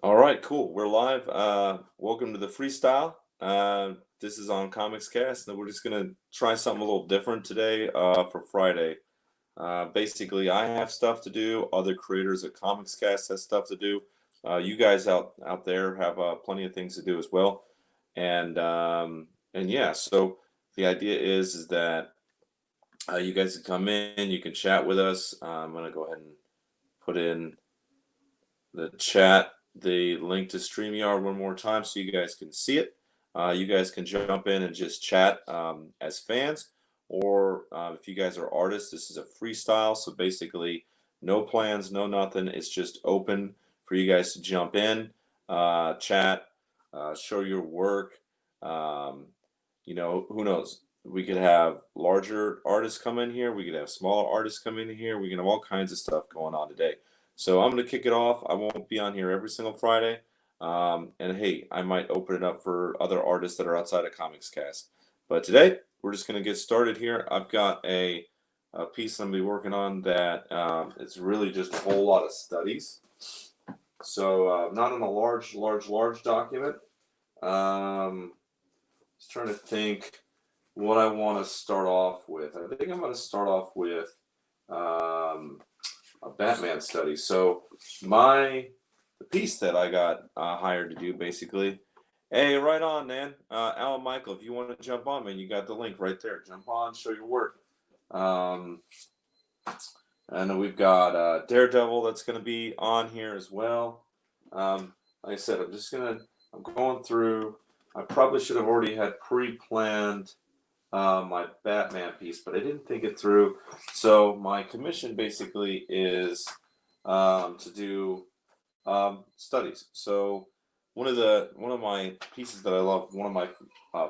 All right, cool. We're live. Welcome to the Freestyle. This is on Comics Cast, and we're just gonna try something a little different today for Friday. Basically, I have stuff to do. Other creators of Comics Cast has stuff to do. You guys out there have plenty of things to do as well. And yeah, so the idea is that you guys can come in, you can chat with us. I'm gonna go ahead and put in the chat the link to StreamYard one more time so you guys can see it. You guys can jump in and just chat as fans, or if you guys are artists, this is a freestyle. So basically, no plans, no nothing. It's just open for you guys to jump in, chat, show your work. Um, who knows? We could have larger artists come in here. We could have smaller artists come in here. We can have all kinds of stuff going on today. So I'm going to kick it off. I won't be on here every single Friday. And hey, I might open it up for other artists that are outside of Comics Cast. But today, we're just going to get started here. I've got a piece I'm going to be working on that it's really just a whole lot of studies. So not in a large document. Just trying to think what I want to start off with. I think I'm going to start off with a Batman study. So the piece that I got hired to do basically. Hey, right on, man. Alan Michael, if you want to jump on, man, you got the link right there. Jump on, show your work. And we've got Daredevil that's going to be on here as well. Like I said, I'm going through. I probably should have already had pre-planned my Batman piece, but I didn't think it through. So my commission basically is to do studies. So one of my pieces that I love, one of my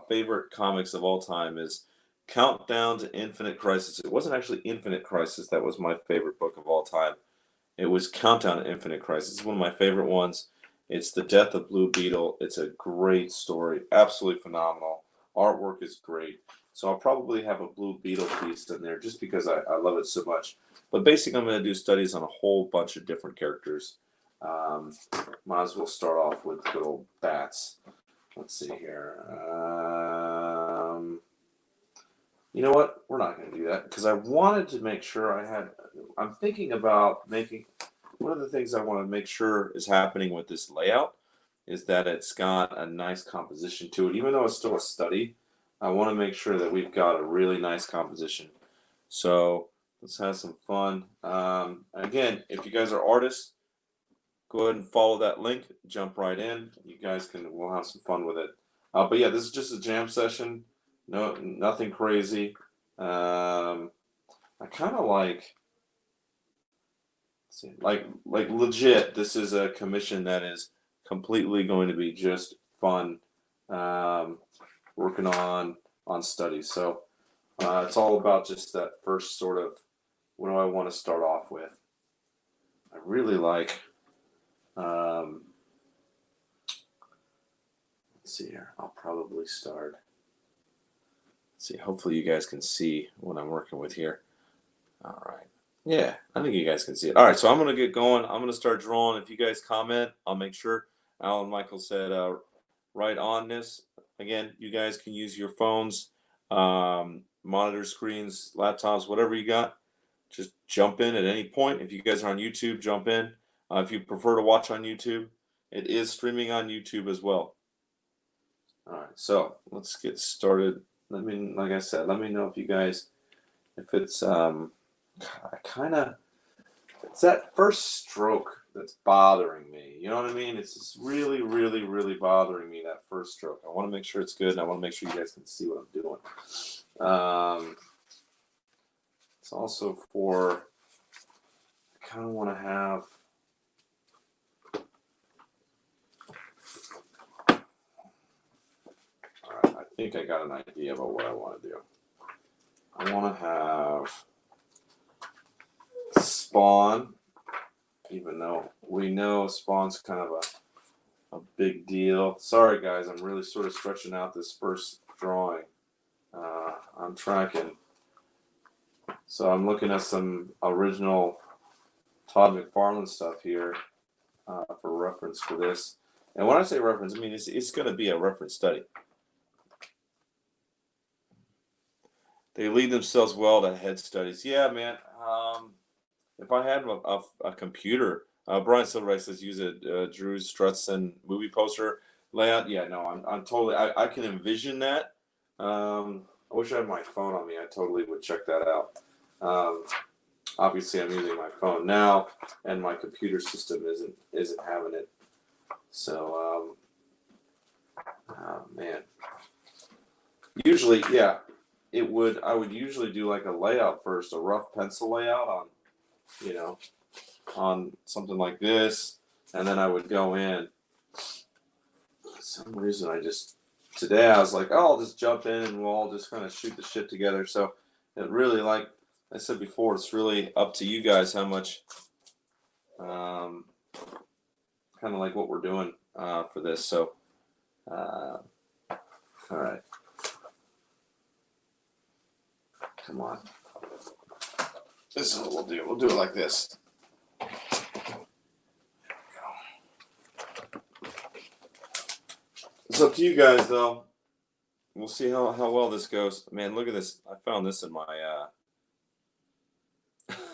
favorite comics of all time is Countdown to Infinite Crisis. It wasn't actually Infinite Crisis that was my favorite book of all time. It was Countdown to Infinite Crisis. It's one of my favorite ones. It's the death of Blue Beetle. It's a great story, absolutely phenomenal. Artwork is great. So I'll probably have a Blue Beetle piece in there just because I love it so much. But basically, I'm going to do studies on a whole bunch of different characters. Um, Might as well start off with good old bats. Let's see here. You know what? We're not going to do that because I wanted to make sure I had. I'm thinking about making. One of the things I want to make sure is happening with this layout is that it's got a nice composition to it. Even though it's still a study, I want to make sure that we've got a really nice composition. So let's have some fun. Again, if you guys are artists, go ahead and follow that link. Jump right in. You guys we'll have some fun with it. But yeah, this is just a jam session. No, nothing crazy. I kind of like legit. This is a commission that is completely going to be just fun. Um, Working on studies. So it's all about just that first sort of what do I want to start off with. I really like. Um, let's see here. I'll probably start. Let's see. Hopefully you guys can see what I'm working with here. All right. Yeah, I think you guys can see it. All right, so I'm going to get going. I'm going to start drawing. If you guys comment, I'll make sure. Alan Michael said right on this. Again, you guys can use your phones, monitor screens, laptops, whatever you got. Just jump in at any point. If you guys are on YouTube, jump in. If you prefer to watch on YouTube, it is streaming on YouTube as well. All right, so let's get started. Like I said, let me know if you guys, if it's it's that first stroke that's bothering me. You know what I mean? It's just really, really, really bothering me, that first stroke. I want to make sure it's good, and I want to make sure you guys can see what I'm doing. It's also I kind of want to have. All right, I think I got an idea about what I want to do. I want to have Spawn, even though we know Spawn's kind of a big deal. Sorry, guys, I'm really sort of stretching out this first drawing. I'm tracking. So I'm looking at some original Todd McFarlane stuff here. for reference for this. And when I say reference, I mean it's going to be a reference study. They lead themselves well to head studies. Yeah, man. If I had a computer, Brian Silverbright says use a Drew Strutson movie poster layout. Yeah, no, I'm totally. I can envision that. I wish I had my phone on me. I totally would check that out. Obviously, I'm using my phone now, and my computer system isn't having it. So, oh, man. Usually, yeah, I would usually do like a layout first, a rough pencil layout on, on something like this, and then I would go in. For some reason, today I was like, oh, I'll just jump in and we'll all just kind of shoot the shit together. So it really, like I said before, it's really up to you guys how much, kind of like what we're doing for this. So, all right. Come on. This is what we'll do. We'll do it like this. It's up to you guys, though. We'll see how well this goes. Man, look at this. I found this in my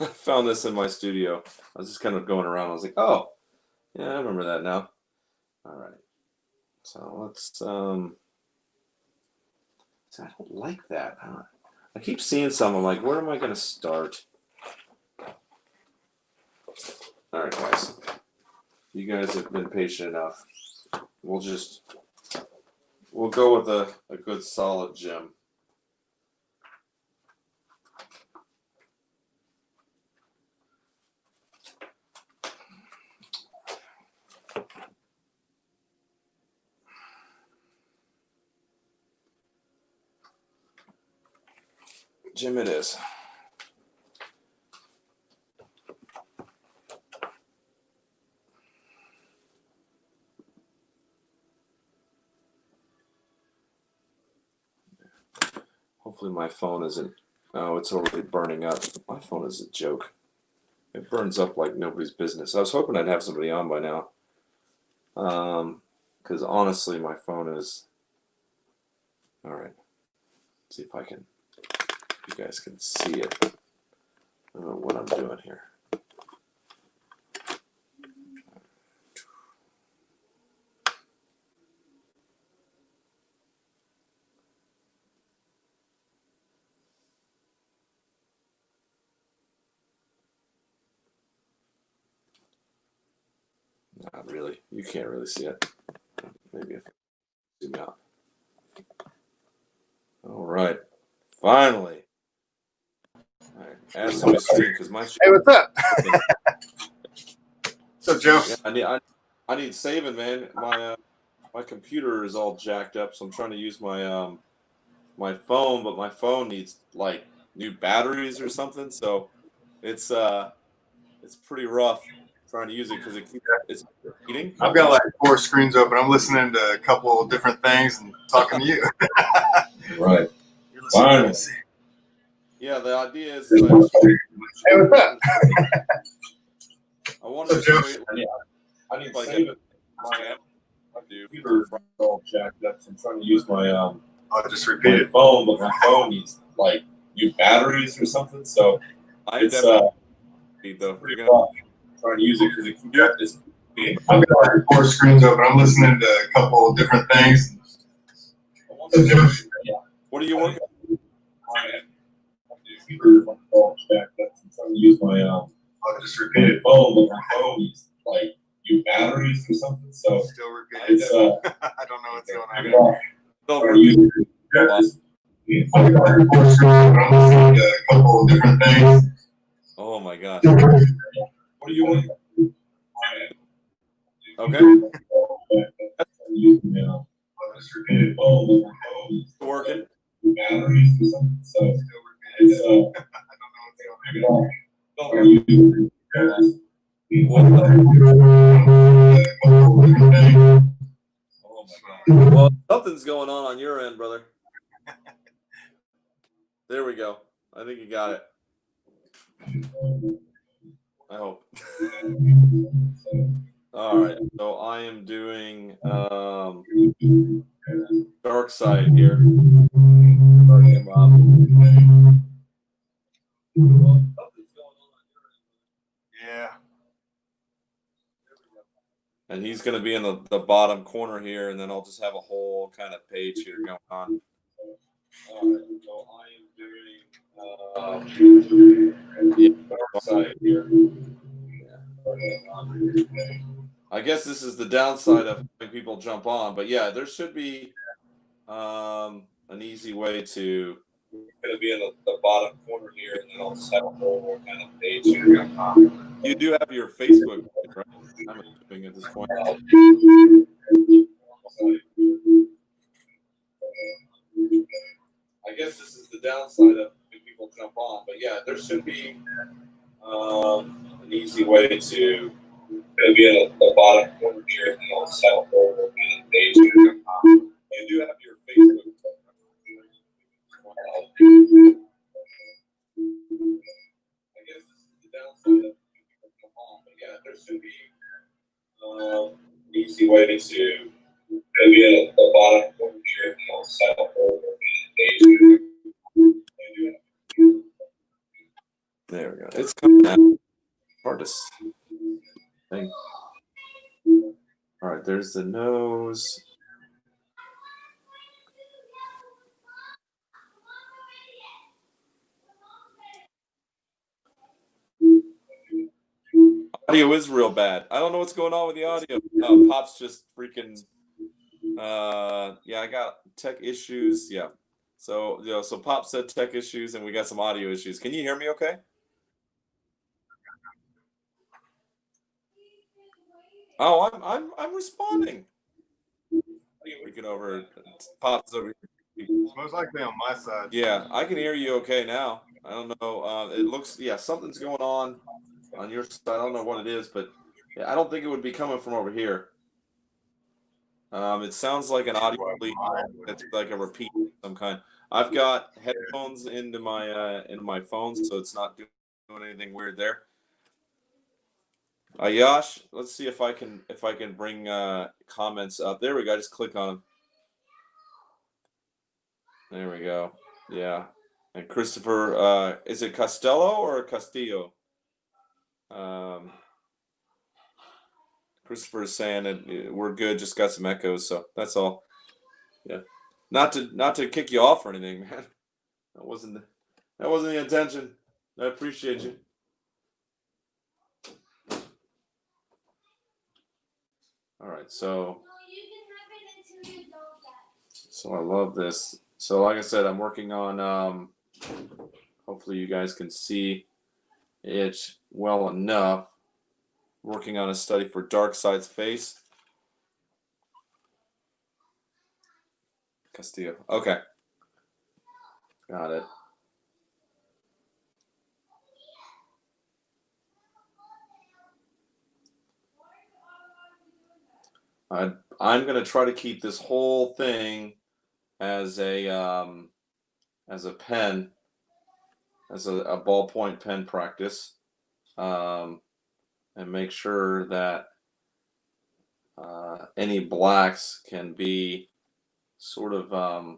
I found this in my studio. I was just kind of going around. I was like, oh, yeah, I remember that now. All right. So let's I don't like that. I keep seeing some. I'm like, where am I going to start? All right, guys. You guys have been patient enough. We'll go with a good solid gem. Gem it is. Hopefully my phone isn't. Oh, it's already burning up. My phone is a joke. It burns up like nobody's business. I was hoping I'd have somebody on by now. Because honestly, my phone is. All right. Let's see if you guys can see it. I don't know what I'm doing here. Not really. You can't really see it. Maybe if I zoom out. All right. Finally. All right. Add somebody screen because my. Hey, what's up? What's up, Joe? Yeah, I need saving, man. My computer is all jacked up, so I'm trying to use my my phone, but my phone needs like new batteries or something. So it's pretty rough trying to use it because it's heating. I've got like 4 screens open. I'm listening to a couple of different things and talking to you. Right. You're listening to Yeah, the idea is hey, what's up? I want to create. I need like a computer all jacked up. So I'm trying to use my I'll just repeat it. phone, but my phone needs like new batteries or something. So it's we're gonna try to use it because it's. I've got like 4 screens open. I'm listening to a couple of different things. What are you working on? Computer all jacked up. So I'm trying to use my I'll just repeat it. phone, but my phone needs like new batteries or something. So still repeating it's I don't know what's going on. Don't I've got like 4 screens open. I'm listening to a couple of different things. Oh my gosh. What are you working on? Okay. I'll just repeat it. It's working. Batteries or something. So still repeating I don't know what's going on. Oh my God. Well, something's going on your end, brother. There we go. I think you got it. I hope. All right, so I am doing dark side here. Starting him up. Yeah. And he's going to be in the bottom corner here, and then I'll just have a whole kind of page here going on. All right, so I am doing dark side here. I guess this is the downside of having people jump on, but yeah, there should be an easy way to. Going to be in the bottom corner here, and then I'll just have a whole kind of page here. You do have your Facebook page, right? I'm assuming at this point. I guess this is the downside of having people jump on, but yeah, there should be an easy way to. Going to be in the bottom corner here, and then I'll just have a whole kind of page here. You do have your Facebook page. I guess this is the downside of people come on, but yeah, there should be an easy way to maybe at the bottom corner here, and I'll set up a page. There we go. It's coming out. Hard to see. All right, there's the nose. Audio is real bad. I don't know what's going on with the audio. Pop's just freaking. Yeah, I got tech issues. Yeah. So so Pop said tech issues, and we got some audio issues. Can you hear me? Okay. Oh, I'm responding. Freaking over. Pop's over here. It's most likely on my side. Yeah, I can hear you okay now. I don't know. It looks something's going on your side. I don't know what it is, but yeah, I don't think it would be coming from over here. It sounds like an audio leak. It's like a repeat of some kind. I've got headphones into my phone, so it's not doing anything weird there. Yash, let's see if I can bring comments up. There we go. Just click on them. There we go. Yeah. And Christopher, is it Costello or Castillo? Christopher is saying that we're good. Just got some echoes, so that's all. Yeah. Not to kick you off or anything, man. That wasn't the intention. I appreciate you. All right, so I love this. So like I said, I'm working on hopefully you guys can see it well enough. Working on a study for Darkseid's face. Castillo. Okay. Got it. I'm gonna try to keep this whole thing as a pen, as a ballpoint pen practice, and make sure that any blacks can be sort of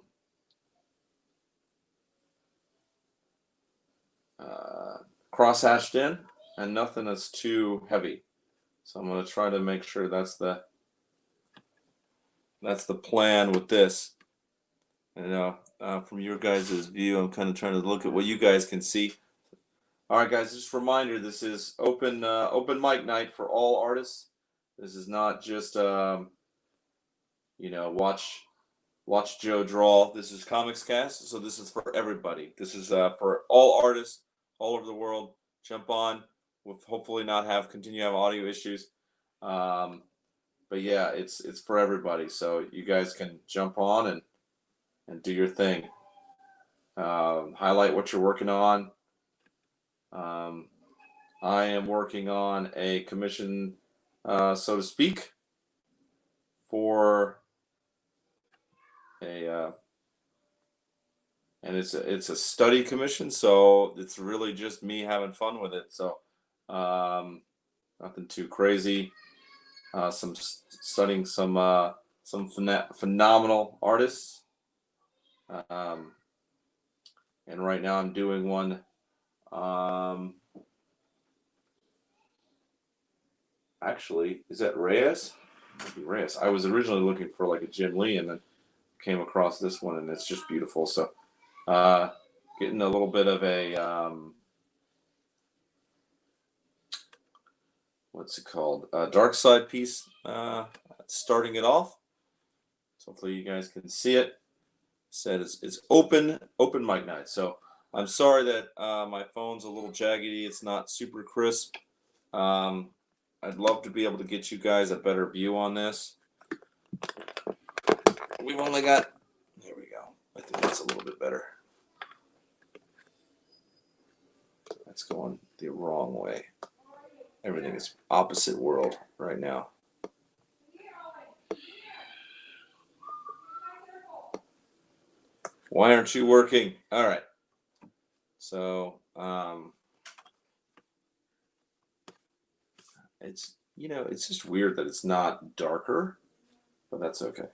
cross-hatched in, and nothing that's too heavy. So I'm going to try to make sure that's the plan with this. And from your guys' view, I'm kind of trying to look at what you guys can see. All right, guys, just a reminder: this is open mic night for all artists. This is not just watch Joe draw. This is Comics Cast, so this is for everybody. This is for all artists all over the world. Jump on. We'll hopefully not continue to have audio issues. But yeah, it's for everybody. So you guys can jump on and do your thing. Highlight what you're working on. I am working on a commission, so to speak, for a and it's a study commission, so it's really just me having fun with it. So nothing too crazy. studying some phenomenal artists. And right now I'm doing one. Actually, is that Reyes? Reyes. I was originally looking for like a Jim Lee, and then came across this one, and it's just beautiful. So, getting a little bit of a what's it called? Dark side piece. Starting it off. So hopefully you guys can see it. Said it's open mic night. So I'm sorry that my phone's a little jaggedy. It's not super crisp. I'd love to be able to get you guys a better view on this. We've only got, there we go. I think that's a little bit better. That's going the wrong way. Everything is opposite world right now. Why aren't you working? All right. So, it's, it's just weird that it's not darker, but that's okay.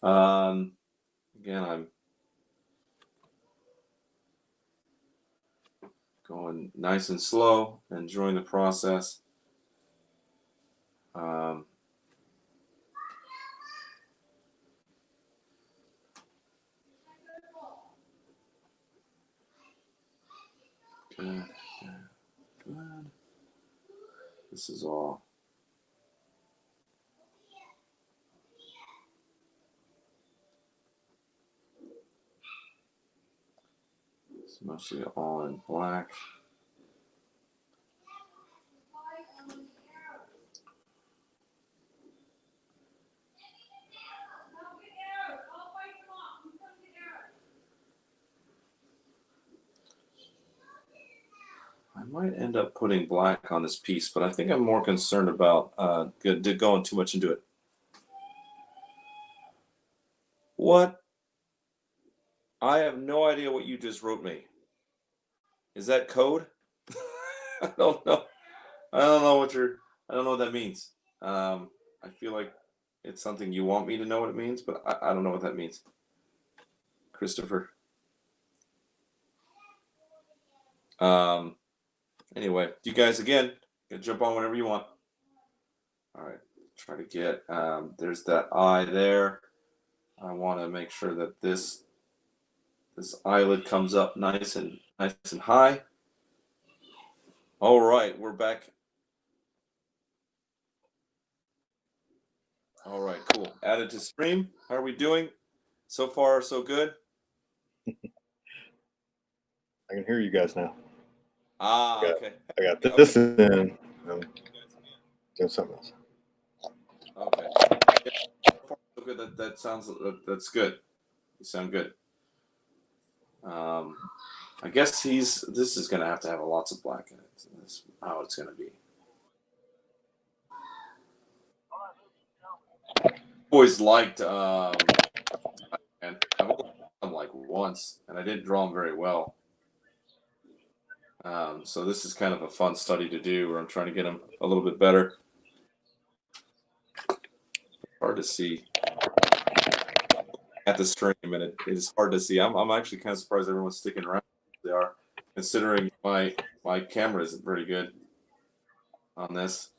Again, I'm going nice and slow, enjoying the process. Good. This is all. It's mostly all in black. I might end up putting black on this piece, but I think I'm more concerned about going too much into it. What? I have no idea what you just wrote me. Is that code? I don't know. I don't know what that means. I feel like it's something you want me to know what it means, but I don't know what that means. Christopher. Anyway, you guys again, jump on whenever you want. All right, try to get, there's that eye there. I want to make sure that this eyelid comes up nice and high. All right, we're back. All right, cool. Added to stream. How are we doing? So far, so good. I can hear you guys now. Okay. I got this in. I'm doing something else. Okay. Yeah, so far, so good. That sounds. That's good. You sound good. I guess this is gonna have to have lots of black in it. That's how it's gonna be. Always liked and I've only drawn like once, and I didn't draw them very well. So this is kind of a fun study to do, where I'm trying to get them a little bit better. Hard to see at the stream, and it is hard to see. I'm actually kind of surprised everyone's sticking around. They are, considering my camera isn't very good on this.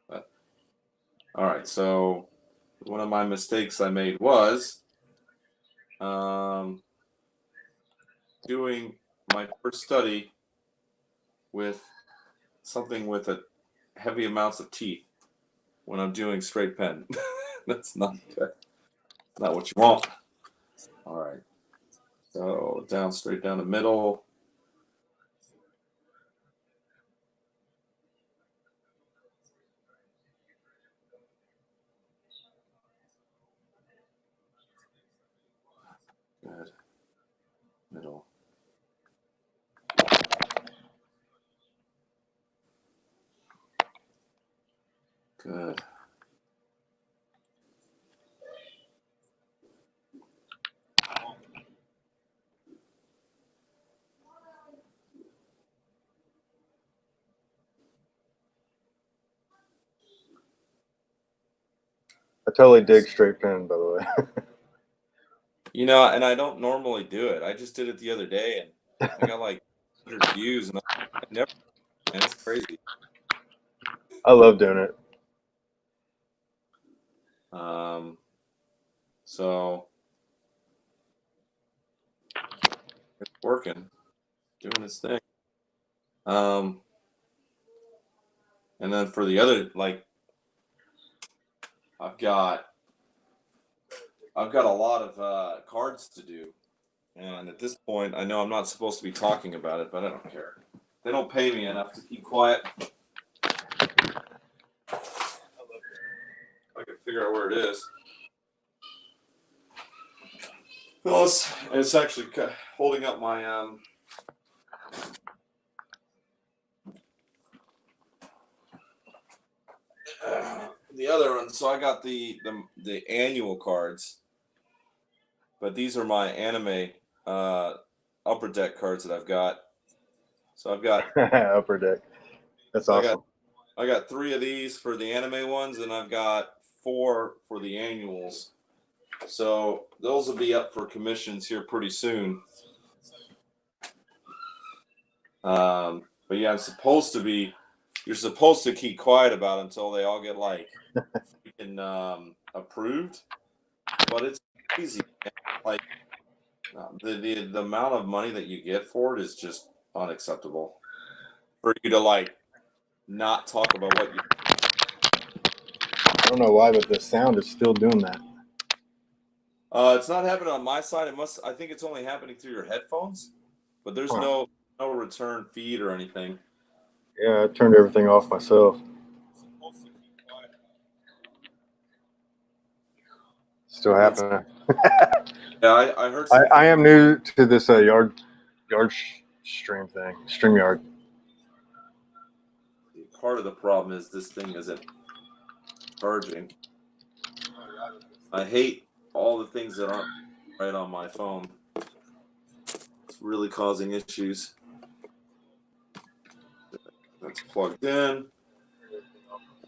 But all right, so one of my mistakes I made was doing my first study with something with a heavy amounts of teeth when I'm doing straight pen. That's not good. Not what you want. All right. So straight down the middle. Good. Middle. Good. I totally dig straight pen, by the way. You know, and I don't normally do it. I just did it the other day, and I got like 100 views, and I never, and it's crazy. I love doing it. So it's working, doing its thing. And then for the other, like, I've got a lot of cards to do, and at this point, I know I'm not supposed to be talking about it, but I don't care. They don't pay me enough to keep quiet. I can figure out where it is. Well, it's actually holding up my the other one. So I got the annual cards, but these are my anime upper deck cards that I've got. So I've got Upper deck. That's awesome. I got 3 of these for the anime ones, and I've got 4 for the annuals. So those will be up for commissions here pretty soon. But yeah, you're supposed to keep quiet about it until they all get like freaking approved. But it's easy. Like the amount of money that you get for it is just unacceptable. For you to like not talk about what you. I don't know why, but the sound is still doing that. It's not happening on my side. I think it's only happening through your headphones. But there's no return feed or anything. Yeah, I turned everything off myself. Still happening. Yeah, I heard. I am new to this yard stream thing. StreamYard. Part of the problem is this thing isn't charging. I hate all the things that aren't right on my phone. It's really causing issues. That's plugged in.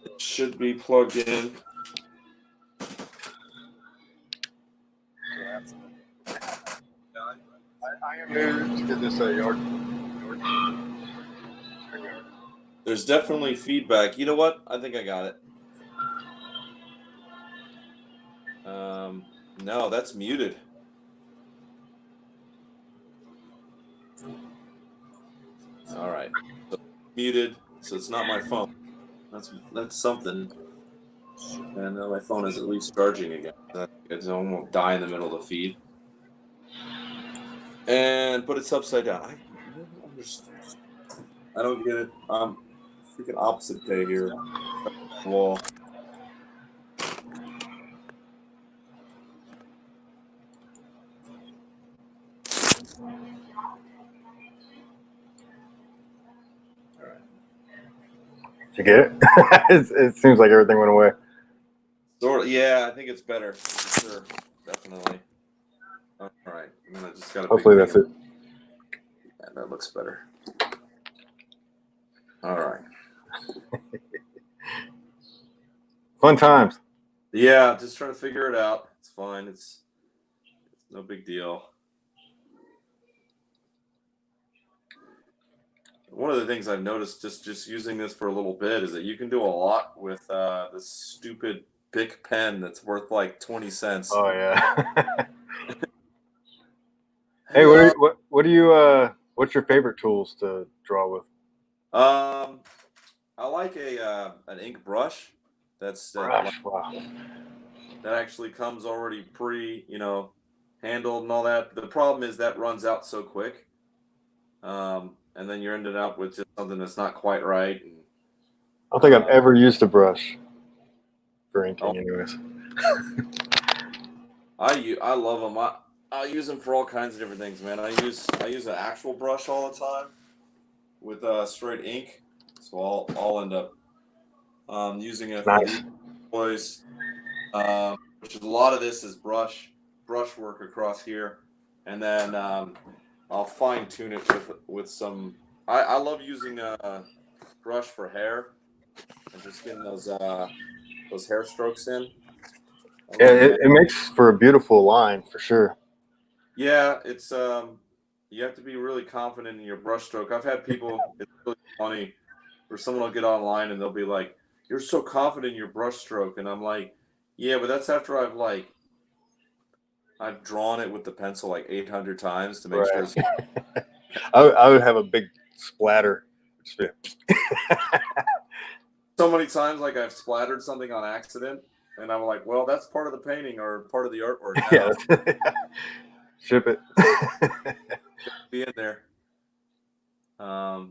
It should be plugged in. I am new to this yard. There's definitely feedback. You know what? I think I got it. No, that's muted. All right. So muted. So it's not my phone. That's something. And my phone is at least charging again. It's almost die in the middle of the feed. But it's upside down. I never understand. I don't get it. Freaking opposite day here. Wall. All right. Did you get it? It seems like everything went away. Sort of, yeah, I think it's better. For sure. Definitely. All right. I just got a Hopefully that's it. Yeah, that looks better. All right. Fun times. Yeah, just trying to figure it out. It's fine. It's no big deal. One of the things I've noticed just using this for a little bit is that you can do a lot with this stupid Bic pen that's worth like 20 cents. Oh yeah. Hey, what do you what's your favorite tools to draw with? I like an ink brush. Brush. Wow. That actually comes already handled and all that. The problem is that runs out so quick. And then you're ending up with just something that's not quite right. And, I don't think I've ever used a brush for inking, anyways. I love them. I use them for all kinds of different things, man. I use an actual brush all the time with straight ink, so I'll end up using it for these boys. Which is a lot of this is brush work across here, and then I'll fine tune it with some. I love using a brush for hair and just getting those hair strokes in. Yeah, it makes for a beautiful line for sure. Yeah, it's you have to be really confident in your brushstroke. I've had people, it's really funny, where someone will get online and they'll be like, "You're so confident in your brushstroke," and I'm like, "Yeah, but that's after I've drawn it with the pencil like 800 times to make sure it's I would have a big splatter. so many times like I've splattered something on accident, and I'm like, well, that's part of the painting or part of the artwork now. Yeah. Ship it. Be in there. Yeah,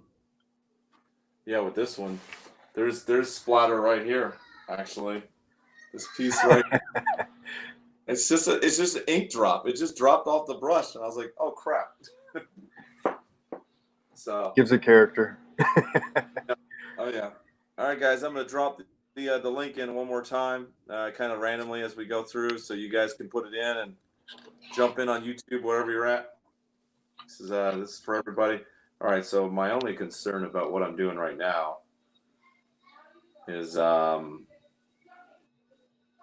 with this one, there's splatter right here. Actually, this piece right. It's just an ink drop. It just dropped off the brush, and I was like, oh crap. So gives a character. oh yeah. All right, guys, I'm gonna drop the link in one more time, kind of randomly as we go through, so you guys can put it in and jump in on YouTube wherever you're at. This is for everybody. All right, so my only concern about what I'm doing right now is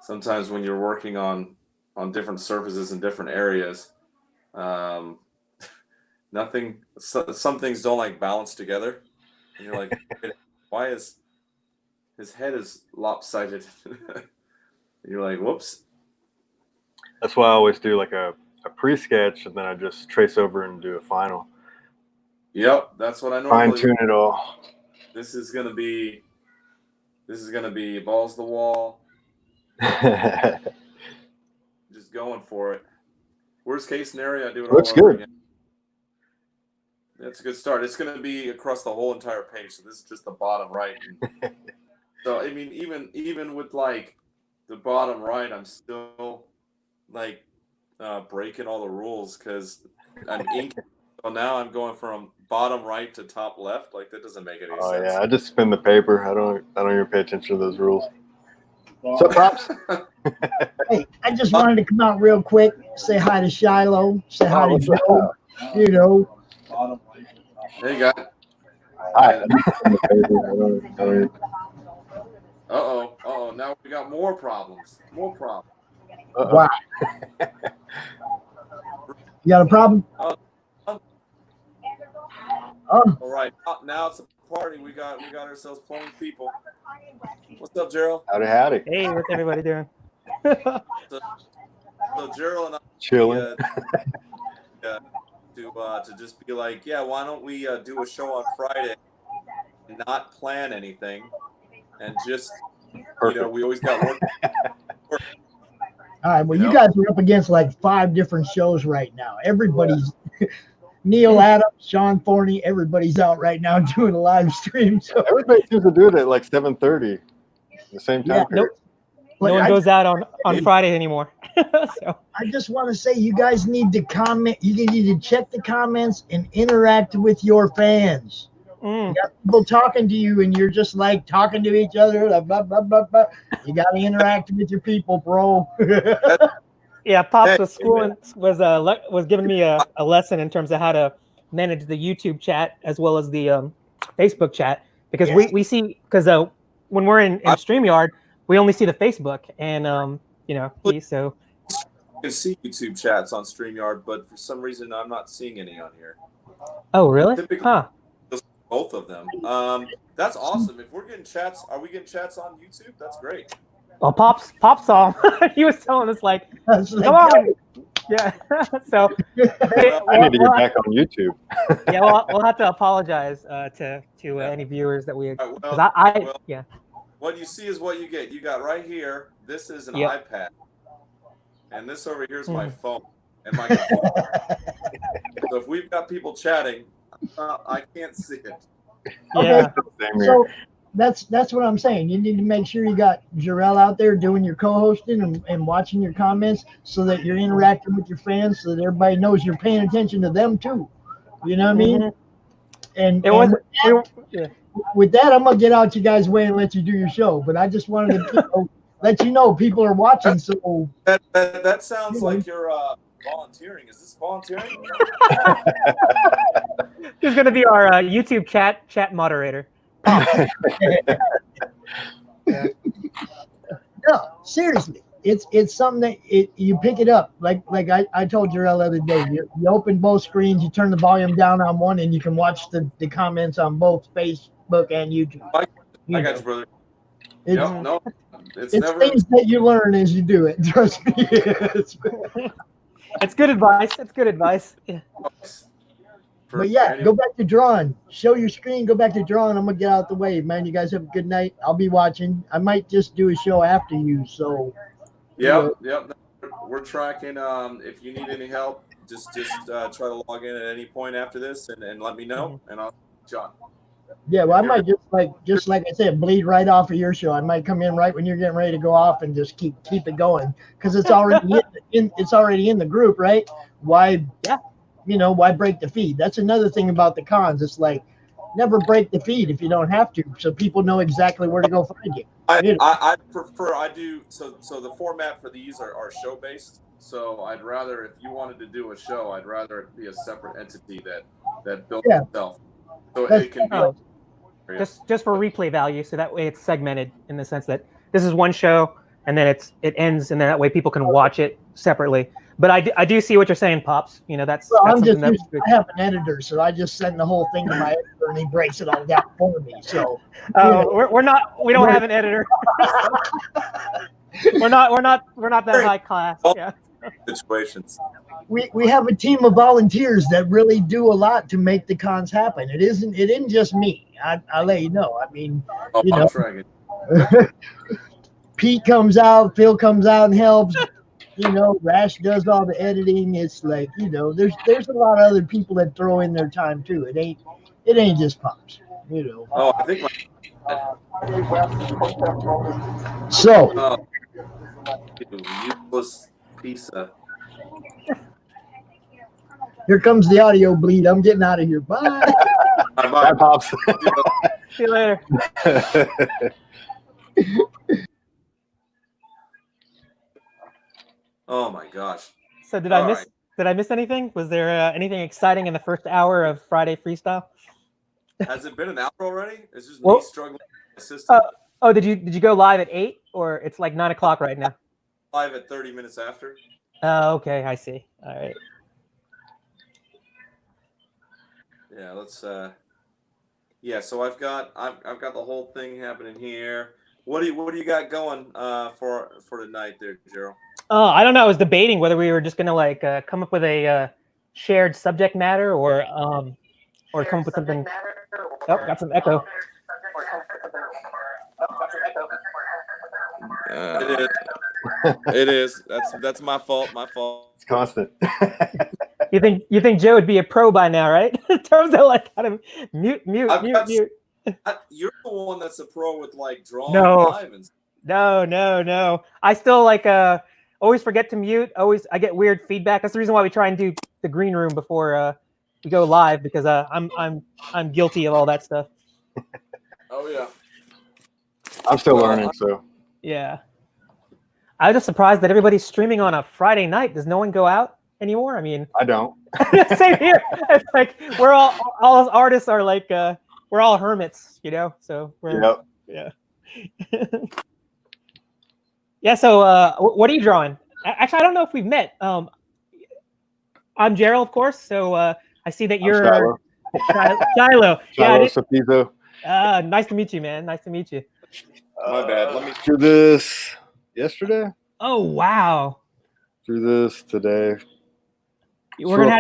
sometimes when you're working on different surfaces in different areas, some things don't like balance together, and you're like, why is his head is lopsided? You're like, whoops. That's why I always do like a pre-sketch, and then I just trace over and do a final. Yep, that's what I normally fine tune it all. This is gonna be balls to the wall. Just going for it. Worst case scenario, I do it Looks all over good. again. That's a good start. It's gonna be across the whole entire page, so this is just the bottom right. So I mean, even with like the bottom right, I'm still like breaking all the rules because I'm inking. So now I'm going from bottom right to top left. Like that doesn't make any sense. Oh yeah, I just spin the paper. I don't even pay attention to those rules. So props. Hey, I just wanted to come out real quick, say hi to Shiloh, say hi to Joe. You know. There you go. Hi. Uh-oh. Now we got more problems. Wow. You got a problem? All right. Now it's a party. We got ourselves plenty of people. What's up, Gerald? Howdy. Hey, what's everybody doing? So Gerald and I chilling. To just be like, yeah, why don't we do a show on Friday and not plan anything and just we always got work. All right, well, you guys are up against like 5 different shows right now. Everybody's Neil Adams, Sean Forney, everybody's out right now doing a live stream. So everybody seems to do it at like 7:30, the same time period. No one goes out on Friday anymore. So I just want to say you guys need to comment. You need to check the comments and interact with your fans. You got people talking to you, and you're just like talking to each other. Blah, blah, blah, blah. You got to interact with your people, bro. yeah, Pops was giving me a lesson in terms of how to manage the YouTube chat as well as the Facebook chat, because we see, because when we're in StreamYard, we only see the Facebook, and so you can see YouTube chats on StreamYard, but for some reason I'm not seeing any on here. Oh, really? Typically, both of them. That's awesome. If we're getting chats, are we getting chats on YouTube? That's great. Well, Pops saw him. He was telling us like, come on. Yeah. So I need to get back on YouTube. Yeah, we'll have to apologize to any viewers that we. Yeah. What you see is what you get. You got right here. This is an iPad, and this over here is my phone and my computer. So if we've got people chatting, I can't see it. Okay. So that's what I'm saying. You need to make sure you got Jarrell out there doing your co-hosting and watching your comments, so that you're interacting with your fans, so that everybody knows you're paying attention to them too. You know what I mean? And with that, I'm gonna get out you guys' way and let you do your show. But I just wanted to let you know people are watching. So that sounds like you're volunteering. Is this volunteering? He's going to be our YouTube chat moderator. No, seriously. it's something that you pick it up. Like I told Jarrell the other day, you open both screens, you turn the volume down on one, and you can watch the comments on both Facebook and YouTube. I got you, brother. It's, Yep, no, it's it's never. things that you learn as you do it. Trust me. It's good advice. It's good advice. Yeah. But yeah, go back to drawing. Show your screen. Go back to drawing. I'm gonna get out the way, man. You guys have a good night. I'll be watching. I might just do a show after you. So. Yep. We're tracking. If you need any help, just try to log in at any point after this and let me know, and I'll John. Yeah, well, I might just like I said, bleed right off of your show. I might come in right when you're getting ready to go off and just keep it going because it's already it's already in the group, right? Why? Yeah. Why break the feed? That's another thing about the cons. It's like never break the feed if you don't have to, so people know exactly where to go find you. I prefer so the format for these are show based. So I'd rather, if you wanted to do a show, I'd rather it be a separate entity that builds itself. So it can be just for replay value, so that way it's segmented in the sense that this is one show and then it ends, and then that way people can watch it separately. But I do see what you're saying, Pops. That's I'm something just I have an editor, so I just send the whole thing to my editor and he breaks it all down for me. So we don't have an editor. we're not that high class. Yeah. Situations. We have a team of volunteers that really do a lot to make the cons happen. It isn't just me. I'll let you know. I mean, I'm trying. Pete comes out, Phil comes out and helps. Rash does all the editing. It's like, there's a lot of other people that throw in their time too. It ain't just Pops. Oh, I think So useless piece of. Here comes the audio bleed. I'm getting out of here. Bye. Bye, Pops. See you later. Oh my gosh. So did I miss anything? Was there anything exciting in the first hour of Friday Freestyle? Has it been an hour already? It's just me struggling with my system. Did you go live at 8 or it's like 9 o'clock right now? Live at 30 minutes after. Okay, I see. All right. Yeah, let's yeah, so I've got the whole thing happening here. What do you got going for tonight there, Gerald? I don't know. I was debating whether we were just gonna come up with a shared subject matter or come up with something. Oh, got some echo. It is. That's my fault. It's constant. You think Joe would be a pro by now, right? In terms of like kind of mute. You're the one that's a pro with like drawing live and stuff. No. I still always forget to mute. I get weird feedback. That's the reason why we try and do the green room before we go live, because I'm guilty of all that stuff. Oh yeah. I'm still learning, so. Yeah. I was just surprised that everybody's streaming on a Friday night. Does no one go out anymore? I mean, I don't. Same here. It's like we're all artists are like we're all hermits, So we're yeah. Yeah. So what are you drawing? Actually, I don't know if we've met. I'm Gerald, of course. So I see that you're Shiloh. Shiloh Sapizo. Nice to meet you, man. Nice to meet you. My bad. Let me do this yesterday. Oh wow. Through this today. We're gonna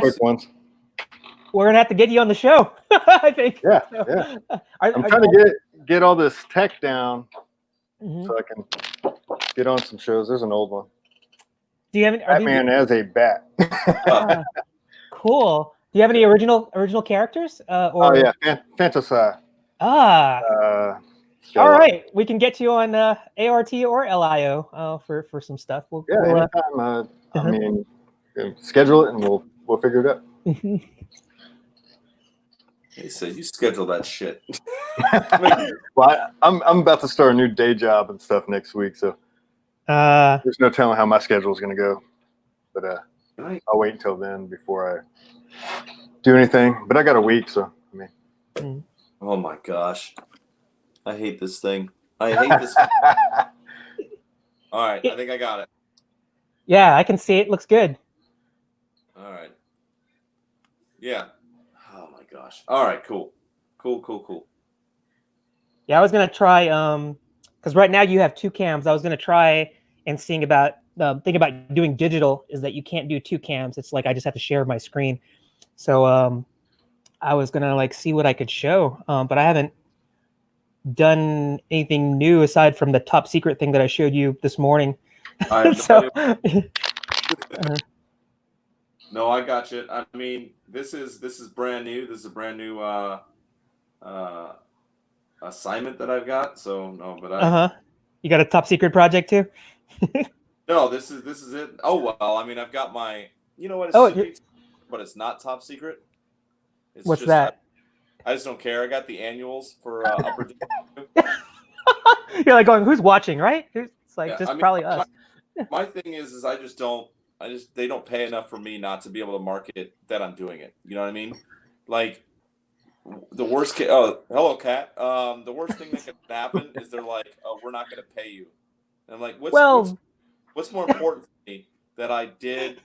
have to get you on the show. I think. Yeah. I'm trying to get all this tech down so I can get on some shows. There's an old one. Do you have any Batman as a bat? Cool. Do you have any original characters? Oh yeah, Fantasy. All right, we can get you on ART or LIO for some stuff. Anytime. I mean, schedule it and we'll figure it out. Hey, so you schedule that shit. Well, I'm about to start a new day job and stuff next week, so there's no telling how my schedule is going to go. But I'll wait until then before I do anything. But I got a week, so I mean. Oh my gosh. I hate this thing. I hate this. All right, I think I got it. Yeah, I can see it. Looks good. All right. Yeah. Oh my gosh. All right. Cool. Cool. Yeah, I was gonna try because right now you have 2 cams. I was gonna try and seeing about the thing about doing digital is that you can't do 2 cams. It's like I just have to share my screen. So I was gonna like see what I could show, but I haven't done anything new aside from the top secret thing that I showed you this morning. I have So no, I got you. I mean, this is brand new. This is a brand new assignment that I've got. So no, but you got a top secret project too? No, this is it. Oh well, I mean, I've got my. You know what? It should be, but it's not top secret. It's what's just, that? I just don't care. I got the annuals for upper. You're like going, who's watching, right? It's like just probably us. My thing is I just don't. They don't pay enough for me not to be able to market that I'm doing it. You know what I mean? Like the worst case. Oh, hello, Kat. The worst thing that could happen is they're like, "Oh, we're not going to pay you." And I'm like, what's more important to me, that I did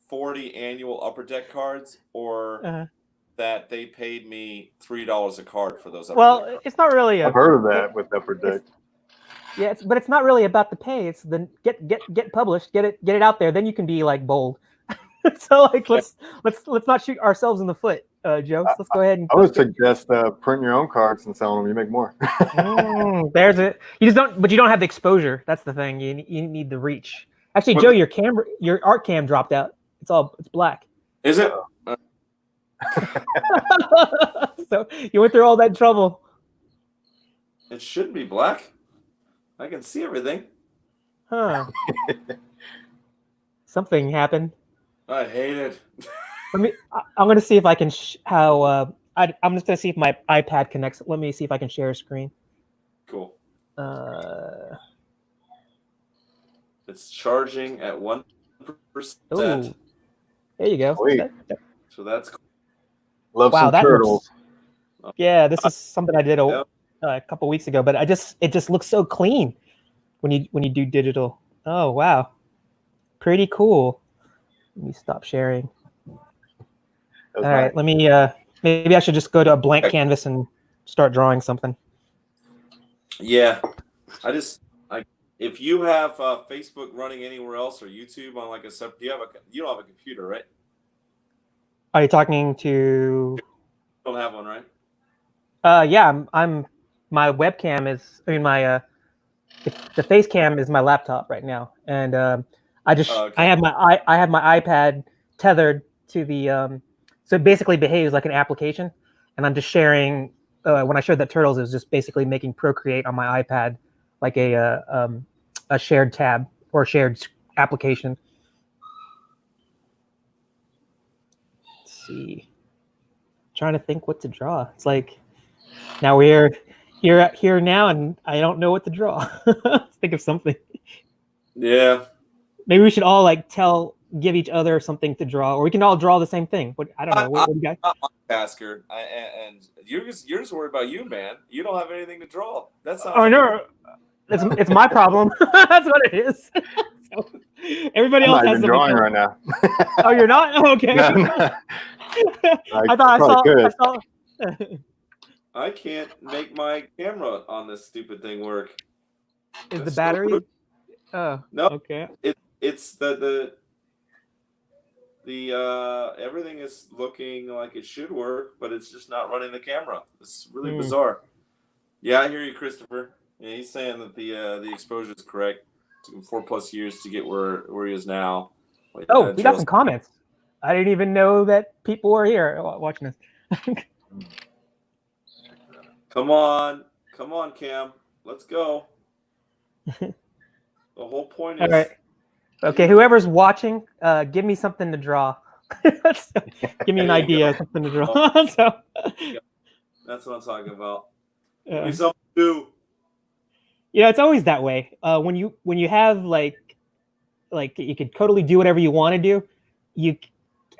40 annual Upper Deck cards, or that they paid me $3 a card for those Upper Deck cards? It's not really. I've heard of that with Upper Deck. Yeah, but it's not really about the pay. It's the get published, get it out there. Then you can be like bold. So like let's not shoot ourselves in the foot, Joe. So let's go ahead and. I would suggest printing your own cards and selling them. You make more. There's it. You just don't, but you don't have the exposure. That's the thing. You need the reach. Actually, Joe, your art cam dropped out. It's black. Is it? So you went through all that trouble. It shouldn't be black. I can see everything. Huh. Something happened. I hate it. I'm going to see if I can I'm just going to see if my iPad connects. Let me see if I can share a screen. Cool. It's charging at 1%. Ooh. There you go. So that's cool. Love some turtles. Yeah, this is something I did a couple weeks ago, but it just looks so clean when you do digital. Oh wow, pretty cool. Let me stop sharing. All right, let me. Maybe I should just go to a blank canvas and start drawing something. Yeah, if you have Facebook running anywhere else or YouTube on like a separate, you don't have a computer, right? Are you talking to? Don't have one, right? Yeah, I'm. My webcam is. I mean, my the face cam is my laptop right now, and I have my iPad tethered to the. So it basically behaves like an application, and I'm just sharing. When I showed that turtles, it was just basically making Procreate on my iPad like a shared tab or shared application. Let's see. Trying to think what to draw. It's like now we're here now, and I don't know what to draw. Let's think of something. Yeah. Maybe we should all like give each other something to draw, or we can all draw the same thing. But I don't know. What do you got? I'm a tasker, and you're just worried about you, man. You don't have anything to draw. That's not. Oh no, it's my problem. That's what it is. So, everybody else has drawing right now. Oh, you're not? Okay. No. I thought I saw. I can't make my camera on this stupid thing work. Is the battery? Oh, no. Okay. It's the everything is looking like it should work, but it's just not running the camera. It's really bizarre. Yeah, I hear you, Christopher. Yeah, he's saying that the exposure is correct. It took him 4+ years to get where he is now. We got some comments. I didn't even know that people were here watching this. Come on, Cam. Let's go. The whole point is. All right. Okay, whoever's watching, give me something to draw. Give me an idea of something to draw. So. Yeah, that's what I'm talking about. Give me something to do. Yeah, it's always that way. When you have like you could totally do whatever you want to do,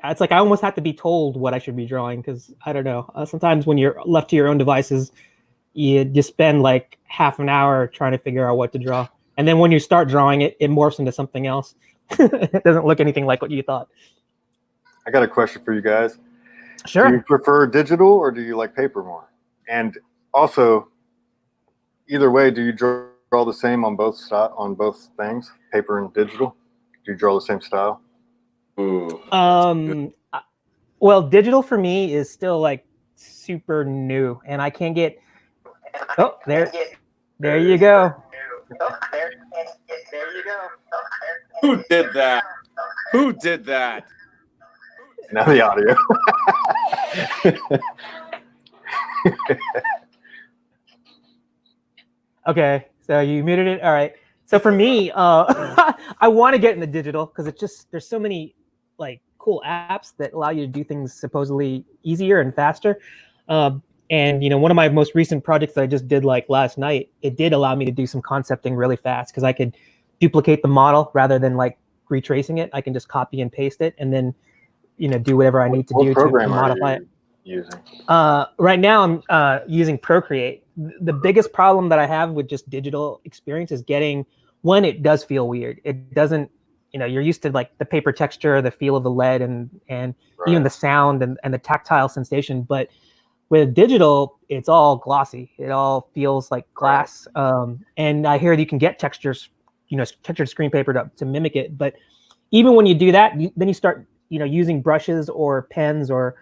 it's like I almost have to be told what I should be drawing because I don't know. Sometimes when you're left to your own devices, you just spend like half an hour trying to figure out what to draw. And then when you start drawing it, it morphs into something else. it doesn't look anything like what you thought. I got a question for you guys. Sure. Do you prefer digital or do you like paper more? And also, either way, do you draw the same on both things, paper and digital? Do you draw the same style? Ooh. Well, digital for me is still like super new, and I can't get. Oh, there you go. Who did that? Who did that? Now the audio. Okay, so you muted it. All right. So for me, I want to get into digital because it's just there's so many like cool apps that allow you to do things supposedly easier and faster. And one of my most recent projects that I just did like last night, it did allow me to do some concepting really fast because I could duplicate the model rather than like retracing it. I can just copy and paste it and then do whatever I need to do to modify it. Using? Right now I'm using Procreate. The biggest problem that I have with just digital experience is getting one, it does feel weird. It doesn't, you're used to like the paper texture, the feel of the lead and right. even the sound and the tactile sensation. But with digital, it's all glossy. It all feels like glass. Right. And I hear that you can get textures, textured screen paper to mimic it. But even when you do that, then you start, using brushes or pens or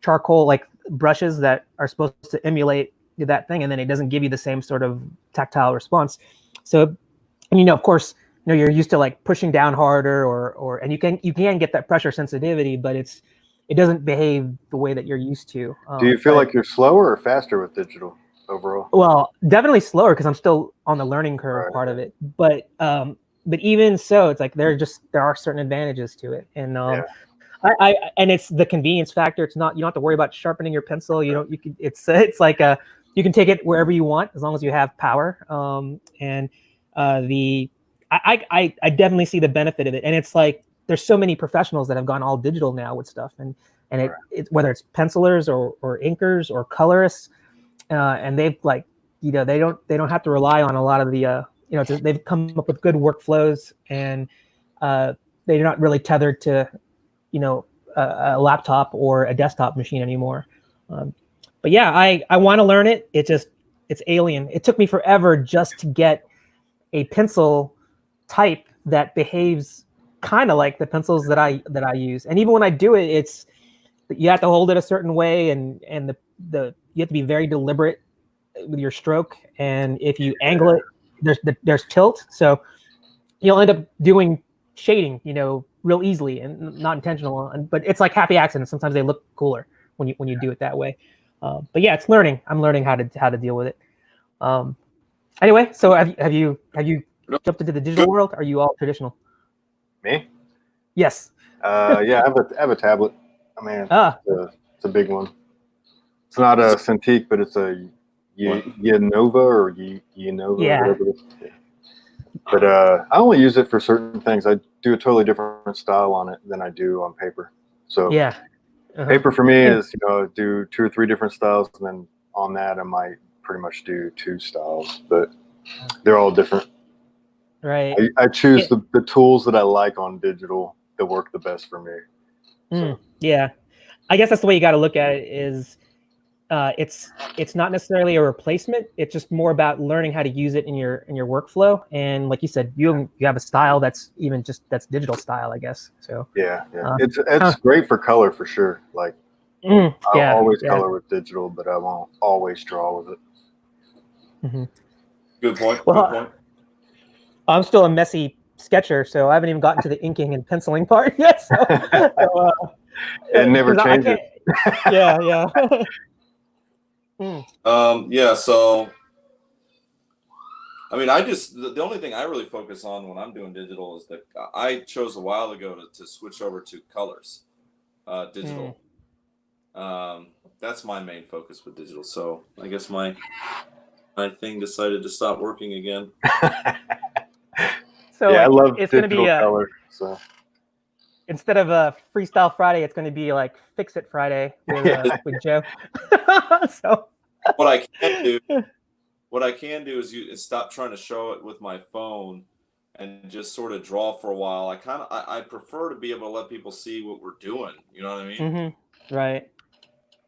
charcoal like brushes that are supposed to emulate that thing, and then it doesn't give you the same sort of tactile response. So, and of course, you're used to like pushing down harder and you can get that pressure sensitivity, but it doesn't behave the way that you're used to. Do you feel like you're slower or faster with digital overall? Well, definitely slower because I'm still on the learning curve part of it. But even so, it's like there are certain advantages to it, and and it's the convenience factor. It's not, you don't have to worry about sharpening your pencil. It's like you can take it wherever you want as long as you have power. I definitely see the benefit of it. And it's like, there's so many professionals that have gone all digital now with stuff, and it's whether it's pencilers or inkers or colorists, and they've like, they don't have to rely on a lot of the, they've come up with good workflows, and they're not really tethered to, a laptop or a desktop machine anymore. But yeah, I want to learn it. It's alien. It took me forever just to get a pencil type that behaves kind of like the pencils that I use. And even when I do it, you have to hold it a certain way, and you have to be very deliberate with your stroke. And if you angle it, there's tilt. So you'll end up doing shading, real easily and not intentional. But it's like happy accidents. Sometimes they look cooler when you do it that way. But yeah, it's learning. I'm learning how to deal with it. Anyway, so have you jumped into the digital world? Are you all traditional? Me? Yes. Yeah, I have a tablet. I mean, it's a big one. It's not a Cintiq, but it's a Yenova or Yenova. Yeah. Whatever it is. Yeah. But I only use it for certain things. I do a totally different style on it than I do on paper. So yeah, paper for me is, do 2 or 3 different styles, and then on that I might pretty much do 2 styles, but they're all different. Right. I choose the tools that I like on digital that work the best for me. So. Yeah, I guess that's the way you got to look at it. Is it's not necessarily a replacement. It's just more about learning how to use it in your workflow. And like you said, you have a style that's digital style, I guess. So yeah. It's great for color for sure. Like I'll always color with digital, but I won't always draw with it. Mm-hmm. Good point. Well, good point. I'm still a messy sketcher, so I haven't even gotten to the inking and penciling part yet. So it never changes. Yeah. Yeah, so I mean, the only thing I really focus on when I'm doing digital is that I chose a while ago to switch over to colors, digital. That's my main focus with digital. So I guess my thing decided to stop working again. So yeah, I love it's digital going to be color. So instead of a Freestyle Friday, it's going to be like Fix It Friday with Joe. So what I can do is stop trying to show it with my phone and just sort of draw for a while. I prefer to be able to let people see what we're doing. You know what I mean? Mm-hmm. Right.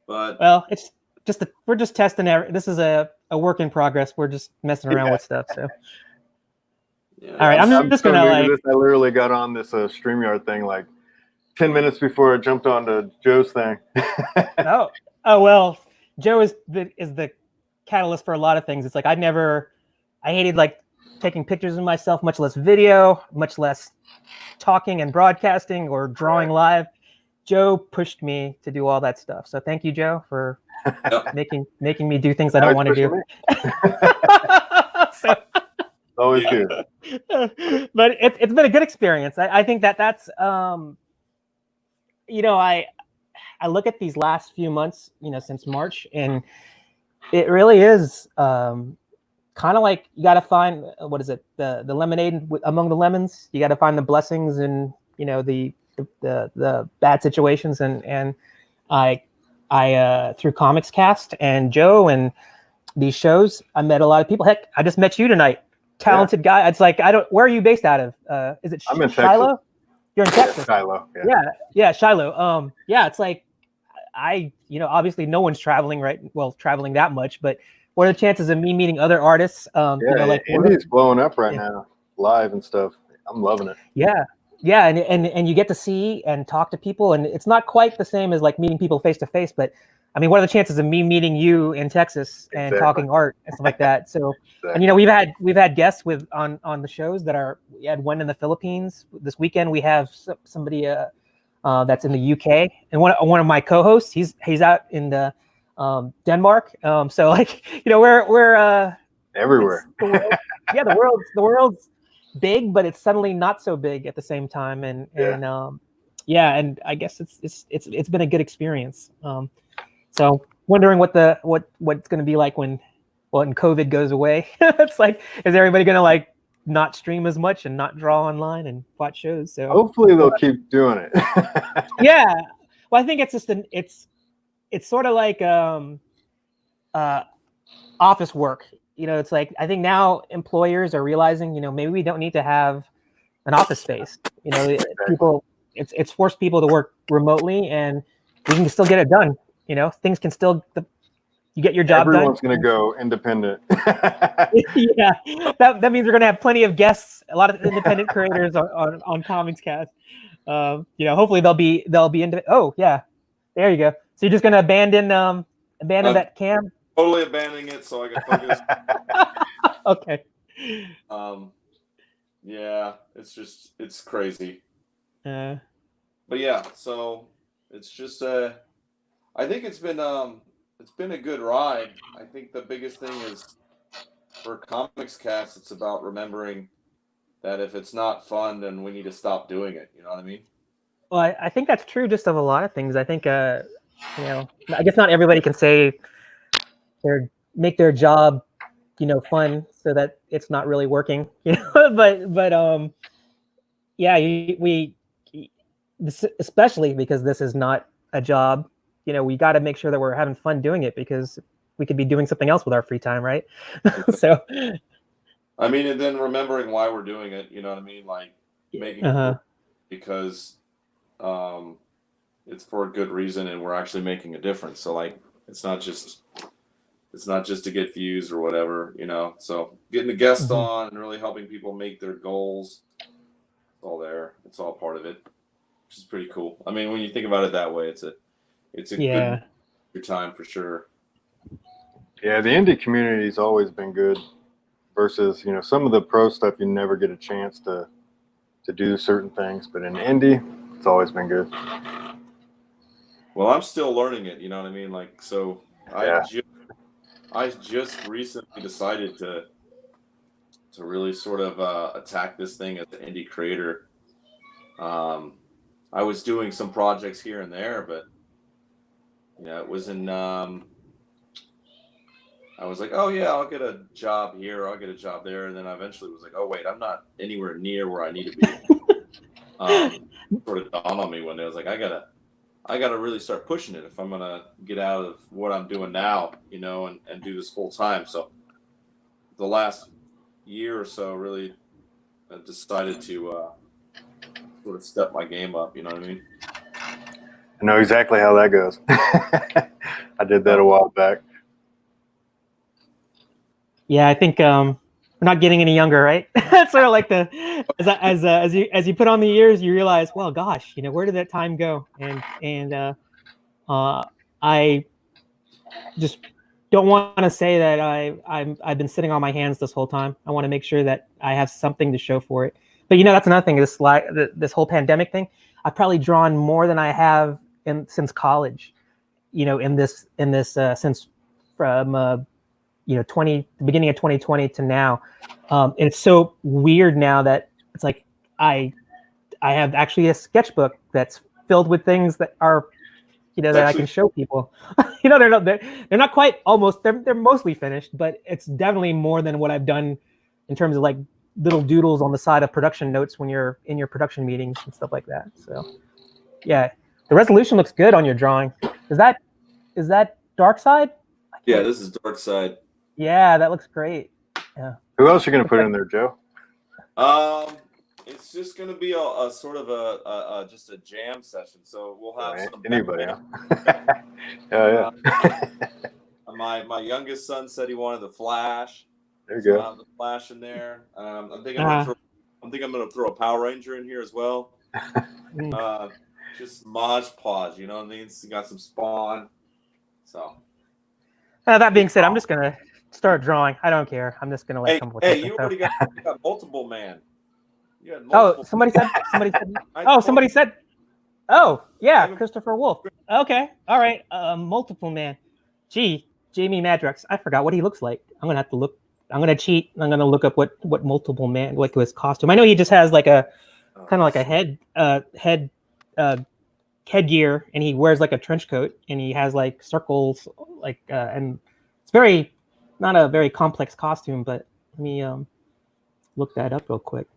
But well, it's just we're just testing. This is a work in progress. We're just messing around with stuff. So. Yeah, all right, I'm just so gonna new to this. I literally got on this StreamYard thing like 10 minutes before I jumped onto Joe's thing. oh well, Joe is the catalyst for a lot of things. It's like I hated like taking pictures of myself, much less video, much less talking and broadcasting or drawing live. Joe pushed me to do all that stuff. So thank you, Joe, for making me do things I don't want to do. So, always good. But it's been a good experience. I think that's you know, I look at these last few months, you know, since March, and it really is kind of like you got to find what is it, the lemonade among the lemons. You got to find the blessings and, you know, the bad situations, and I through Comics Cast and Joe and these shows, I met a lot of people. Heck, I just met you tonight. Talented guy. It's like where are you based out of? Is it I'm in Shiloh? Texas. You're in Texas. Shiloh. Yeah, Shiloh. Yeah, it's like you know, obviously no one's traveling traveling that much, but what are the chances of me meeting other artists? You know, like Indie's blowing up right now, live and stuff. I'm loving it. Yeah, and you get to see and talk to people, and it's not quite the same as like meeting people face to face, but I mean, what are the chances of me meeting you in Texas and talking art and stuff like that? So, and you know, we've had guests on the shows we had one in the Philippines this weekend. We have somebody that's in the UK, and one of my co-hosts, he's out in the Denmark. So like, you know, we're everywhere. The world's big, but it's suddenly not so big at the same time, and and I guess it's been a good experience. So wondering what's going to be like when COVID goes away. It's like, is everybody going to like not stream as much and not draw online and watch shows? So hopefully they'll keep doing it. Yeah, well, I think it's just it's sort of like office work. You know, it's like I think now employers are realizing, you know, maybe we don't need to have an office space. You know, people it's forced people to work remotely, and we can still get it done. You know, things can still you get your job done. Everyone's going to go independent. Yeah, that means we're going to have plenty of guests, a lot of independent creators on Comics Cast. You know, hopefully they'll be into. Oh yeah, there you go. So you're just going to abandon that cam? Totally abandoning it so I can focus. Okay. Yeah, it's crazy. But yeah, so it's just I think it's been a good ride. I think the biggest thing is for Comics Cast, it's about remembering that if it's not fun, then we need to stop doing it. You know what I mean? Well, I think that's true just of a lot of things. I think you know, I guess not everybody can say make their job, you know, fun so that it's not really working, you know. but yeah, especially because this is not a job, you know, we got to make sure that we're having fun doing it, because we could be doing something else with our free time, right? So I mean, and then remembering why we're doing it, you know what I mean? Like making it because it's for a good reason and we're actually making a difference. So like it's not just to get views or whatever, you know. So getting a guest on and really helping people make their goals, it's all there. It's all part of it, which is pretty cool. I mean, when you think about it that way, it's a good time for sure. Yeah, the indie community's always been good versus, you know, some of the pro stuff you never get a chance to do certain things, but in indie, it's always been good. Well, I'm still learning it, you know what I mean? Like, so I just recently decided to really sort of attack this thing as an indie creator. I was doing some projects here and there, but you know, it was in I was like, oh yeah, I'll get a job here, I'll get a job there, and then I eventually was like, oh wait, I'm not anywhere near where I need to be. Sort of dawned on me one day. I was like, I gotta really start pushing it if I'm gonna get out of what I'm doing now, you know, and do this full time. So the last year or so, really I decided to sort of step my game up. You know what I mean? I know exactly how that goes. I did that a while back. Yeah, I think we're not getting any younger, right? It's sort of like as you put on the years, you realize, well, gosh, where did that time go? And I just don't want to say that I've been sitting on my hands this whole time. I want to make sure that I have something to show for it. But that's another thing. This whole pandemic thing, I've probably drawn more than I have since college. In this since from the beginning of 2020 to now. And it's so weird now that it's like I have actually a sketchbook that's filled with things that are that I can show people. they're not quite almost, they're mostly finished, but it's definitely more than what I've done in terms of like little doodles on the side of production notes when you're in your production meetings and stuff like that. So yeah, the resolution looks good on your drawing. Is that dark side? Yeah, this is dark side. Yeah, that looks great. Yeah. Who else are you going to put in there, Joe? It's just going to be a sort of a just a jam session. So we'll have anybody. Yeah. My youngest son said he wanted the Flash. There you go. I'll have the Flash in there. I think I'm going to throw a Power Ranger in here as well. Just Mod Podge, you know what I mean? It's got some Spawn. So. That being said, I'm just gonna start drawing. I don't care. I'm just gonna come with you already got multiple man. You had multiple. Oh, somebody said. Oh, yeah, Christopher Wolf. Okay, all right. Multiple man. Gee, Jamie Madrox. I forgot what he looks like. I'm gonna have to look. I'm gonna cheat. I'm gonna look up what multiple man, like his costume. I know he just has like a kind of like a headgear, and he wears like a trench coat, and he has like circles, like and it's not a very complex costume, but let me look that up real quick.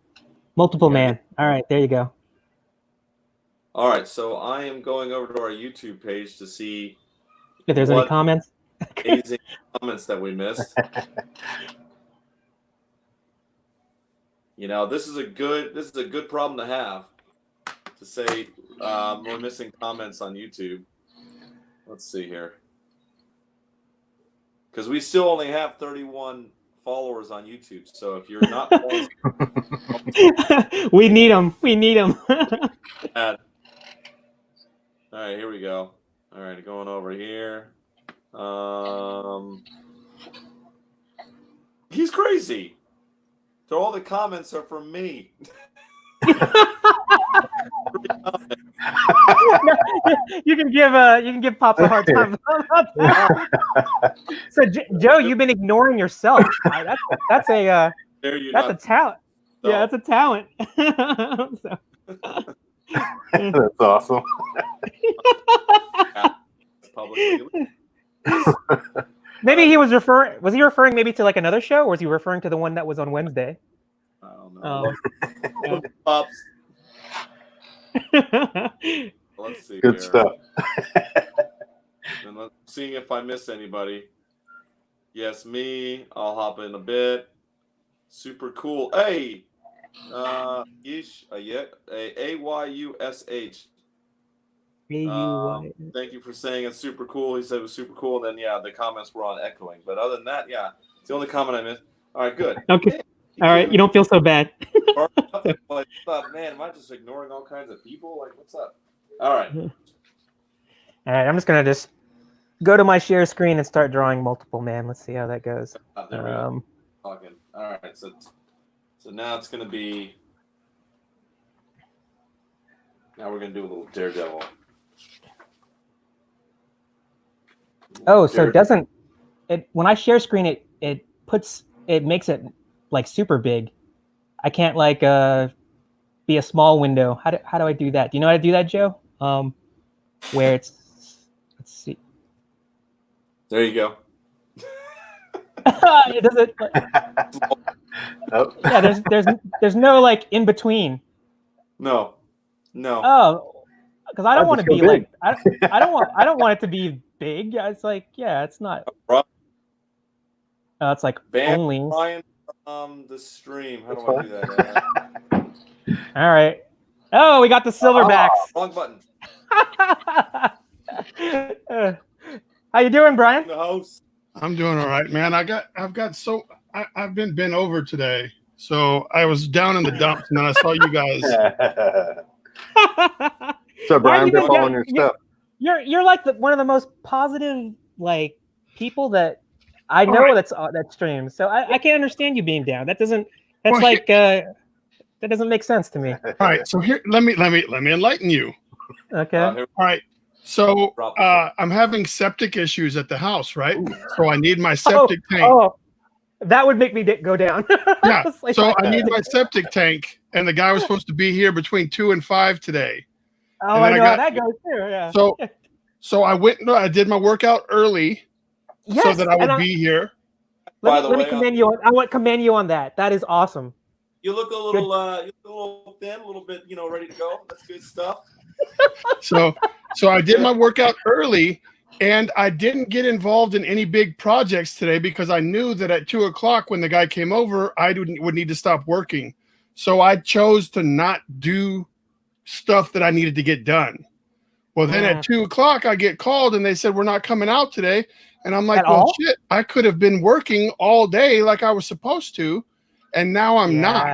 Multiple man. All right, there you go. All right, so I am going over to our YouTube page to see if there's any comments. Amazing comments that we missed. This is a good problem to have. To say we're missing comments on YouTube. Let's see here. Because we still only have 31 followers on YouTube. So if you're not following, we need them. We need them. All right, here we go. All right, going over here. He's crazy. So all the comments are from me. You can give Pops a hard time about that. So Joe, you've been ignoring yourself. That's a talent. No. Yeah, that's a talent. That's awesome. Maybe he was referring. Was he referring maybe to like another show, or was he referring to the one that was on Wednesday? I don't know. Pops. Let's see. Good stuff. And let's see if I miss anybody. Yes, me. I'll hop in a bit. Super cool. Hey, Ayush. Thank you for saying it's super cool. He said it was super cool. And then the comments were on echoing. But other than that, it's the only comment I missed. All right, good. Okay. Hey, all right, you don't feel so bad. Like, man, am I just ignoring all kinds of people? Like, what's up? All right. All right, I'm just gonna go to my share screen and start drawing multiple man. Let's see how that goes. There we go. Talking. All right, so now it's gonna be. Now we're gonna do a little Daredevil. Oh, so doesn't it when I share screen it makes it like super big. I can't like be a small window. How do I do that? Do you know how to do that, Joe? Where let's see. There you go. It doesn't. Yeah, there's no like in between. No. Oh, because I don't want to be like I don't want it to be big. It's like it's not. It's like Bam, only. Brian, the stream. How That's do I do that? All right. Oh, we got the silverbacks. Wrong button. How you doing, Brian? In the house. I'm doing all right, man. I've been bent over today, so I was down in the dumps, and then I saw you guys. So Brian, been following your you're, stuff. You're like one of the most positive like people that I know that streams. So I can't understand you being down. That doesn't. That's that doesn't make sense to me. All right, so here, let me enlighten you. Okay. All right. So I'm having septic issues at the house, right? So I need my septic tank. Oh, that would make me go down. Yeah. So I need my septic tank, and the guy was supposed to be here between 2 and 5 today. Oh, I know how that goes too. Yeah. So I went. I did my workout early, so that I would be here. Let me commend you. I want to commend you on that. That is awesome. You look a little thin, a little bit, ready to go. That's good stuff. So I did my workout early, and I didn't get involved in any big projects today because I knew that at 2 o'clock when the guy came over, I would need to stop working. So I chose to not do stuff that I needed to get done. Well, then at 2 o'clock, I get called, and they said, we're not coming out today. And I'm like, shit, I could have been working all day like I was supposed to. And now I'm not.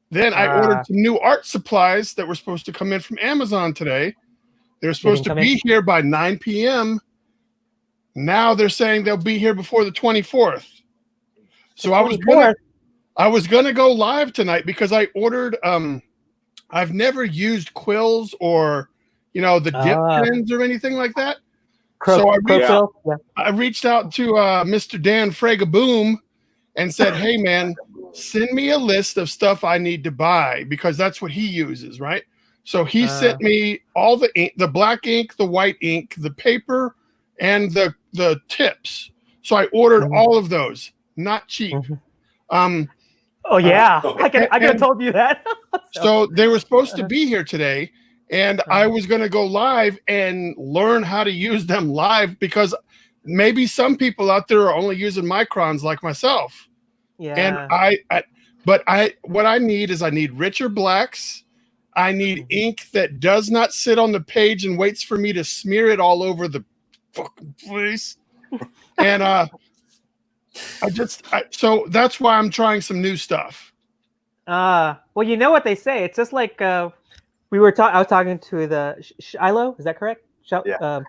Then I ordered some new art supplies that were supposed to come in from Amazon today. They were supposed to be here by 9 p.m. Now they're saying they'll be here before the 24th. So I was gonna go live tonight because I ordered. I've never used quills or the dip pins or anything like that. So I reached out to Mr. Dan Fragaboom and said, hey, man, send me a list of stuff I need to buy because that's what he uses, right? So he sent me all the ink, the black ink, the white ink, the paper, and the tips. So I ordered all of those. Not cheap. I could have told you that. So they were supposed to be here today, and I was going to go live and learn how to use them live because maybe some people out there are only using microns like myself. Yeah. And what I need richer blacks. I need ink that does not sit on the page and waits for me to smear it all over the fucking place. And so that's why I'm trying some new stuff. Well, you know what they say. It's just like I was talking to the Shiloh. Is that correct? Yeah.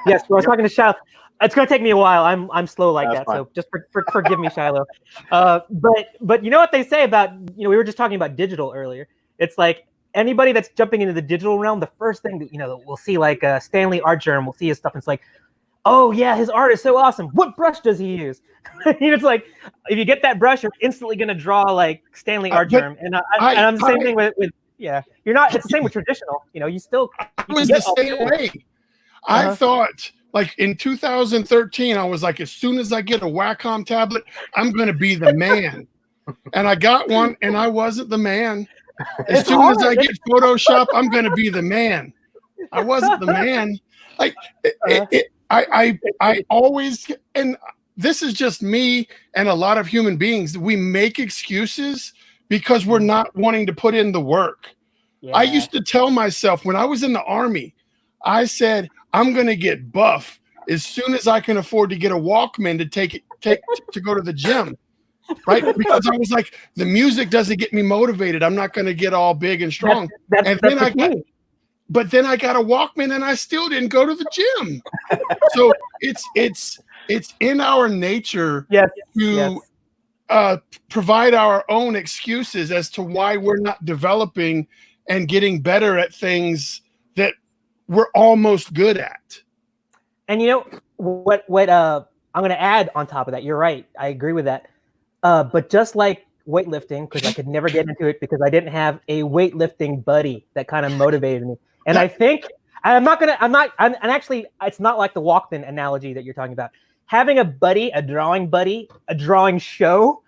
Yes, I was talking to Shiloh. It's gonna take me a while. I'm slow like that, so just forgive me, Shiloh. But you know what they say about we were just talking about digital earlier. It's like anybody that's jumping into the digital realm, the first thing that we'll see like Stanley Artgerm, we'll see his stuff, and it's like, oh yeah, his art is so awesome. What brush does he use? It's like if you get that brush, you're instantly gonna draw like Stanley Artgerm, and I'm the same thing with you're not. It's the same with traditional. You still. I was the same way. I thought. Like in 2013, I was like, as soon as I get a Wacom tablet, I'm going to be the man. And I got one, and I wasn't the man. As soon as I get Photoshop, I'm going to be the man. I wasn't the man. Like I always, and this is just me and a lot of human beings. We make excuses because we're not wanting to put in the work. Yeah. I used to tell myself when I was in the Army, I said, I'm going to get buff as soon as I can afford to get a Walkman to go to the gym, right? Because I was like, the music doesn't get me motivated. I'm not going to get all big and strong. But then I got a Walkman and I still didn't go to the gym. So it's in our nature to provide our own excuses as to why we're not developing and getting better at things that we're almost good at. And what I'm going to add on top of that, you're right. I agree with that. But just like weightlifting, because I could never get into it because I didn't have a weightlifting buddy that kind of motivated me. And I think and actually it's not like the Walkman analogy that you're talking about. Having a buddy, a drawing show,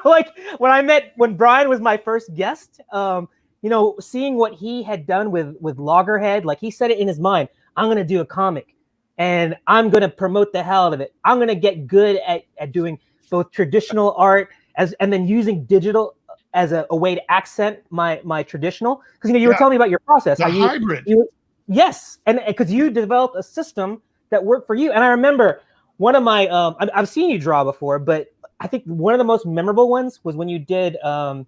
like when Brian was my first guest, seeing what he had done with Loggerhead, like he said it in his mind, I'm going to do a comic and I'm going to promote the hell out of it. I'm going to get good at doing both traditional art and then using digital as a way to accent my traditional. Because you were telling me about your process. The hybrid. Yes, and because you developed a system that worked for you. And I remember one of my I've seen you draw before, but I think one of the most memorable ones was when you did the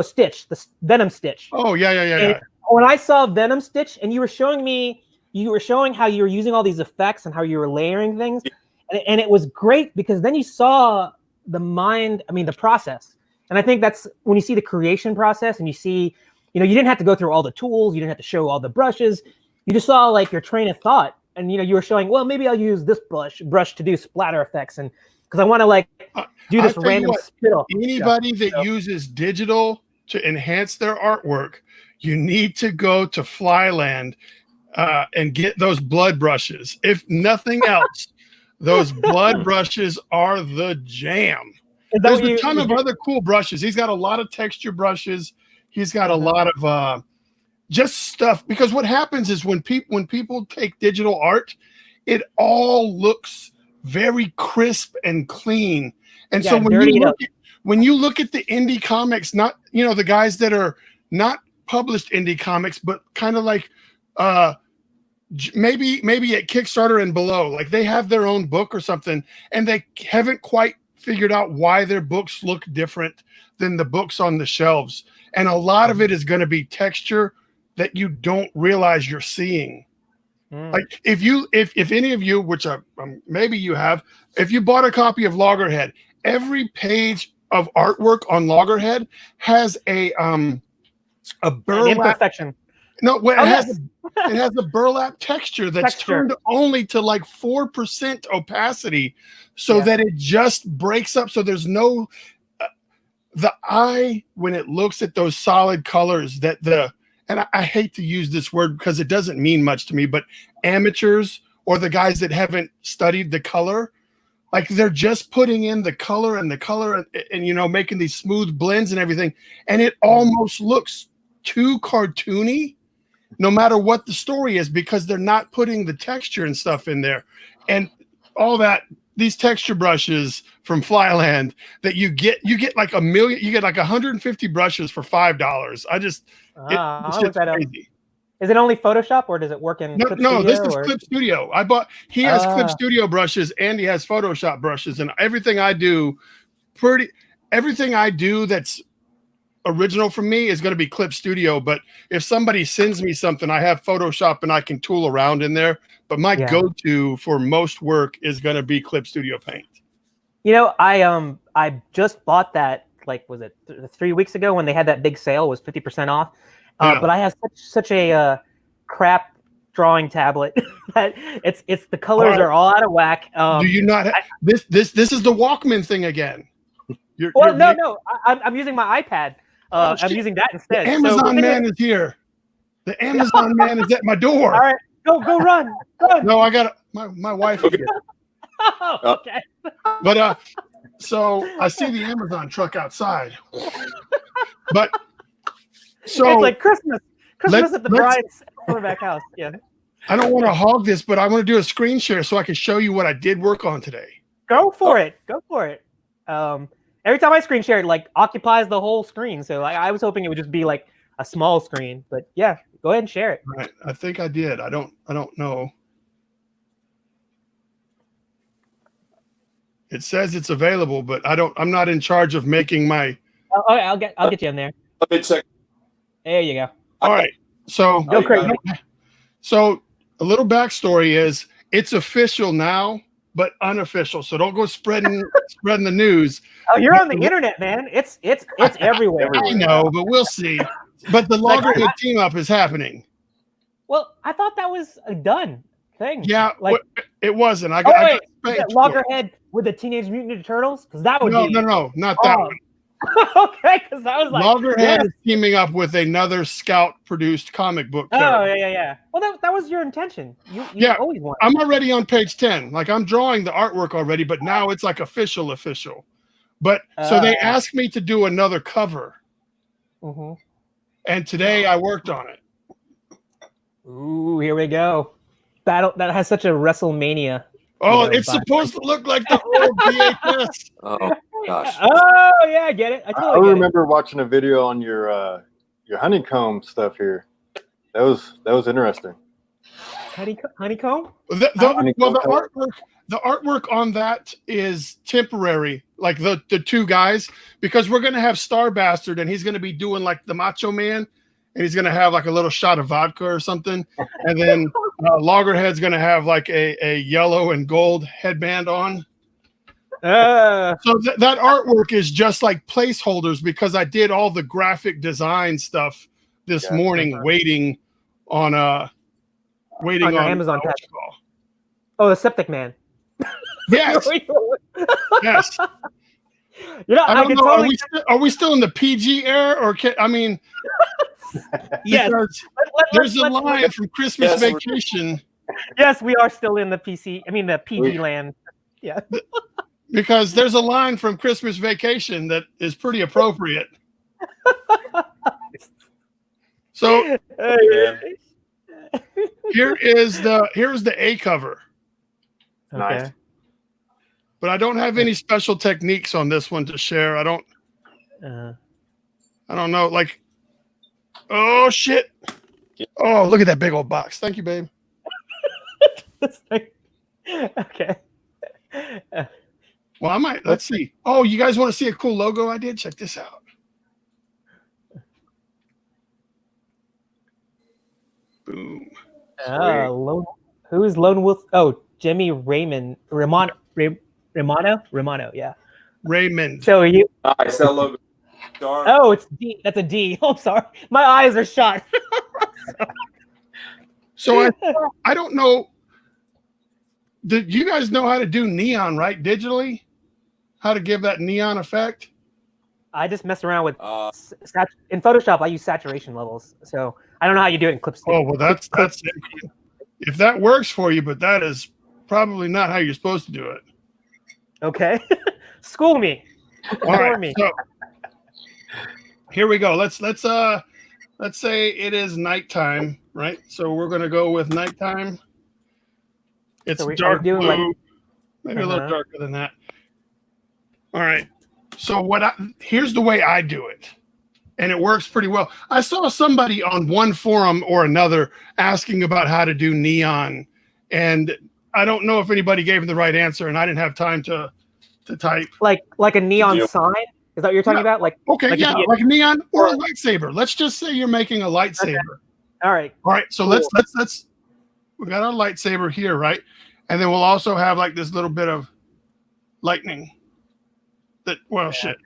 Stitch, the Venom Stitch. Oh yeah. When I saw Venom Stitch, and you were showing how you were using all these effects and how you were layering things, and it was great because then you saw the process. And I think that's when you see the creation process and you see, you didn't have to go through all the tools, you didn't have to show all the brushes, you just saw like your train of thought, and you were showing, well, maybe I'll use this brush to do splatter effects, and because I want to like do this random spittle. Anybody that uses digital to enhance their artwork, you need to go to Flyland and get those blood brushes. If nothing else, those blood brushes are the jam. There's a ton of other cool brushes. He's got a lot of texture brushes. He's got a lot of just stuff, because what happens is when people take digital art, it all looks very crisp and clean. And so when you look at the indie comics, not the guys that are not published indie comics, but kind of like maybe at Kickstarter and below, like they have their own book or something, and they haven't quite figured out why their books look different than the books on the shelves. And a lot of it is going to be texture that you don't realize you're seeing. Like if any of you, which maybe you have, if you bought a copy of Loggerhead, every page of artwork on Loggerhead has a burlap imperfection. No, well, it has a burlap texture that's turned only to like 4% opacity, so that it just breaks up. So there's no the eye when it looks at those solid colors and I hate to use this word because it doesn't mean much to me, but amateurs or the guys that haven't studied the color, like they're just putting in the color and making these smooth blends and everything, and it almost looks too cartoony, no matter what the story is, because they're not putting the texture and stuff in there. And all that, these texture brushes from Flyland that you get like 150 brushes for $5. It's just crazy. Is it only Photoshop, or does it work in Clip Studio? No, this is Clip Studio. He has Clip Studio brushes and he has Photoshop brushes, and everything I do that's original from me is going to be Clip Studio. But if somebody sends me something, I have Photoshop and I can tool around in there. But my go-to for most work is going to be Clip Studio Paint. I just bought that, like, was it 3 weeks ago when they had that big sale? It was 50% off. But I have such a crap drawing tablet that it's the colors are all out of whack. Do you not? This is the Walkman thing again. No. I'm using my iPad. I'm using that instead. The Amazon man is here. The Amazon man is at my door. All right, go run. No, I got my wife is here. Okay. But so I see the Amazon truck outside. But so it's like Christmas at the bride's quarterback house. Yeah. I don't want to hog this, but I want to do a screen share so I can show you what I did work on today. Go for it. Every time I screen share, it like occupies the whole screen. So I was hoping it would just be like a small screen, but yeah, go ahead and share it. Right. I think I did. I don't know. It says it's available, but I'm not in charge of making my. Oh, I'll get you in there. Let me check. There you go. All right. So go crazy. So a little backstory is it's official now, but unofficial. So don't go spreading the news. Oh, you're on the internet, man. It's everywhere. I know, but we'll see. But the Loggerhead team up is happening. Well, I thought that was a done thing. Yeah, like it wasn't. I got Loggerhead with the Teenage Mutant Ninja Turtles, because that would no, not that one. Okay, because that was like Loggerhead is teaming up with another Scout-produced comic book character. Oh yeah. Well, that was your intention. You always wanted. I'm already on page 10. Like I'm drawing the artwork already, but now it's like official. But so they asked me to do another cover, and today I worked on it. Ooh, here we go. Battle that has such a WrestleMania Oh, You know, it's supposed to look like the old VHS. Oh gosh. Oh yeah, I get it. I I totally get remember watching a video on your honeycomb stuff here. That was interesting. it. Honeycomb. The Honeycomb color. the artwork on that is temporary, like the two guys, because we're gonna have Star Bastard and he's gonna be doing like the Macho Man, and he's gonna have like a little shot of vodka or something, and then Loggerhead's gonna have like a yellow and gold headband on. So that artwork is just like placeholders because I did all the graphic design stuff this morning, waiting on Amazon tab. Oh, the Septic Man. Yes. Yes. You know, I don't know. totally... Are we still in the PG era, or yes. There's a line from Christmas Vacation. Yes, we are still in the the PG land. Yeah. Because there's a line from Christmas Vacation that is pretty appropriate. So here's the A cover. Okay. Nice. But I don't have any special techniques on this one to share. I don't know. Like, oh shit! Oh, look at that big old box. Thank you, babe. Okay. Well, I might. Let's see. Oh, you guys want to see a cool logo I did? Check this out. Boom. Who is Lone Wolf? Oh, Jimmy Romano, yeah. Raymond. So you. Nice, that logo. Darn. Oh, it's D. That's a D. Oh, I'm sorry. My eyes are shot. So I don't know. Did you guys know how to do neon, right? Digitally? How to give that neon effect? I just mess around with in Photoshop. I use saturation levels, so I don't know how you do it in Clip Studio. Oh well, that's if that works for you, but that is probably not how you're supposed to do it. Okay, school me. All right, so here we go. Let's say it is nighttime, right? So we're gonna go with nighttime. It's so dark doing blue, maybe a little darker than that. All right. So here's the way I do it, and it works pretty well. I saw somebody on one forum or another asking about how to do neon, and I don't know if anybody gave the right answer, and I didn't have time to type. Like a neon sign? Is that what you're talking about? Like like neon or a lightsaber. Let's just say you're making a lightsaber. Okay. All right. So cool. let's we got our lightsaber here, right? And then we'll also have like this little bit of lightning. Shit.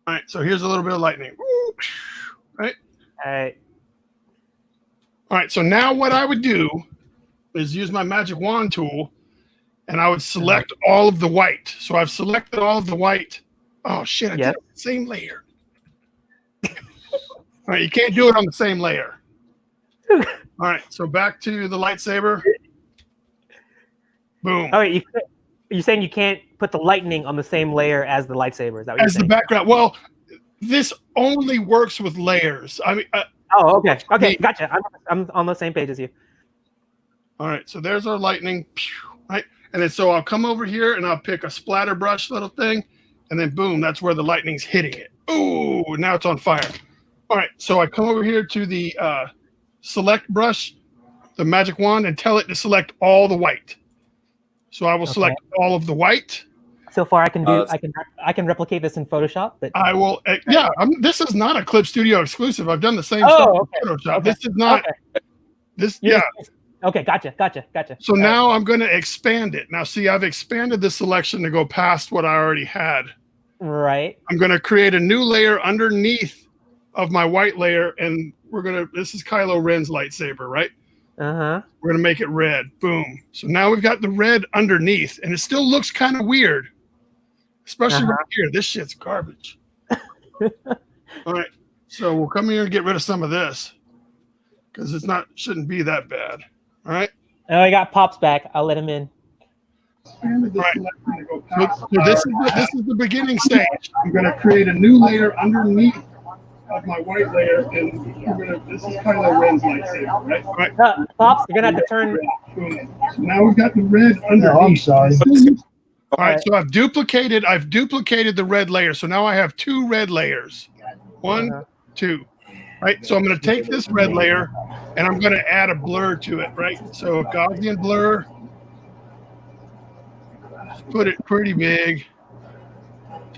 All right, so here's a little bit of lightning. Right? All right, so now what I would do is use my magic wand tool, and I would select all of the white. So I've selected all of the white. Oh, shit, I did it on the same layer. All right, you can't do it on the same layer. All right, so back to the lightsaber. Boom. All right, you're saying you can't put the lightning on the same layer as the lightsaber? Is that what you're saying? The background. Well, this only works with layers. I mean. Okay. Gotcha. I'm on the same page as you. All right, so there's our lightning, right? And then so I'll come over here and I'll pick a splatter brush little thing, and then boom, that's where the lightning's hitting it. Ooh, now it's on fire. All right, so I come over here to the select brush, the magic wand, and tell it to select all the white. So I will select all of the white. So far, I can replicate this in Photoshop. But I will. This is not a Clip Studio exclusive. I've done the same stuff in Photoshop. Okay. This is not. This. Yeah. Okay. Gotcha. So now I'm going to expand it. Now, see, I've expanded the selection to go past what I already had. Right. I'm going to create a new layer underneath of my white layer, and this is Kylo Ren's lightsaber, right? We're going to make it red. Boom. So now we've got the red underneath, and it still looks kind of weird, especially right here. This shit's garbage. All right. So we'll come here and get rid of some of this because shouldn't be that bad. All right. Oh, I got Pops back. I'll let him in. Right. So this is the beginning stage. I'm going to create a new layer underneath of my white layer, and this is Kylo Ren's lightsaber, right? Right. Pops, you're gonna have to turn. So now we've got the red underneath. No, I'm sorry. All right, so I've duplicated the red layer. So now I have 2 red layers. 1, 2. Right. So I'm going to take this red layer and I'm going to add a blur to it. Right. So Gaussian blur. Just put it pretty big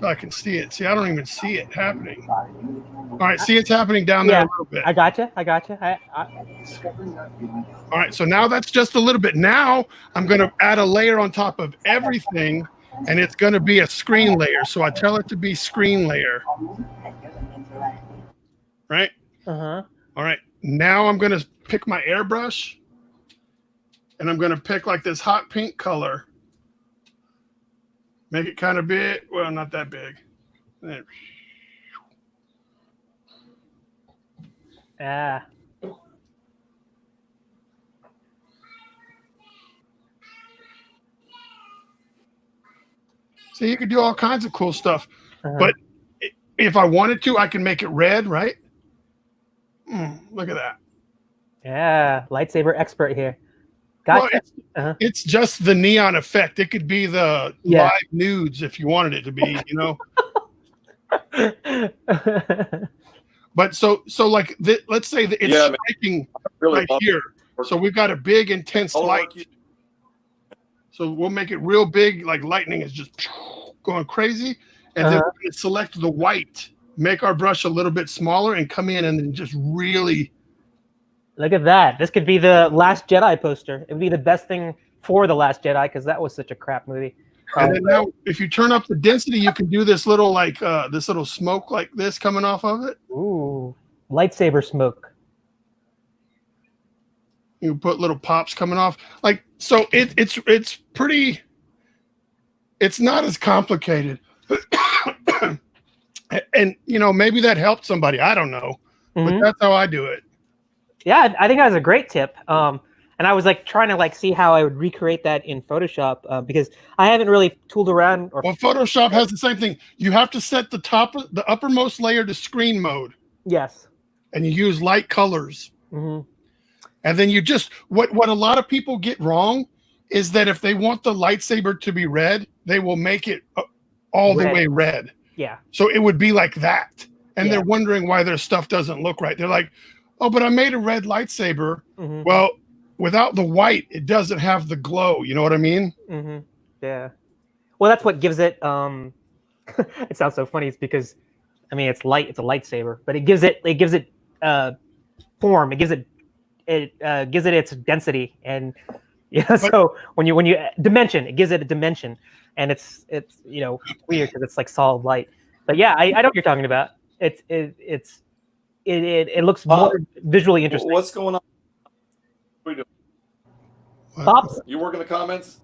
so I can see it. See, I don't even see it happening. All right. See, it's happening down there a little bit. I gotcha. All right. So now that's just a little bit. Now I'm going to add a layer on top of everything, and it's going to be a screen layer. So I tell it to be screen layer. Right. All right. Now I'm going to pick my airbrush, and I'm going to pick like this hot pink color. Make it kind of big. Well, not that big. So you could do all kinds of cool stuff. But if I wanted to, I can make it red, right? Look at that. Yeah, lightsaber expert here. Gotcha. Well, it's just the neon effect. It could be the live nudes if you wanted it to be, But so like let's say that it's striking right here. So we've got a big intense light. So we'll make it real big, like lightning is just going crazy. And then we select the white, make our brush a little bit smaller, and come in and then just really. Look at that. This could be the Last Jedi poster. It would be the best thing for the Last Jedi because that was such a crap movie. And then now, if you turn up the density, you can do this little this little smoke like this coming off of it. Ooh, lightsaber smoke. You put little pops coming off, so. It's pretty. It's not as complicated, and maybe that helped somebody. I don't know, but that's how I do it. Yeah, I think that was a great tip. And I was trying to see how I would recreate that in Photoshop because I haven't really tooled around. Well, Photoshop has the same thing. You have to set the uppermost layer to screen mode. Yes. And you use light colors. And then you just what a lot of people get wrong is that if they want the lightsaber to be red, they will make it all the way red. Yeah. So it would be like that. And they're wondering why their stuff doesn't look right. They're like, oh, but I made a red lightsaber. Well, without the white, it doesn't have the glow. You know what I mean? Yeah. Well, that's what gives it. It sounds so funny. It's because, it's light. It's a lightsaber, but it gives it form. It gives it its density, and so when you dimension, it gives it a dimension, and it's weird because it's like solid light. But yeah, I know what you're talking about. It looks more visually interesting. What's going on? What are you doing? Pops? You work in the comments?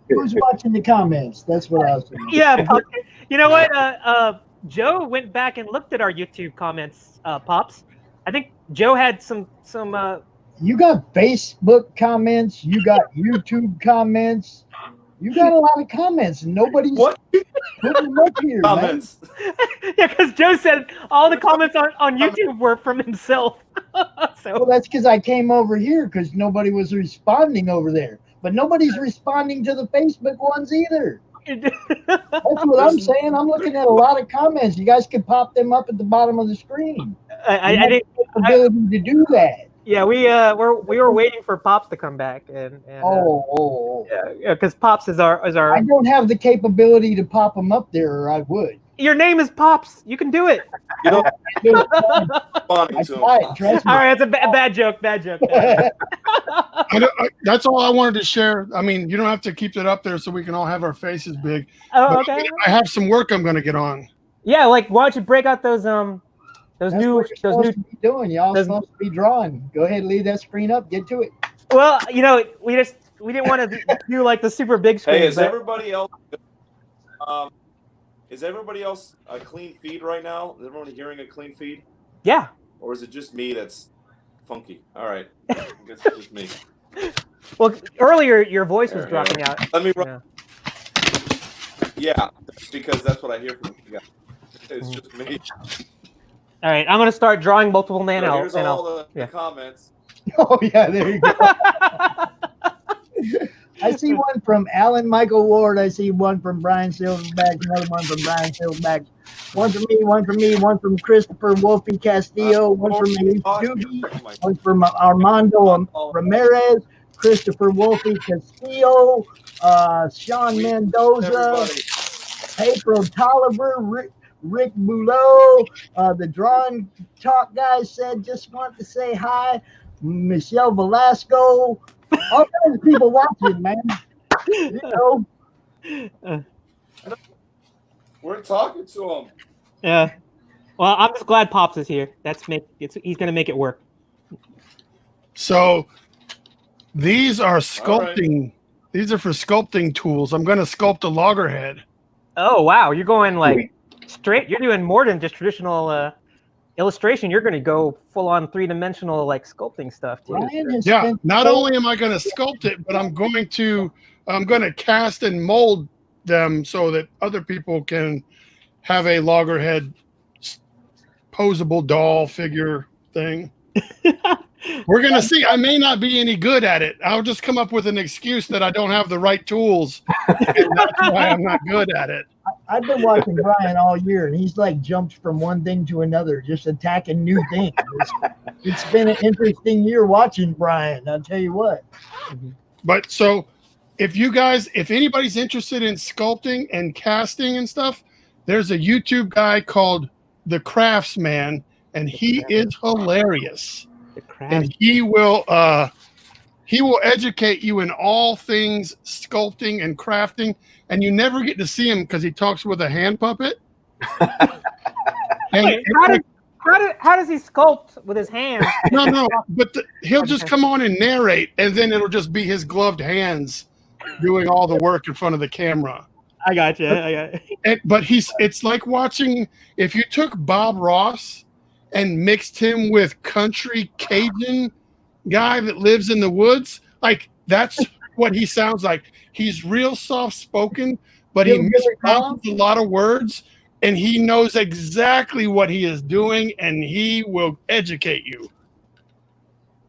Who's watching the comments? That's what I was doing. Yeah, Pops. You know what? Joe went back and looked at our YouTube comments, Pops. I think Joe had some. You got Facebook comments. You got YouTube comments. You got a lot of comments, and nobody's putting them up here. Comments. Yeah, because Joe said all the comments on YouTube were from himself. Well, that's because I came over here because nobody was responding over there. But nobody's responding to the Facebook ones either. That's what I'm saying. I'm looking at a lot of comments. You guys can pop them up at the bottom of the screen. I think the ability to do that. Yeah, we were waiting for Pops to come back, and yeah, because Pops is our. I don't have the capability to pop them up there, or I would. Your name is Pops. You can do it. I All right, it's a bad joke. Bad joke. That's all I wanted to share. You don't have to keep it up there so we can all have our faces big. Oh, okay. I have some work I'm going to get on. Yeah, why don't you break out those new to be doing. Y'all supposed to be drawing. Go ahead, leave that screen up. Get to it. Well, we didn't want to do like the super big screen. Hey, is everybody else? Is everybody else a clean feed right now? Is everyone hearing a clean feed? Yeah. Or is it just me that's funky? All right, I guess it's just me. Well, earlier your voice was dropping out. Let me run. Yeah, because that's what I hear from you guys. It's just me. All right, I'm gonna start drawing multiple man So out. here's all the comments. Oh yeah, there you go. I see one from Alan Michael Ward. I see one from Brian Silverback. Another one from Brian Silverback. One from me. One from me. One from Christopher Wolfie Castillo. One from Elise Doogie. One from Armando Ramirez. Christopher Wolfie Castillo. Sean Mendoza. Pedro Tolliver. Rick Boulot. The Drawn Talk guy said, just want to say hi. Michelle Velasco. All kinds of people watching, man. You know. We're talking to him. Yeah. Well, I'm just glad Pops is here. He's gonna make it work. So these are sculpting. Right. These are for sculpting tools. I'm going to sculpt a loggerhead. Oh wow, you're going like straight. You're doing more than just traditional illustration. You're going to go full on 3-dimensional like sculpting stuff too. Yeah. Not only am I going to sculpt it, but I'm going to cast and mold them so that other people can have a loggerhead posable doll figure thing. We're going to see. I may not be any good at it. I'll just come up with an excuse that I don't have the right tools. And that's why I'm not good at it. I've been watching Brian all year, and he's like jumps from one thing to another, just attacking new things. It's been an interesting year watching Brian, I'll tell you what. But so if anybody's interested in sculpting and casting and stuff, there's a YouTube guy called The Craftsman, and he is hilarious. And he will educate you in all things sculpting and crafting, and you never get to see him because he talks with a hand puppet. And how does he sculpt with his hands? No, but he'll just come on and narrate, and then it'll just be his gloved hands doing all the work in front of the camera. I got you. But it's like watching, if you took Bob Ross and mixed him with country Cajun guy that lives in the woods, like that's what he sounds like. He's real soft spoken, but he mispronounces a lot of words, and he knows exactly what he is doing, and he will educate you.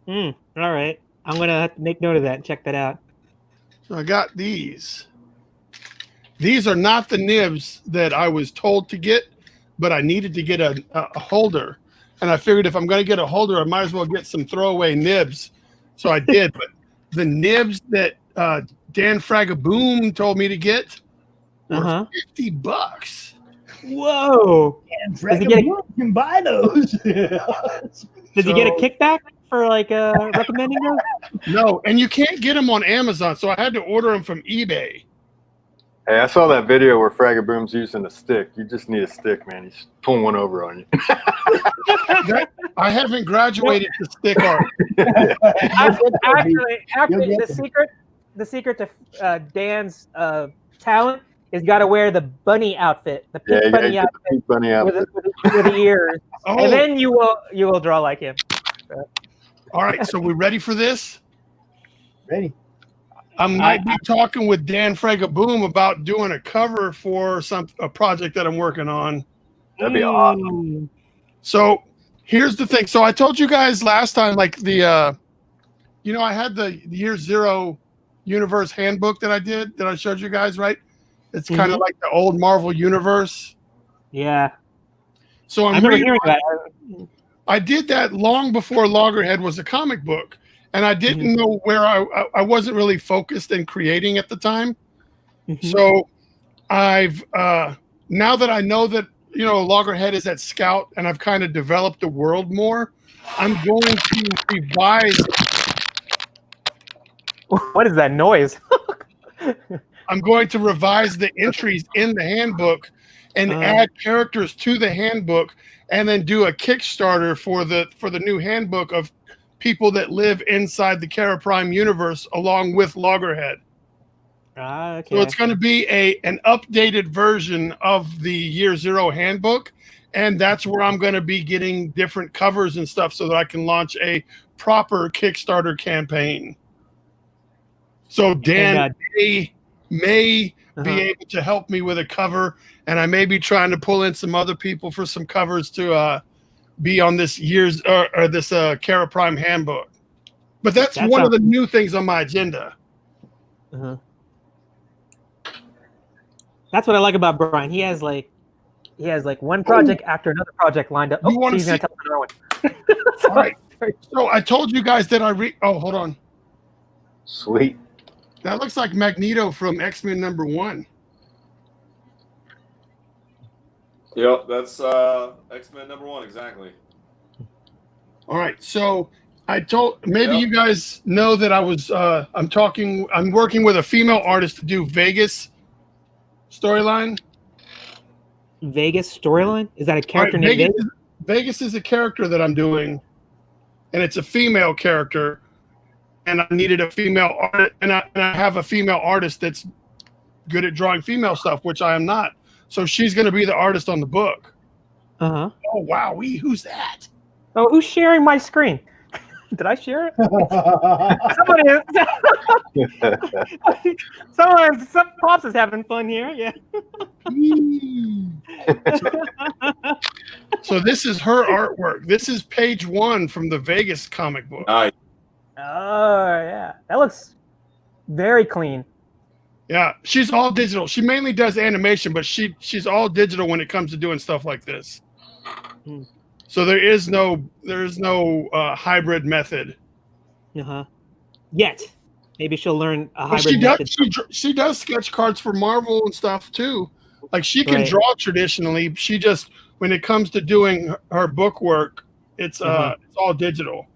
All right, I'm gonna have to make note of that and check that out. So I got these. These are not the nibs that I was told to get, but I needed to get a holder. And I figured if I'm going to get a holder, I might as well get some throwaway nibs. So I did. But the nibs that Dan Fragaboom told me to get were $50. Whoa! Dan Fragaboom can buy those. Did he get a kickback for like recommending those? No, and you can't get them on Amazon, so I had to order them from eBay. Hey, I saw that video where Fragaboom's using a stick. You just need a stick, man. He's pulling one over on you. I haven't graduated to stick art. Actually, the secret to Dan's talent is got to wear the bunny outfit, the pink bunny outfit, with the ears, and then you will draw like him. All right, so we ready for this? Ready. I might be talking with Dan Fragaboom about doing a cover for a project that I'm working on. That'd be awesome. So here's the thing. So I told you guys last time, like I had the Year Zero Universe handbook that I showed you guys, right? It's kind of like the old Marvel Universe. Yeah. So I remember hearing that. I did that long before Loggerhead was a comic book. And I didn't know where I wasn't really focused in creating at the time. So I've now that I know that Loggerhead is at Scout and I've kind of developed the world more, I'm going to revise. What is that noise? I'm going to revise the entries in the handbook and add characters to the handbook, and then do a Kickstarter for the new handbook of people that live inside the Kara Prime universe along with Loggerhead. Okay. So it's going to be an updated version of the Year Zero handbook, and that's where I'm going to be getting different covers and stuff so that I can launch a proper Kickstarter campaign. So Dan may be able to help me with a cover, and I may be trying to pull in some other people for some covers to be on this year's or this Kara Prime handbook. But that's one of the new things on my agenda. That's what I like about Brian. He has like one project after another project lined up. You want to see? Gonna tell another one. All right. So I told you guys that oh, hold on. Sweet. That looks like Magneto from X-Men #1. Yep, that's X-Men #1 exactly. All right. So I told you guys know that I was I'm working with a female artist to do Vegas storyline. Vegas storyline? Is that a character named Vegas? Vegas is a character that I'm doing, and it's a female character. And I needed a female artist, and I have a female artist that's good at drawing female stuff, which I am not. So she's going to be the artist on the book. Oh wow, who's that? Oh, who's sharing my screen? Did I share it? Some Pops is having fun here. Yeah. So this is her artwork. This is page 1 from the Vegas comic book. Nice. Oh yeah, that looks very clean. Yeah, she's all digital. She mainly does animation, but she's all digital when it comes to doing stuff like this. So there is no hybrid method. Yet, maybe she'll learn a hybrid method. She does sketch cards for Marvel and stuff too. Like she can draw traditionally. She just when it comes to doing her book work, it's all digital.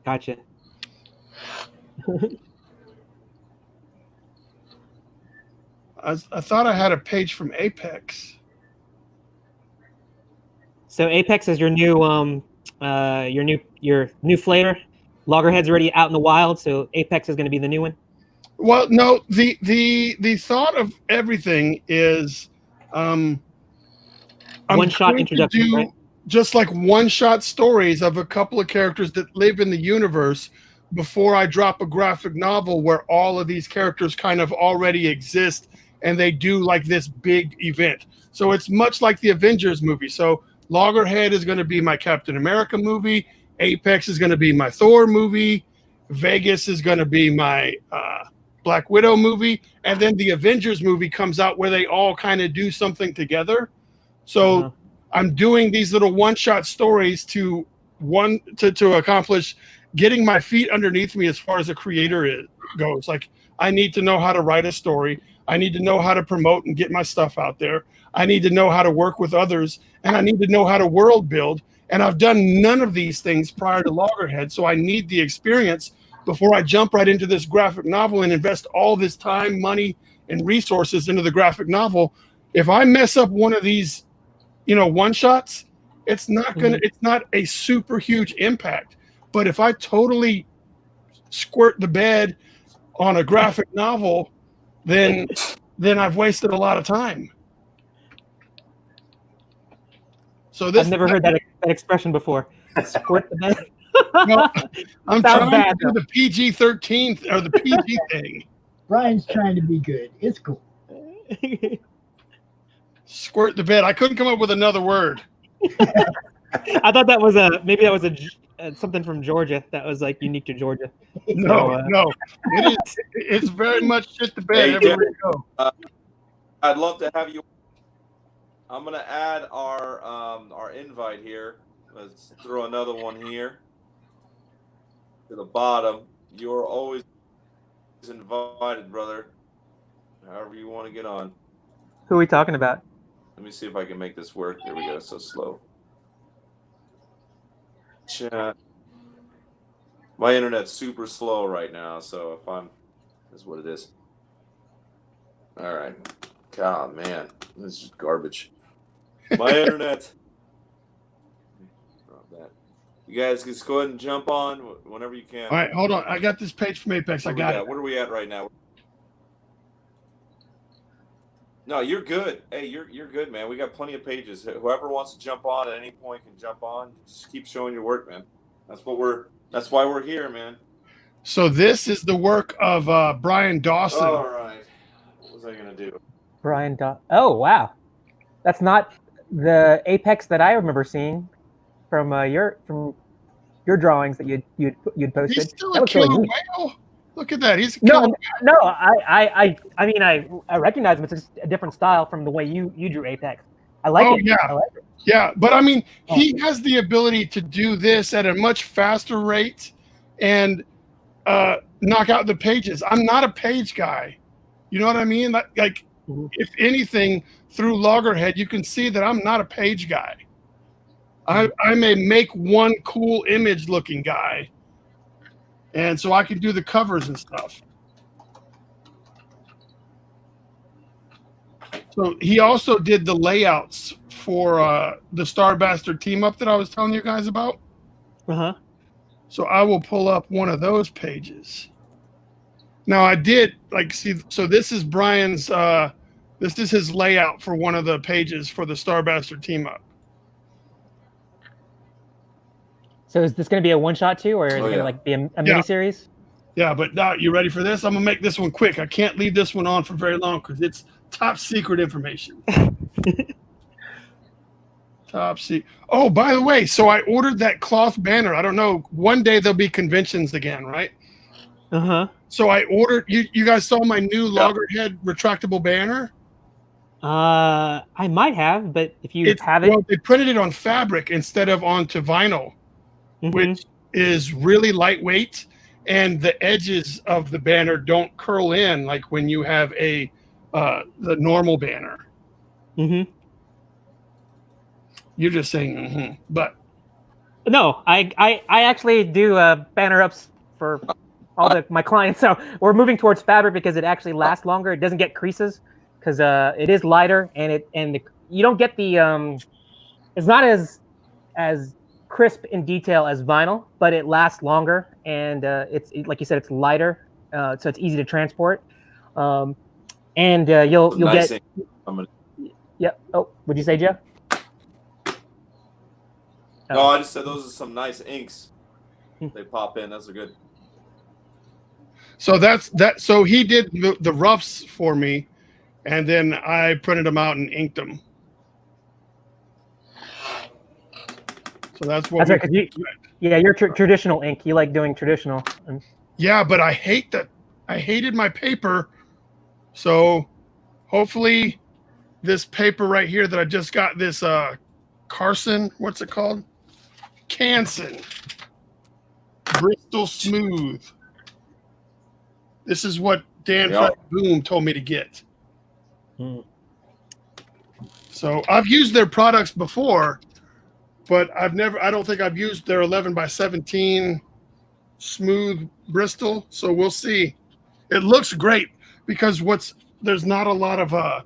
Gotcha. I thought I had a page from Apex. So Apex is your new flavor. Loggerhead's already out in the wild, so Apex is going to be the new one. Well, no, the thought of everything is one-shot introduction, right? Just like one-shot stories of a couple of characters that live in the universe before I drop a graphic novel where all of these characters kind of already exist and they do like this big event. So it's much like the Avengers movie. So Loggerhead is going to be my Captain America movie. Apex is going to be my Thor movie. Vegas is going to be my Black Widow movie. And then the Avengers movie comes out where they all kind of do something together. So I'm doing these little one-shot stories to accomplish getting my feet underneath me as far as a creator goes. Like I need to know how to write a story. I need to know how to promote and get my stuff out there. I need to know how to work with others, and I need to know how to world build. And I've done none of these things prior to Loggerhead, so I need the experience before I jump right into this graphic novel and invest all this time, money, and resources into the graphic novel. If I mess up one of these, one shots, it's not a super huge impact. But if I totally squirt the bed on a graphic novel, then I've wasted a lot of time. So I've never heard that expression before. Squirt the bed. No, I'm trying to do the PG-13 or the PG thing. Brian's trying to be good. It's cool. Squirt the bed. I couldn't come up with another word. I thought that was something from Georgia that was like unique to Georgia. No. It's very much just the bed everywhere you go. I'd love to have you. I'm gonna add our invite here. Let's throw another one here to the bottom. You're always invited, brother. However you want to get on. Who are we talking about? Let me see if I can make this work. There we go. So slow. Chat. My internet's super slow right now, so that's what it is. All right. God, man, this is just garbage. My internet. Drop that. You guys just go ahead and jump on whenever you can. All right, hold on. I got this page from Apex. I got it. What are we at right now? No, you're good. Hey, you're good, man. We got plenty of pages. Whoever wants to jump on at any point can jump on. Just keep showing your work, man. That's why we're here, man. So this is the work of Brian Dawson. All right. was I gonna do? Brian. Oh wow, that's not the Apex that I remember seeing from your drawings that you'd posted. He's still That a looks really killer neat. whale. Look at that. He's a No, killer. no, I mean, I recognize him. It's just a different style from the way you drew Apex. I like it. Yeah. I like it. Yeah, but I mean, he has the ability to do this at a much faster rate and knock out the pages. I'm not a page guy. You know what I mean? Like if anything, through Loggerhead, you can see that I'm not a page guy. I may make one cool image looking guy, and so I can do the covers and stuff. So he also did the layouts for the Star Bastard team up that I was telling you guys about. So I will pull up one of those pages. Now I did see. So this is Brian's. This is his layout for one of the pages for the Star Bastard team up. So is this going to be a one-shot too, or is it going to be a mini series? Yeah, but now you ready for this? I'm gonna make this one quick. I can't leave this one on for very long because it's top secret information. Top secret. Oh, by the way, so I ordered that cloth banner. I don't know. One day there'll be conventions again, right? So I ordered. You guys saw my new Loggerhead retractable banner? I might have, but if you have it, well, they printed it on fabric instead of onto vinyl, which is really lightweight, and the edges of the banner don't curl in like when you have the normal banner. You're just saying, but no, I actually do banner ups for all my clients. So we're moving towards fabric because it actually lasts longer. It doesn't get creases because it is lighter, and you don't get the it's not as crisp in detail as vinyl, but it lasts longer, and it's like you said, it's lighter, so it's easy to transport. And you'll nice get. ink. Yep. Oh, would you say, Joe? No, I just said those are some nice inks. They pop in. Those are good. So that's that. So he did the roughs for me, and then I printed them out and inked them. So that's what. That's right. You're traditional ink. You like doing traditional. Yeah, but I hate that. I hated my paper. So hopefully, this paper right here that I just got, this Carson, what's it called? Canson Bristol Smooth. This is what Dan Boom told me to get. So I've used their products before, but I don't think I've used their 11x17 smooth Bristol. So we'll see. It looks great because there's not a lot of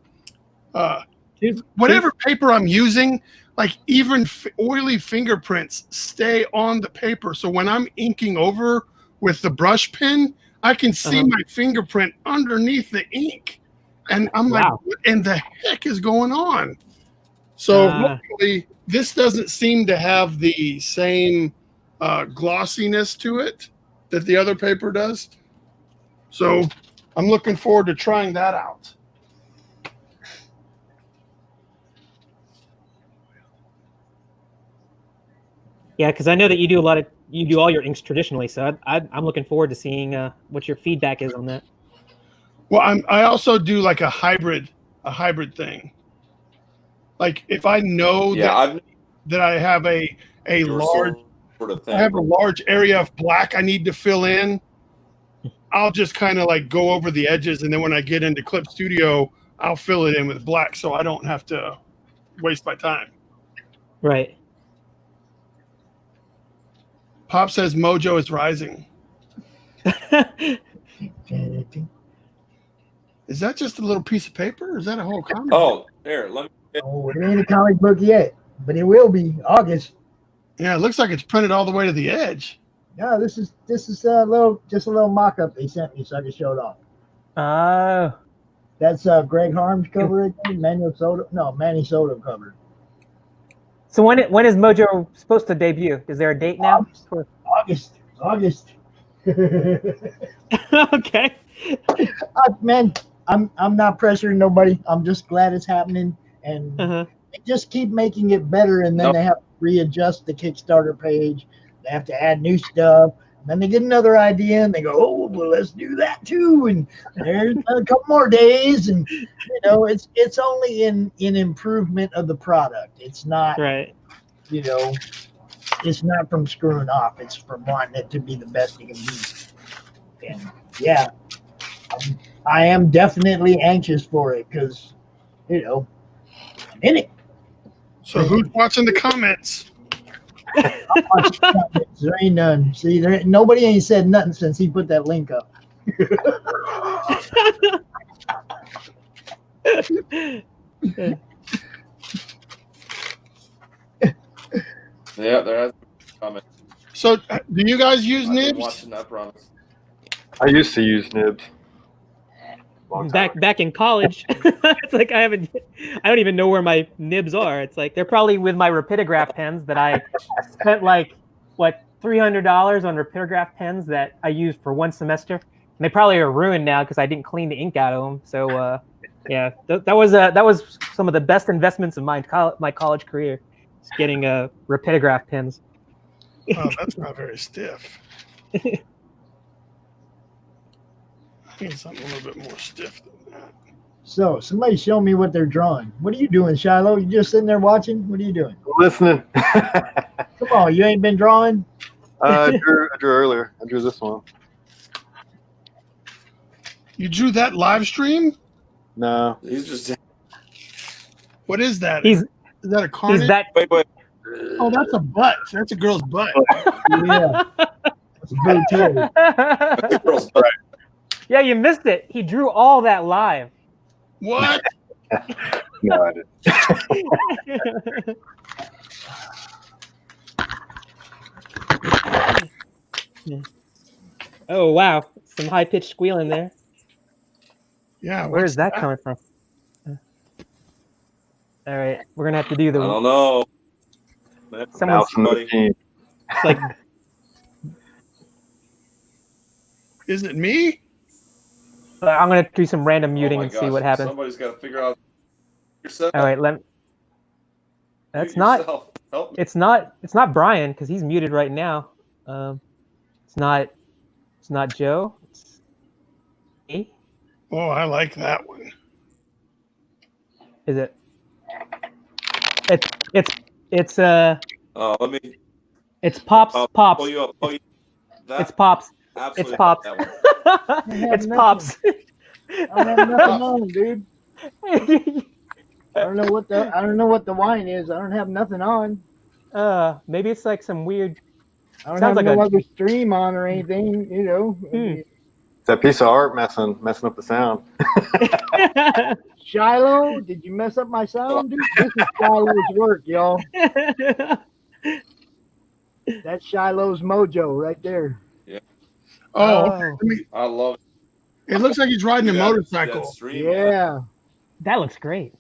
whatever paper I'm using, like even oily fingerprints stay on the paper. So when I'm inking over with the brush pen, I can see my fingerprint underneath the ink. And I'm like, what in the heck is going on? So hopefully this doesn't seem to have the same glossiness to it that the other paper does. So I'm looking forward to trying that out. Yeah, because I know that you do all your inks traditionally, so I'm looking forward to seeing what your feedback is on that. Well, I also do like a hybrid thing. Like if I know that I have a large sort of thing. I have a large area of black I need to fill in, I'll just kind of like go over the edges, and then when I get into Clip Studio, I'll fill it in with black so I don't have to waste my time. Right. Pop says Mojo is rising. Is that just a little piece of paper, or is that a whole comic? Oh, there. Let me. Oh, it ain't a comic book yet, but it will be August. Yeah, it looks like it's printed all the way to the edge. No, this is just a little mock-up they sent me so I can show it off. That's Greg Harm's cover, I think. Manny Soto cover. So when is Mojo supposed to debut? Is there a date now? August. Okay. Man, I'm not pressuring nobody. I'm just glad it's happening, and they just keep making it better. And then they have to readjust the Kickstarter page. They have to add new stuff. And then they get another idea, and they go, "Oh, well, let's do that too." And there's a couple more days, and it's only in improvement of the product. It's not right. It's not from screwing off. It's from wanting it to be the best it can be. And yeah, I am definitely anxious for it because, I'm in it. So who's watching the comments? There ain't none. See, nobody ain't said nothing since he put that link up. Yeah, there has been comments. So do you guys use I've been nibs? watching that, promise. I used to use nibs. Back in college. It's like I don't even know where my nibs are. It's like they're probably with my rapidograph pens that I spent like $300 on rapidograph pens that I used for one semester. And they probably are ruined now because I didn't clean the ink out of them. So yeah, that was some of the best investments of my college career. Just getting rapidograph pens. Oh, that's not very stiff. I need something a little bit more stiff than that. So somebody show me what they're drawing. What are you doing, Shiloh? You just sitting there watching? What are you doing? Listening. Come on, you ain't been drawing? I drew earlier. I drew this one. You drew that live stream? No. He's just. What is that? He's Is that a carnage? He's that. Wait. Oh, that's a butt. That's a girl's butt. Yeah. It's a booty. The girl's butt. Yeah, you missed it. He drew all that live. What? No, I didn't. Oh wow, some high pitched squealing there. Yeah. Where is that coming from? All right, we're gonna have to do I the. don't know. Someone's Mouse like. Is it me? I'm gonna do some random muting Oh my and see gosh, what happens. Somebody's got to figure out yourself. All right, That's not. Help me. It's not Brian because he's muted right now. It's not Joe. It's me. Oh, I like that one. Is it? It's Let me. It's Pops. Pops. Pull you up. It's Pops. Absolutely It's Pops. that one. It's Pops. I don't have nothing on, dude. I don't know what the wine is. I don't have nothing on. Maybe it's like some weird. I don't Sounds have like no other stream on or anything. It's that piece of art messing up the sound. Shiloh, did you mess up my sound, dude? This is Shiloh's work, y'all. That's Shiloh's mojo right there. Yeah. Oh, Oh. I love it. It looks like he's riding a Yeah, motorcycle. that stream, Yeah. That looks great.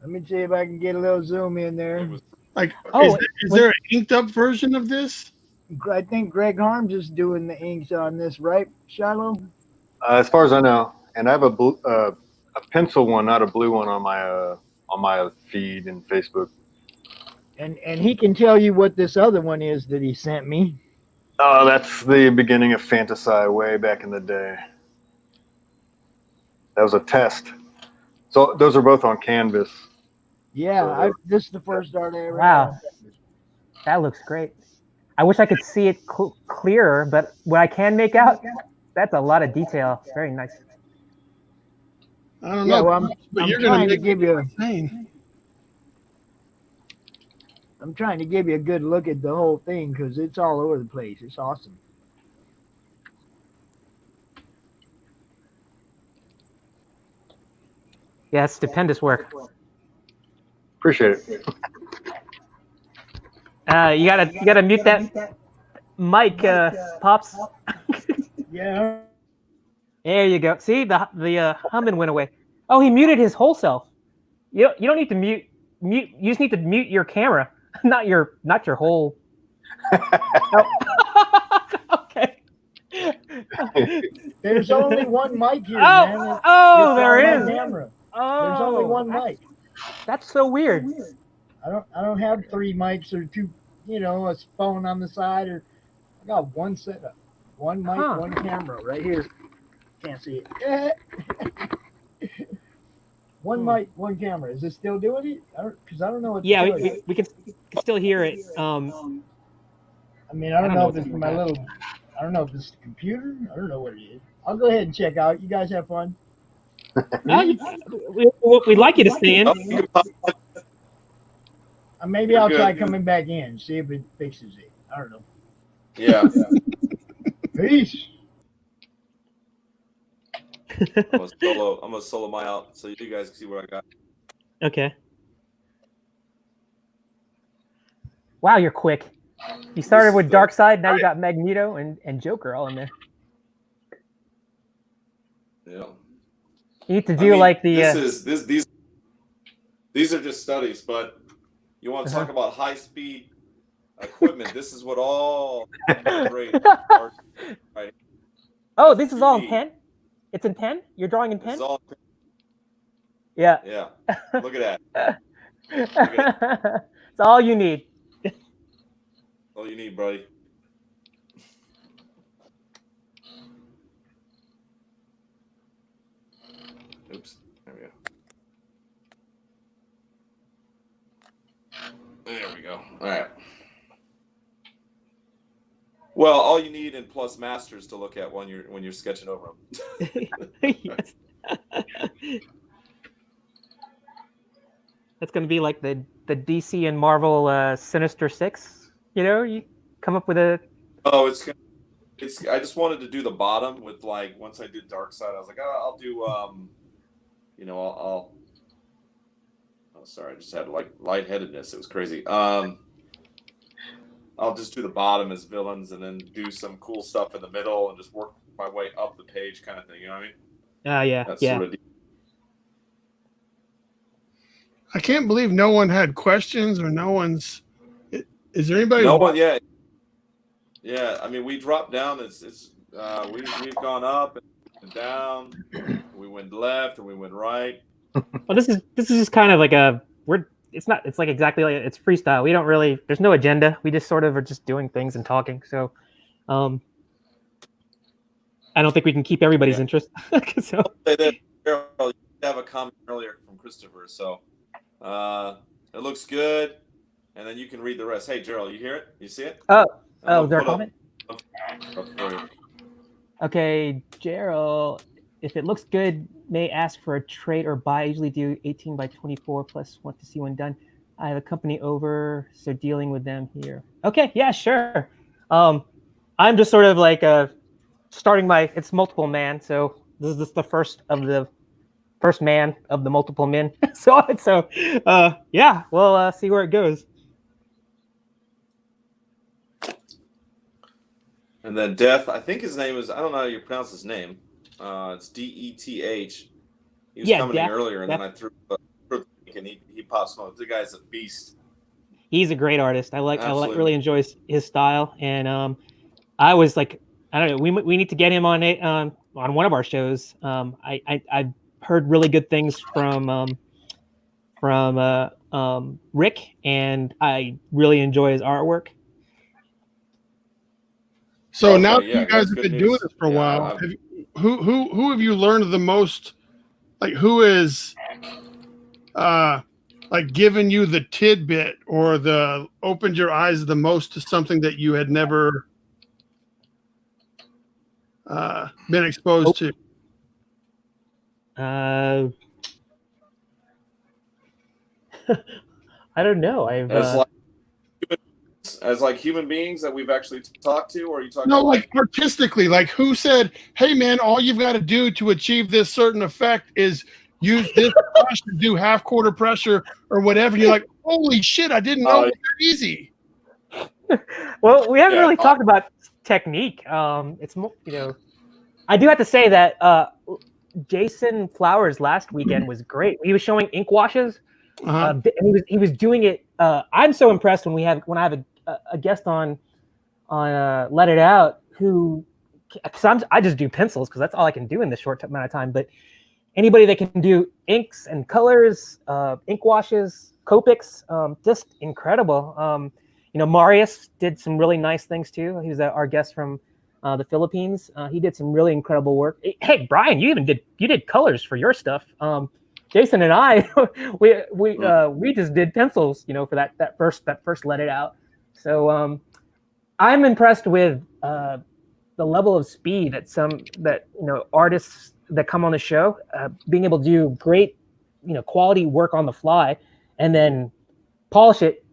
Let me see if I can get a little zoom in there. It was- Like, Oh, is there an inked up version of this? I think Greg Harms is doing the inks on this, right, Shiloh? As far as I know, and I have a pencil one, not a blue one, on my feed in Facebook. And he can tell you what this other one is that he sent me. Oh, that's the beginning of Fantasy way back in the day. That was a test. So those are both on canvas. Yeah, this is the first art I ever Wow. had. That looks great. I wish I could see it clearer, but what I can make out, that's a lot of detail. Very nice. I don't Yeah, know. well, but I'm you're going trying to to give you. insane. I'm trying to give you a good look at the whole thing because it's all over the place. It's awesome. Yeah, it's stupendous work. Appreciate it. You gotta mute that mic, Pops. Yeah. There you go. See, the humming went away. Oh, he muted his whole self. You don't need to mute. You just need to mute your camera, not your whole. Oh. Okay. There's only one mic here, Oh, man. oh, It's there on is. my camera. Oh, There's only one mic. That's so weird. I don't have 3 mics or 2, a phone on the side, or I got one setup. One mic, one camera right here. Can't see it. One mic, one camera. Is it still doing it? Because I don't know what to tell you. we can still hear it. I mean, I don't know if it's my little. I don't know if it's the computer. I don't know what it is. I'll go ahead and check out. You guys have fun. We'd like you to stay in. Maybe I'll try coming back in, see if it fixes it. I don't know. Yeah. Peace. I'm gonna solo my out so you guys can see what I got. Okay. Wow, you're quick. You started with Darkseid, now you got Magneto and Joker all in there. Yeah. You need to do like the. These are just studies, but you want to talk about high speed equipment? This is what all great art. Right? Oh, this is all in pen. It's in pen. You're drawing in pen. It's all pen. Yeah. Yeah. Look at that. It's all you need. All you need, buddy. Oops. There we go. There we go. All right. Well, all you need in Plus Masters to look at when you're sketching over them. Yes. That's going to be like the DC and Marvel Sinister Six. You come up with a. Oh, it's. I just wanted to do the bottom with once I did Darkseid, I was like, oh, I'll do I'll. Oh, sorry, I just had lightheadedness. It was crazy. I'll just do the bottom as villains and then do some cool stuff in the middle and just work my way up the page, kind of thing. You know what I mean? Yeah. That's yeah. sort of. I can't believe no one had questions or no one's. Is there anybody? No one yet. Yeah, I mean, we dropped down. We've gone up and down. We went left and we went right. Well, this is just kind of like it's like exactly like it's freestyle. We don't really. There's no agenda. We just sort of are just doing things and talking. So, I don't think we can keep everybody's interest. So. You have a comment earlier from Christopher. So, it looks good, and then you can read the rest. Hey, Gerald, you hear it? You see it? Oh, is there a comment? Okay, Gerald, if it looks good, may ask for a trade or buy. I usually do 18 by 24 plus want to see when done. I have a company over, so dealing with them here. Okay, yeah, sure. I'm just sort of like starting it's multiple man, so this is the first man of the multiple men. so yeah, we'll see where it goes. And then Death, I think his name is, I don't know how you pronounce his name. It's DETH. He was coming in earlier, and then I threw and he pops up. The guy's a beast. He's a great artist. I really enjoy his style, and I was like, I don't know, we need to get him on one of our shows. I've heard really good things from Rick, and I really enjoy his artwork. So now that you guys have been doing this for a while, who have you learned the most? Like, who is giving you the tidbit or the opened your eyes the most to something that you had never been exposed to? I don't know. As human beings that we've actually talked to, or are you talking? No, like artistically, like who said, "Hey, man, all you've got to do to achieve this certain effect is use this brush to do half quarter pressure or whatever." And you're like, "Holy shit, I didn't know it was that easy." Well, we haven't really talked about technique. It's I do have to say that Jason Flowers last weekend was great. He was showing ink washes. And he was doing it. I'm so impressed when I have a guest on Let It Out who because I just do pencils because that's all I can do in this short amount of time. But anybody that can do inks and colors, ink washes, Copics, just incredible. Marius did some really nice things too. He was our guest from the Philippines. He did some really incredible work. Hey, Brian, you did colors for your stuff. Jason and I, we just did pencils, for that first Let It Out. So I'm impressed with the level of speed that artists that come on the show, being able to do great, quality work on the fly, and then polish it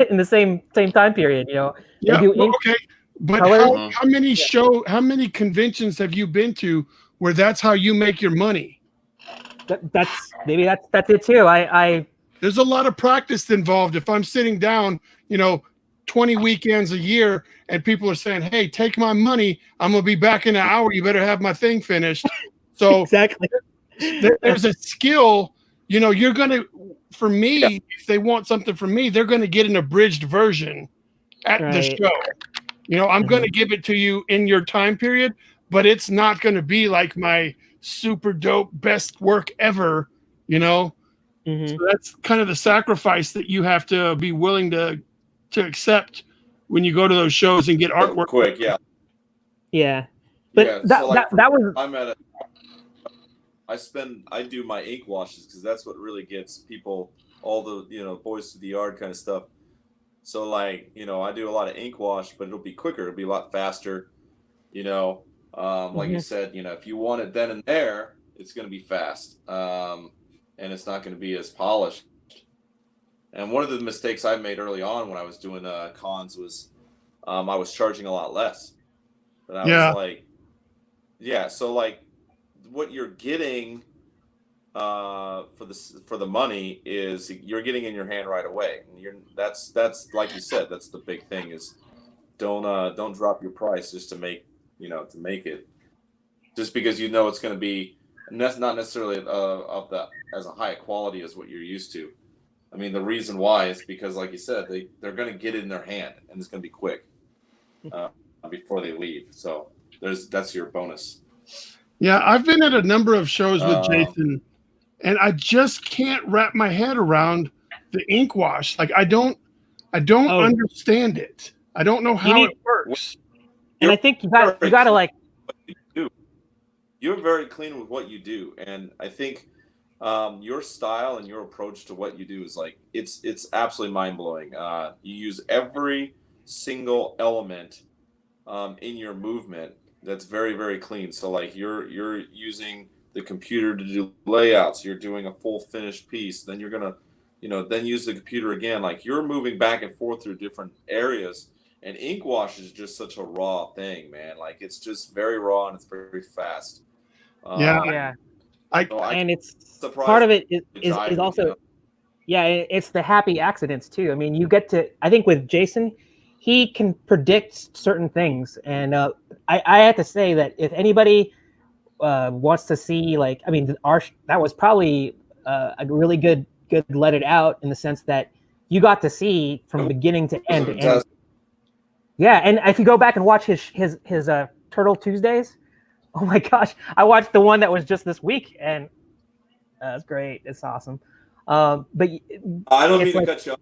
in the same time period. They do ink. Okay. But color. how many conventions have you been to where that's how you make your money? That's it too. There's a lot of practice involved. If I'm sitting down, 20 weekends a year, and people are saying, "Hey, take my money. I'm gonna be back in an hour. You better have my thing finished." So exactly, there's a skill. You're gonna. For me, if they want something from me, they're gonna get an abridged version at the show. I'm gonna give it to you in your time period, but it's not gonna be like my super dope best work ever. So that's kind of the sacrifice that you have to be willing to accept when you go to those shows and get artwork. Quick, but that was. I'm at I do my ink washes because that's what really gets people, all the boys to the yard kind of stuff. So I do a lot of ink wash, but it'll be quicker. It'll be a lot faster. Like you said, if you want it then and there, it's going to be fast, and it's not going to be as polished. And one of the mistakes I made early on when I was doing cons was I was charging a lot less. But I was like, so what you're getting for the money is you're getting in your hand right away. And that's like you said, that's the big thing is don't drop your price just to make it, just because it's going to be, and that's not necessarily as a high quality as what you're used to. I mean, the reason why is because, like you said, they're going to get it in their hand, and it's going to be quick before they leave. So that's your bonus. Yeah, I've been at a number of shows with Jason, and I just can't wrap my head around the ink wash. Like I don't understand it. I don't know how it works. And I think you got to like. You're very clean with what you do, and I think your style and your approach to what you do is it's absolutely mind blowing. You use every single element in your movement that's very, very clean. So you're using the computer to do layouts. You're doing a full finished piece. Then you're gonna then use the computer again. You're moving back and forth through different areas. And ink wash is just such a raw thing, man. It's just very raw and it's very fast. And it's part of it is also, it's the happy accidents too. I mean, you get to, I think with Jason, he can predict certain things. And I have to say that if anybody wants to see, that was probably a really good Let It Out, in the sense that you got to see from beginning to end to end. Yeah, and if you go back and watch his Turtle Tuesdays, oh my gosh, I watched the one that was just this week, and that's great. It's awesome. But I don't mean to cut you off.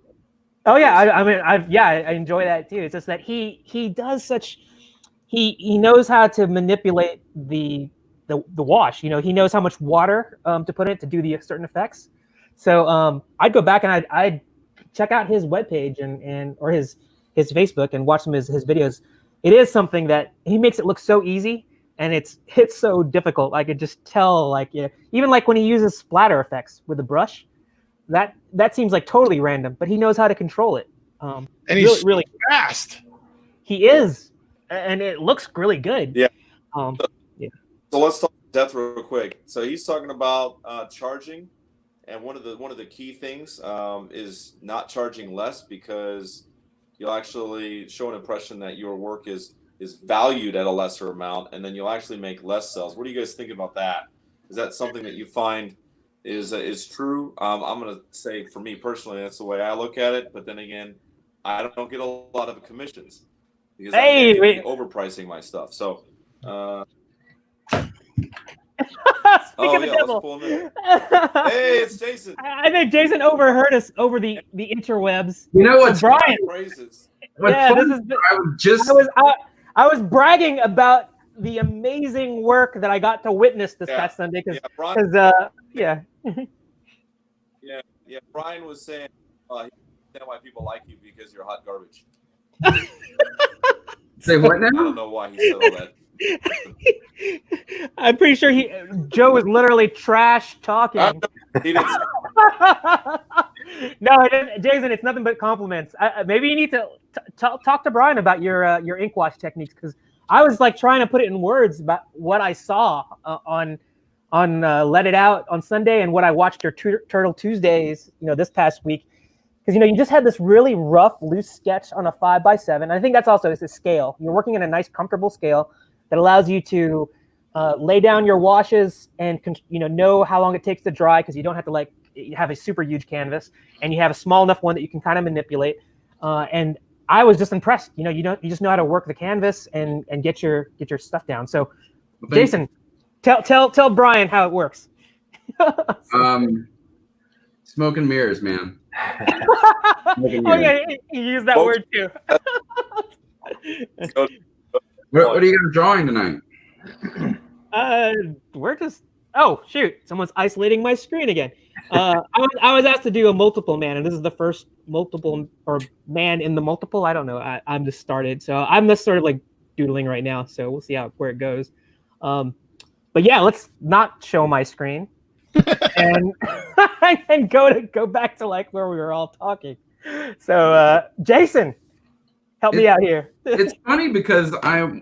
Oh yeah, I enjoy that too. It's just that he does such, he knows how to manipulate the wash. He knows how much water to put in it to do the certain effects. So I'd go back and I'd check out his webpage or his Facebook and watch his videos. It is something that he makes it look so easy, and it's so difficult. I could just tell, even when he uses splatter effects with the brush, that seems totally random, but he knows how to control it. And he's really fast. He is, and it looks really good. Yeah. So let's talk depth real quick. So he's talking about charging, and one of the key things is not charging less, because you'll actually show an impression that your work is valued at a lesser amount, and then you'll actually make less sales. What do you guys think about that? Is that something that you find is true? I'm going to say, for me personally, that's the way I look at it. But then again, I don't get a lot of commissions because I'm overpricing my stuff. So Speaking of the devil. Let's pull him in. Hey, it's Jason. I think Jason overheard us over the interwebs. You know what's so Brian? Praises. Yeah, this is. I was bragging about the amazing work that I got to witness this past Sunday because yeah, Brian was saying he understand why people like you because you're hot garbage. Say what now? I don't know why he said all that. I'm pretty sure Joe was literally trash talking. He didn't. No, Jason, it's nothing but compliments. Maybe you need to talk to Brian about your ink wash techniques because I was like trying to put it in words about what I saw on Let It Out on Sunday and what I watched your Turtle Tuesdays, this past week. Because you just had this really rough, loose sketch on a 5x7. I think that's also it's a scale. You're working in a nice, comfortable scale that allows you to lay down your washes and know how long it takes to dry because you don't have to have a super huge canvas, and you have a small enough one that you can kind of manipulate. And I was just impressed. You just know how to work the canvas and get your stuff down. So, Jason, tell Brian how it works. Smoke and mirrors, man. Oh yeah, you use that word too. What are you guys drawing tonight? We're just. Oh shoot! Someone's isolating my screen again. I was asked to do a multiple man, and this is the first multiple or man in the multiple. I don't know. I'm just started, so I'm just sort of like doodling right now. So we'll see where it goes. But yeah, let's not show my screen and and go back to like where we were all talking. So Jason, help me out here. It's funny because I here we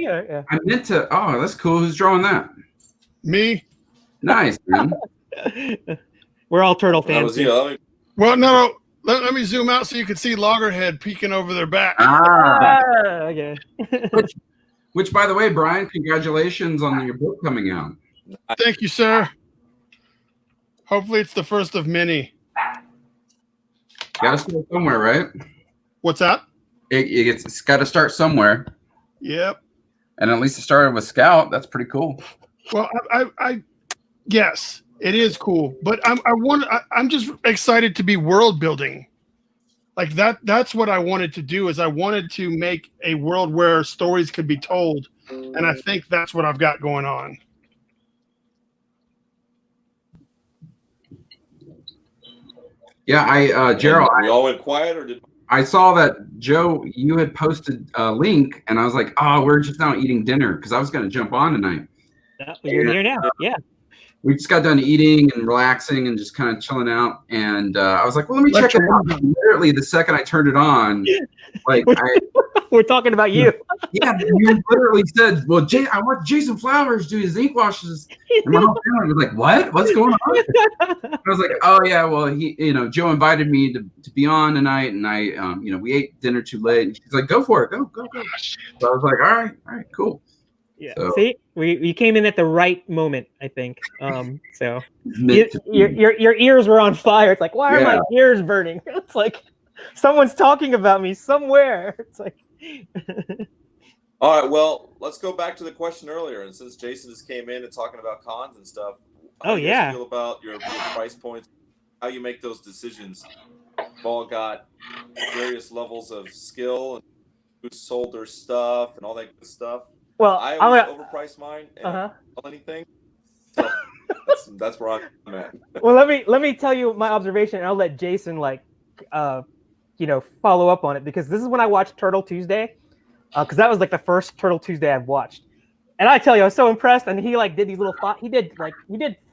go. Yeah. I meant to. Oh, that's cool. Who's drawing that? Me. Nice, man. We're all turtle fans. Well, no. Let me zoom out so you can see Loggerhead peeking over their back. Okay. Which, by the way, Brian, congratulations on your book coming out. Thank you, sir. Hopefully, it's the first of many. Got to start somewhere, right? What's that? It's got to start somewhere. Yep. And at least it started with Scout. That's pretty cool. Well, I yes, it is cool, but I'm just excited to be world building. Like that's what I wanted to do. Is I wanted to make a world where stories could be told, and I think that's what I've got going on. Yeah, Gerald. We all went quiet, or did? I saw that Joe, you had posted a link, and I was like, "Oh, we're just now eating dinner," because I was going to jump on tonight. You're here now. Yeah. We just got done eating and relaxing and just kind of chilling out. And I was like, well, let me check it out. Literally, the second I turned it on, we're talking about you. Yeah, you literally said, well, I want Jason Flowers do his ink washes. And my whole family was like, what? What's going on? I was like, oh, yeah, well, Joe invited me to be on tonight. And I, we ate dinner too late. And she's like, go for it. Go. So I was like, all right, cool. Yeah. So, see, we came in at the right moment, I think. So your ears were on fire. It's like, why are my ears burning? It's like someone's talking about me somewhere. It's like. All right. Well, let's go back to the question earlier. And since Jason just came in and talking about cons and stuff, how do you guys feel about your price points? How you make those decisions? We've all got various levels of skill and who sold their stuff and all that good stuff. Well, I always overprice mine and uh-huh. sell anything. So that's where I'm at. Well, let me tell you my observation, and I'll let Jason follow up on it, because this is when I watched Turtle Tuesday, because that was like the first Turtle Tuesday I've watched, and I tell you I was so impressed. And he did these little we did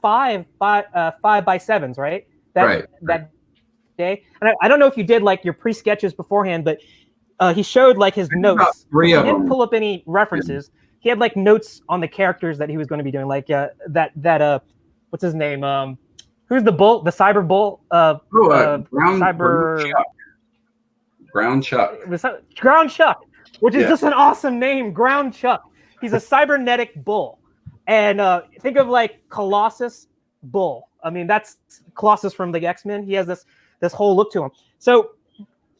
5x7s, right? That day, and I don't know if you did like your pre-sketches beforehand, but he showed like his notes. He didn't pull up any references. He had like notes on the characters that he was going to be doing, like that what's his name? Who's the bull? The cyber bull? Ground Chuck. Ground Chuck, which is just an awesome name, Ground Chuck. He's a cybernetic bull, and think of like Colossus Bull. I mean, that's Colossus from the X-Men. He has this whole look to him. So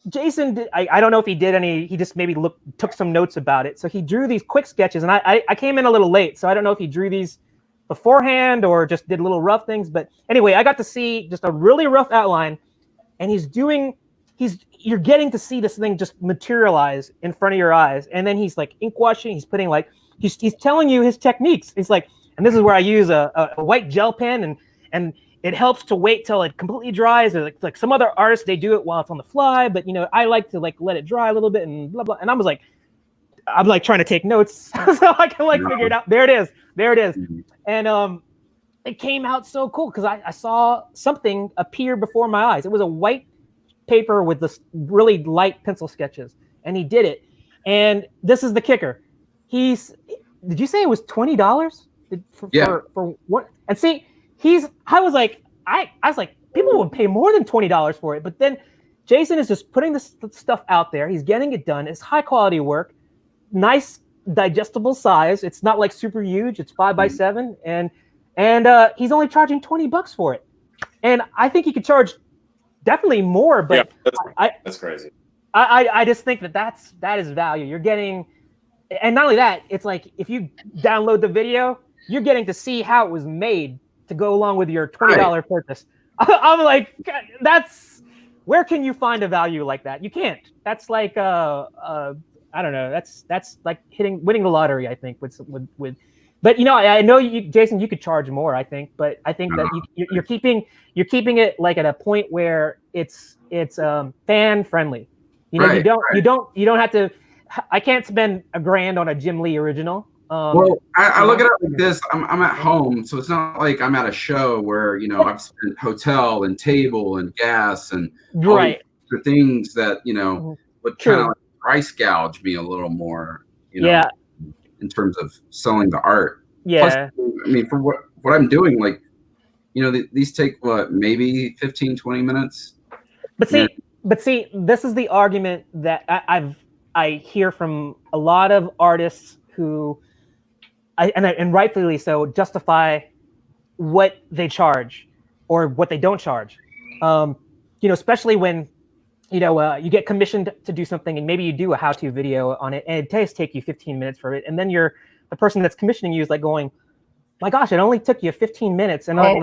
Jason did, I don't know if he did any, he just maybe took some notes about it. So he drew these quick sketches, and I came in a little late, so I don't know if he drew these beforehand or just did little rough things. But anyway, I got to see just a really rough outline, and you're getting to see this thing just materialize in front of your eyes. And then he's like ink washing, he's putting like, he's telling you his techniques. He's like, and this is where I use a white gel pen, and it helps to wait till it completely dries. Or like some other artists, they do it while it's on the fly, but I like to like let it dry a little bit and blah blah. And I'm like trying to take notes so I can like figure it out. There it is. Mm-hmm. And it came out so cool because I saw something appear before my eyes. It was a white paper with this really light pencil sketches, and he did it. And this is the kicker. Did you say it was $20? For what? And see, I was like, people would pay more than $20 for it. But then Jason is just putting this stuff out there. He's getting it done. It's high quality work, nice digestible size. It's not like super huge. It's 5x7, and he's only charging $20 for it. And I think he could charge definitely more. But yeah, that's crazy. I just think that is value. You're getting, and not only that, it's like if you download the video, you're getting to see how it was made to go along with your $20 purchase. I'm like, where can you find a value like that? You can't. That's like I don't know. That's like winning the lottery, I think. With but I know you, Jason, you could charge more, I think, but I think that you're keeping it like at a point where it's fan friendly. You don't have to. I can't spend $1,000 on a Jim Lee original. Well, I look at it like this. I'm at home, so it's not like I'm at a show where I've spent hotel and table and gas and right the things that would kind of like price gouge me a little more. In terms of selling the art. Yeah. Plus, I mean, for what I'm doing, like these take maybe 15-20 minutes. But see, this is the argument that I hear from a lot of artists who, and rightfully so, justify what they charge or what they don't charge. Especially when you get commissioned to do something, and maybe you do a how-to video on it, and it does take you 15 minutes for it, and then the person that's commissioning you is like going, "My gosh, it only took you 15 minutes." And I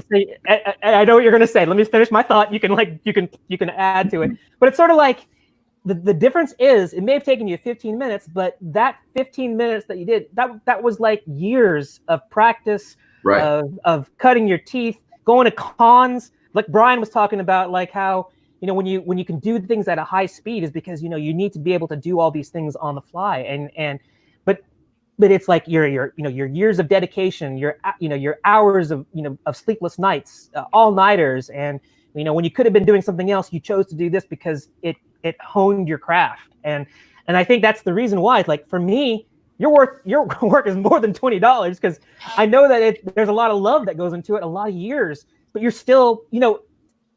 know what you're gonna say. Let me finish my thought. You can add to it, but it's sort of like. The difference is it may have taken you 15 minutes, but that 15 minutes that you did, that was like years of practice, right. of cutting your teeth, going to cons. Like Brian was talking about, like how, when you can do things at a high speed is because, you need to be able to do all these things on the fly. But it's like your years of dedication, your hours of sleepless nights, all-nighters. And, when you could have been doing something else, you chose to do this because it honed your craft. And I think that's the reason why. It's like, for me, your work is more than $20 because I know that there's a lot of love that goes into it, a lot of years, but you're still,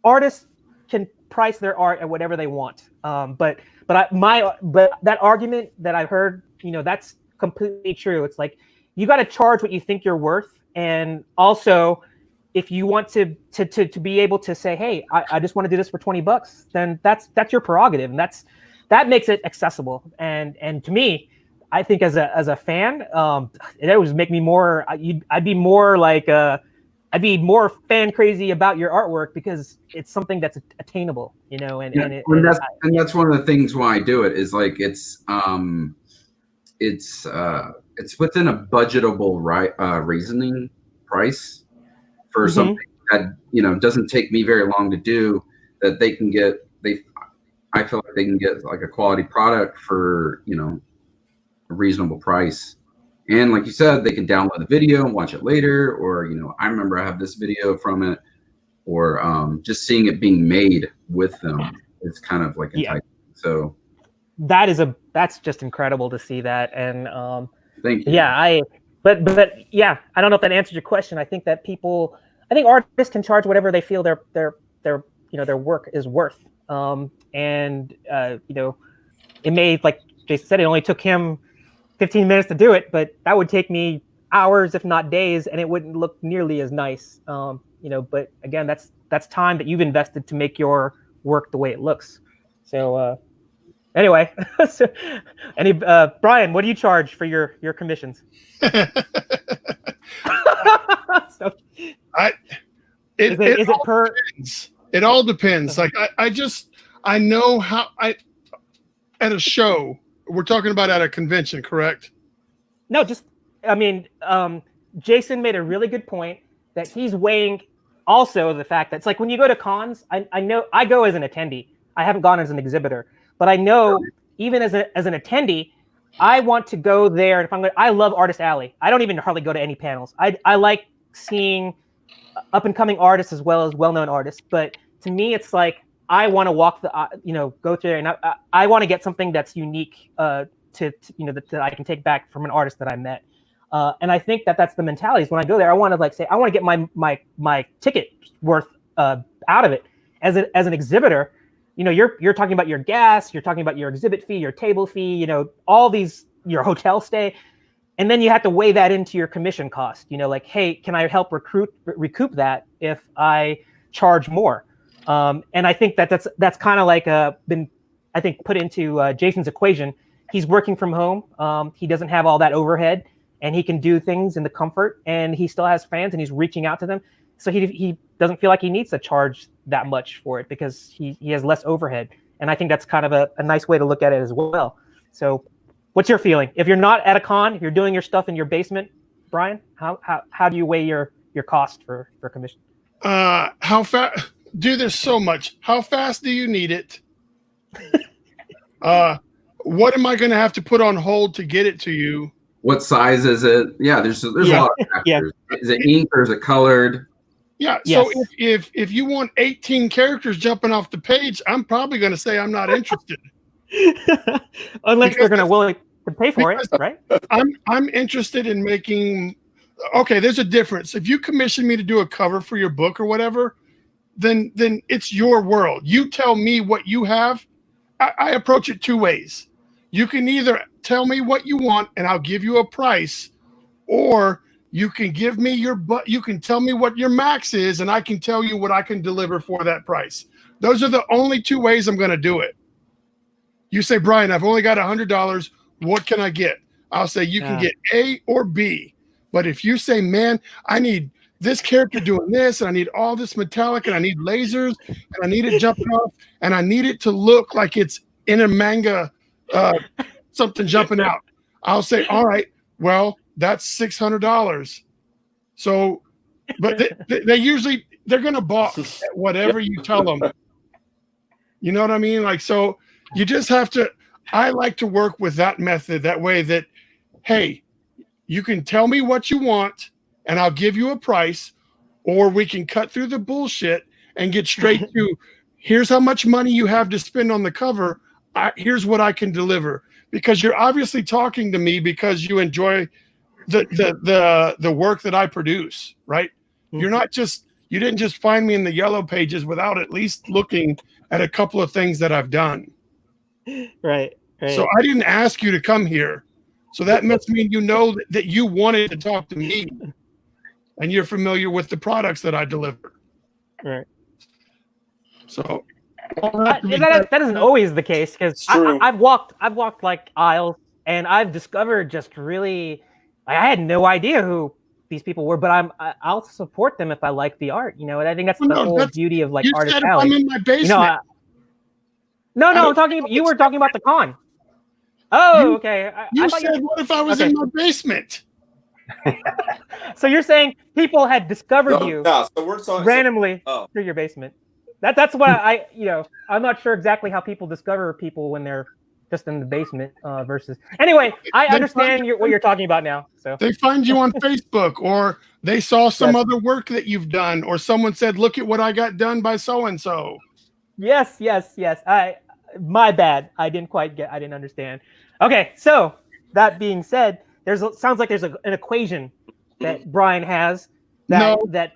artists can price their art at whatever they want. But that argument that I've heard, that's completely true. It's like, you got to charge what you think you're worth. And also, if you want to be able to say, hey, I just want to do this for $20, then that's your prerogative, and that makes it accessible. And to me, I think as a fan, it would make me more. I'd be more like I'd be more fan crazy about your artwork because it's something that's attainable, And that's one of the things why I do it is like it's within a budgetable reasoning price. For something that doesn't take me very long to do, that they can get. I feel like they can get like a quality product for a reasonable price, and like you said, they can download the video and watch it later. Or I remember I have this video from it, or just seeing it being made with them is kind of like enticing. So that's just incredible to see that, and thank you. Yeah, But yeah, I don't know if that answers your question. I think that artists can charge whatever they feel their work is worth. It may, like Jason said, it only took him 15 minutes to do it, but that would take me hours, if not days, and it wouldn't look nearly as nice. But again, that's time that you've invested to make your work the way it looks. So Anyway, so, Brian, what do you charge for your commissions? So, It it per? depends. It all depends. Like I know how at a show, we're talking about at a convention, correct? No, I mean, Jason made a really good point that he's weighing also the fact that it's like when you go to cons, I know I go as an attendee. I haven't gone as an exhibitor, but I know even as an attendee, I want to go there. And I love Artist Alley. I don't even hardly go to any panels. I like seeing up and coming artists as well as well-known artists. But to me, it's like I want to walk go through there, and I want to get something that's unique that I can take back from an artist that I met. And I think that's the mentality. Is when I go there, I want to I want to get my ticket worth out of it. As an exhibitor, you're talking about your gas, you're talking about your exhibit fee, your table fee, all these, your hotel stay. And then you have to weigh that into your commission cost. Like, hey, can I help recoup that if I charge more? And I think that's kind of like been, I think, put into Jason's equation. He's working from home. He doesn't have all that overhead, and he can do things in the comfort. And he still has fans, and he's reaching out to them. So he doesn't feel like he needs to charge that much for it because he has less overhead. And I think that's kind of a nice way to look at it as well. So, what's your feeling? If you're not at a con, if you're doing your stuff in your basement, Brian, how do you weigh your cost for commission? How fast? Dude, there's so much. How fast do you need it? What am I going to have to put on hold to get it to you? What size is it? Yeah, there's a lot of factors. Yeah. Is it ink or is it colored? Yeah. So yes. if you want 18 characters jumping off the page, I'm probably going to say I'm not interested. Unless they're going to willing to pay for it, right? I'm interested in making. Okay, there's a difference. If you commission me to do a cover for your book or whatever, then it's your world. You tell me what you have. I approach it two ways. You can either tell me what you want and I'll give you a price, or you can give me you can tell me what your max is and I can tell you what I can deliver for that price. Those are the only two ways I'm going to do it. You say, Brian, I've only got $100. What can I get? I'll say you can get A or B. But if you say, man, I need this character doing this, and I need all this metallic, and I need lasers, and I need it jumping off, and I need it to look like it's in a manga, something jumping out. I'll say, all right, well, that's $600. So, but they usually, they're going to balk at whatever you tell them. You know what I mean? Like, so you just have to, I like to work with that method, that way that, hey, you can tell me what you want and I'll give you a price, or we can cut through the bullshit and get straight to, here's how much money you have to spend on the cover. Here's what I can deliver. Because you're obviously talking to me because you enjoy the work that I produce, right? Mm-hmm. You didn't just find me in the yellow pages without at least looking at a couple of things that I've done. Right. So I didn't ask you to come here. So that must mean you know that you wanted to talk to me and you're familiar with the products that I deliver. Right. So that isn't always the case, because I've walked like aisles and I've discovered just really, I had no idea who these people were, but I'll support them if I like the art, and I think that's the whole beauty of like Artist Alley. I'm in my basement. No, I'm talking. You were talking about the con. Oh, okay. You said, what if I was in my basement? So you're saying people had discovered you so we're talking randomly through your basement. That's why I'm not sure exactly how people discover people when they're just in the basement versus. Anyway, I understand what you're talking about now. So they find you on Facebook, or they saw some other work that you've done, or someone said, "Look at what I got done by so and so." Yes. My bad. I didn't understand. Okay, so that being said, sounds like there's an equation that Brian has. That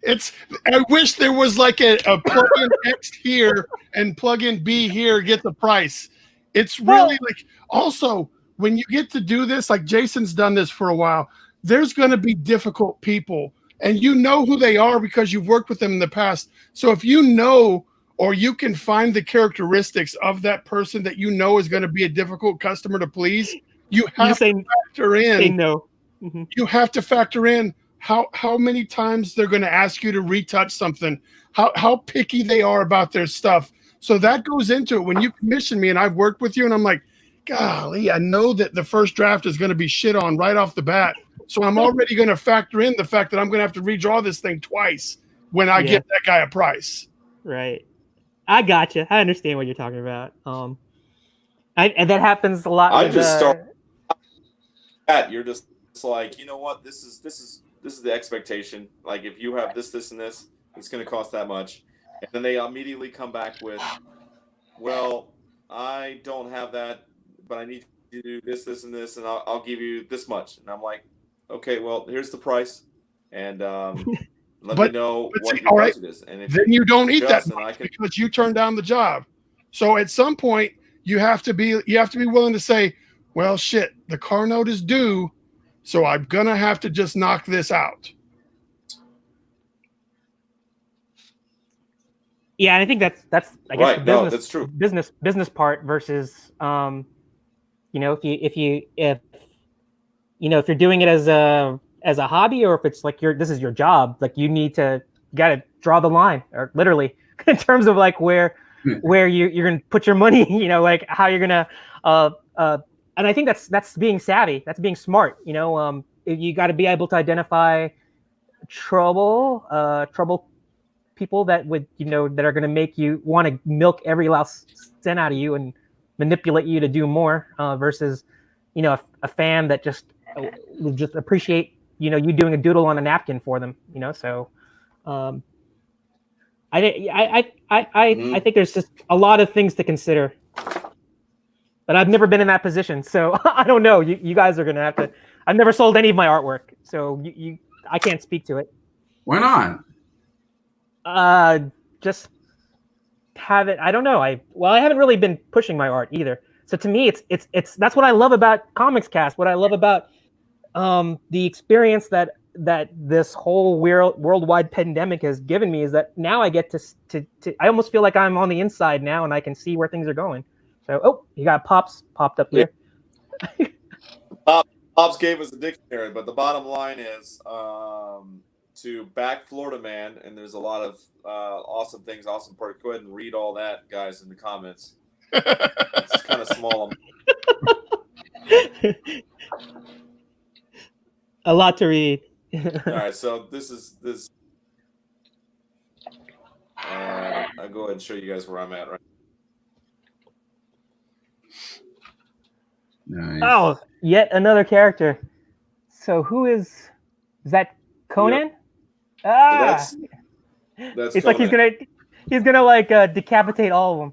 I wish there was like a plug-in X here and plug-in B here gets a price. It's really like, also when you get to do this, like Jason's done this for a while, there's going to be difficult people, and you know who they are because you've worked with them in the past. So if you know or you can find the characteristics of that person that you know is going to be a difficult customer to please. You have to factor in. No. You have to factor in how many times they're going to ask you to retouch something, how picky they are about their stuff. So that goes into it. When you commission me and I've worked with you and I'm like, golly, I know that the first draft is going to be shit on right off the bat. So I'm already going to factor in the fact that I'm going to have to redraw this thing twice when I give that guy a price. Right. I gotcha. I understand what you're talking about. And that happens a lot. I just start. You're just like, you know what? This is the expectation. Like, if you have this, and this, it's going to cost that much. And then they immediately come back with, well, I don't have that, but I need to do this, and this, and I'll give you this much. And I'm like, okay, well, here's the price, and let me know what your budget is. And if then you don't eat that much because you turned down the job. So at some point, you have to be willing to say, well, shit, the car note is due, so I'm gonna have to just knock this out. Yeah, I think that's I guess the business, no, that's true. business part versus if you're doing it as a hobby, or if it's like this is your job, like you gotta draw the line, or literally in terms of like where you're gonna put your money, like how you're gonna and I think that's being savvy, that's being smart. You got to be able to identify trouble people that would that are going to make you want to milk every last cent out of you and manipulate you to do more versus a fan that just will just appreciate you doing a doodle on a napkin for them. So I think there's just a lot of things to consider, but I've never been in that position, so I don't know. You guys are gonna have to. I've never sold any of my artwork, so I can't speak to it. Why not? Just have it. I don't know. I haven't really been pushing my art either. So to me, it's that's what I love about Comics Cast. What I love about the experience that this whole worldwide pandemic has given me is that now I get to I almost feel like I'm on the inside now and I can see where things are going. So, you got Pops popped up here. Pops gave us a dictionary, but the bottom line is to back Florida Man, and there's a lot of awesome things, awesome parts. Go ahead and read all that, guys, in the comments. It's kind of small. A lot to read. All right, so this. I'll go ahead and show you guys where I'm at right. Nice. Oh, yet another character. So who is that? Conan? Yep. So that's it's Conan. like he's gonna like decapitate all of them.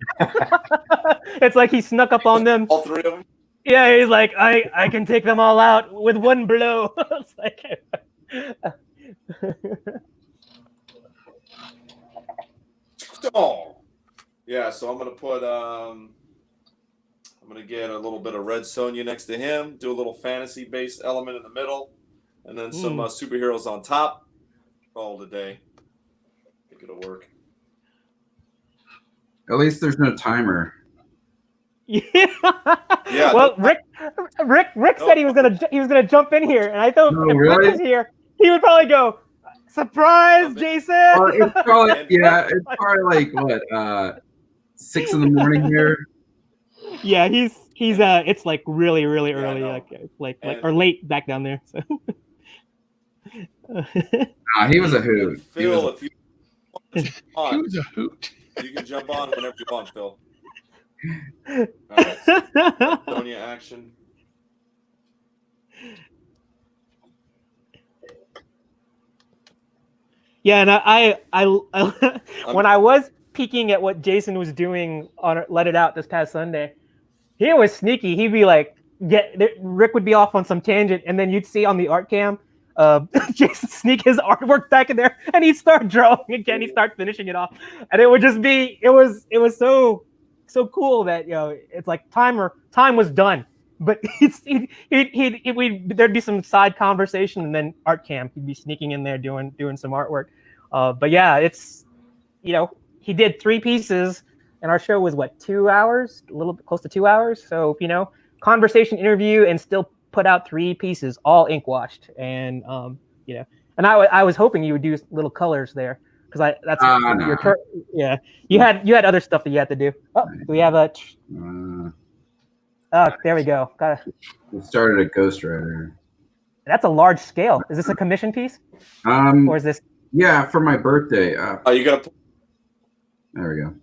It's like he snuck up on them. All three of them. Yeah, he's like, I can take them all out with one blow. It's like, oh, yeah. So I'm gonna put I'm gonna get a little bit of Red Sonja next to him. Do a little fantasy-based element in the middle, and then some superheroes on top. All today. I think it'll work. At least there's no timer. Yeah. Well, Rick said he was gonna jump in here, and I thought if Rick was here, he would probably go, "Surprise, Jason!" It's probably like what 6 a.m. here. Yeah, he's it's like really early, or late back down there. So. He was a hoot. Phil, if you want, he was a hoot. You can jump on whenever you want, Phil. All right, so Sonya action. Yeah, and I when I was peeking at what Jason was doing on Let It Out this past Sunday, he was sneaky. He'd be like, Rick would be off on some tangent, and then you'd see on the art cam, Jason sneak his artwork back in there, and he'd start drawing again. He'd start finishing it off, and it would just be, it was so cool that it's like time was done, but there'd be some side conversation, and then art cam, he'd be sneaking in there doing some artwork. But yeah, it's he he did 3 pieces, and our show was what, 2 hours, a little bit close to 2 hours. So conversation, interview, and still put out 3 pieces, all ink washed. And and I was hoping you would do little colors there because that's no. yeah. You had other stuff that you had to do. Oh, do we have a? Oh, there we go. We started a ghostwriter. That's a large scale. Is this a commission piece? Or is this? Yeah, for my birthday. Oh, you gotta. There we go.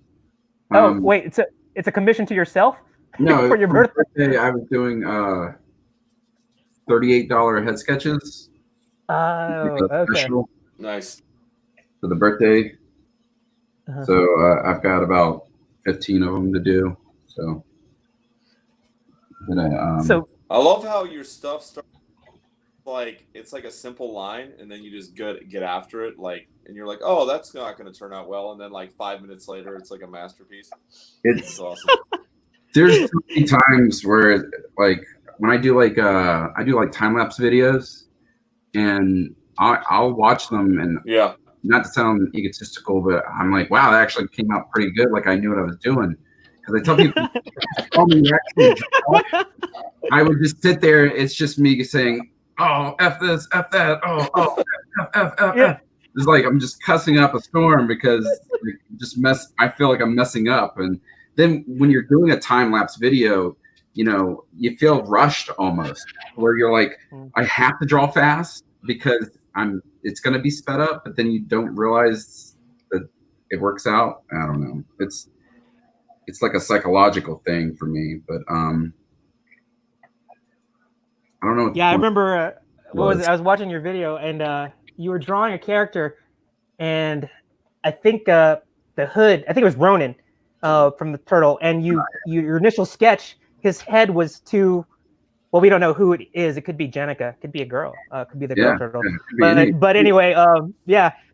Oh wait, it's a commission to yourself? No, for your birthday. I was doing $38 head sketches. Oh, okay. Nice. For the birthday. So I've got about 15 of them to do. So. I love how your stuff starts like it's like a simple line, and then you just get after it, like, and you're like, oh, that's not going to turn out well, and then like 5 minutes later, it's like a masterpiece. It's awesome. There's so many times where like when I do like time lapse videos, and I'll watch them, and not to sound egotistical, but I'm like, wow, that actually came out pretty good. Like I knew what I was doing. Because I tell people, I would just sit there. It's just me saying, "Oh, f this, f that, oh, f." Yeah. It's like I'm just cussing up a storm because I feel like I'm messing up. And then when you're doing a time lapse video, you feel rushed almost, where you're like, I have to draw fast because it's going to be sped up, but then you don't realize that it works out. I don't know. It's like a psychological thing for me, but I don't know. Yeah, I remember. What was it? I was watching your video, and you were drawing a character, and I think the hood. I think it was Ronin from the turtle, and your initial sketch, his head was too. Well, we don't know who it is. It could be Jenica. It could be a girl. It could be the girl turtle. But anyway,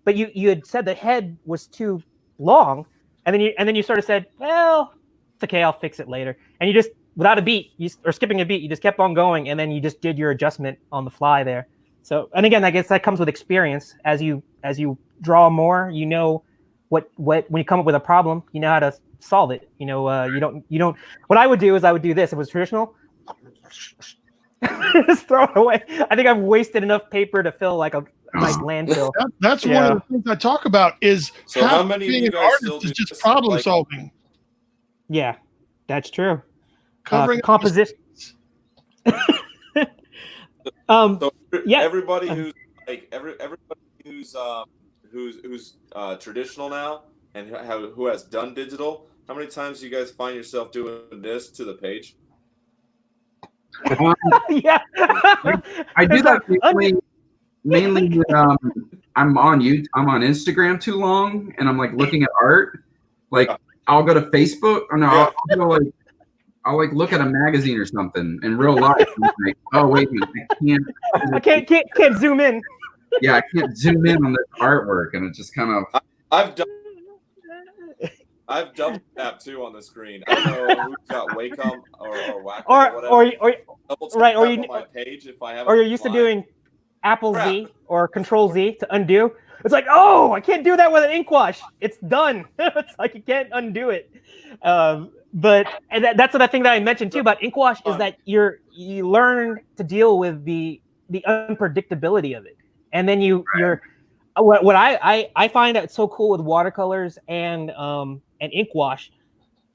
But you had said the head was too long. And then you sort of said, well, it's okay, I'll fix it later. And you just, without a beat, or skipping a beat, you just kept on going, and then you just did your adjustment on the fly there. So, and again, I guess that comes with experience. As you draw more, what when you come up with a problem, you know how to solve it. You don't. What I would do is I would do this. If it was traditional, just throw it away. I think I've wasted enough paper to fill like a nice landfill. That's one of the things I talk about is how many being an artist is just problem solving. Yeah, that's true. Covering compositions. Everybody who's like everybody who's traditional now and who has done digital, how many times do you guys find yourself doing this to the page? Yeah, I do that mainly when I'm on YouTube. I'm on Instagram too long, and I'm like looking at art. Like I'll go to Facebook, or no, I'll look at a magazine or something in real life. And like, oh wait a minute, I can't zoom in. Yeah, I can't zoom in on this artwork, and it just kind of. I've double tapped too on the screen. I don't know who's got Wacom or Wacom or whatever. On my page if I have. Or you're used to doing Apple Z or Control Z to undo. It's like, oh, I can't do that with an ink wash. It's done. It's like you can't undo it. But that's the thing that I mentioned too about ink wash is that you learn to deal with the unpredictability of it, and then you're. What I find that's so cool with watercolors and ink wash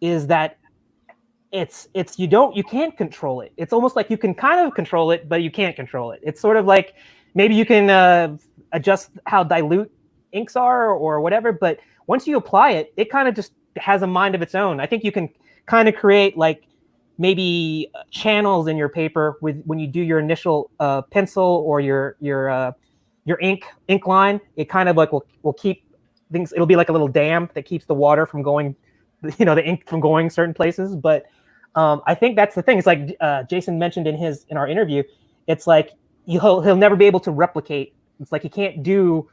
is that you can't control it. It's almost like you can kind of control it, but you can't control it. It's sort of like maybe you can adjust how dilute inks are or whatever, but once you apply it, it kind of just has a mind of its own. I think you can kind of create like maybe channels in your paper when you do your initial pencil or your ink line. It kind of like will keep things. It'll be like a little dam that keeps the water from going, the ink from going certain places. But I think that's the thing. It's like Jason mentioned in our interview. It's like he'll never be able to replicate. It's like he can't do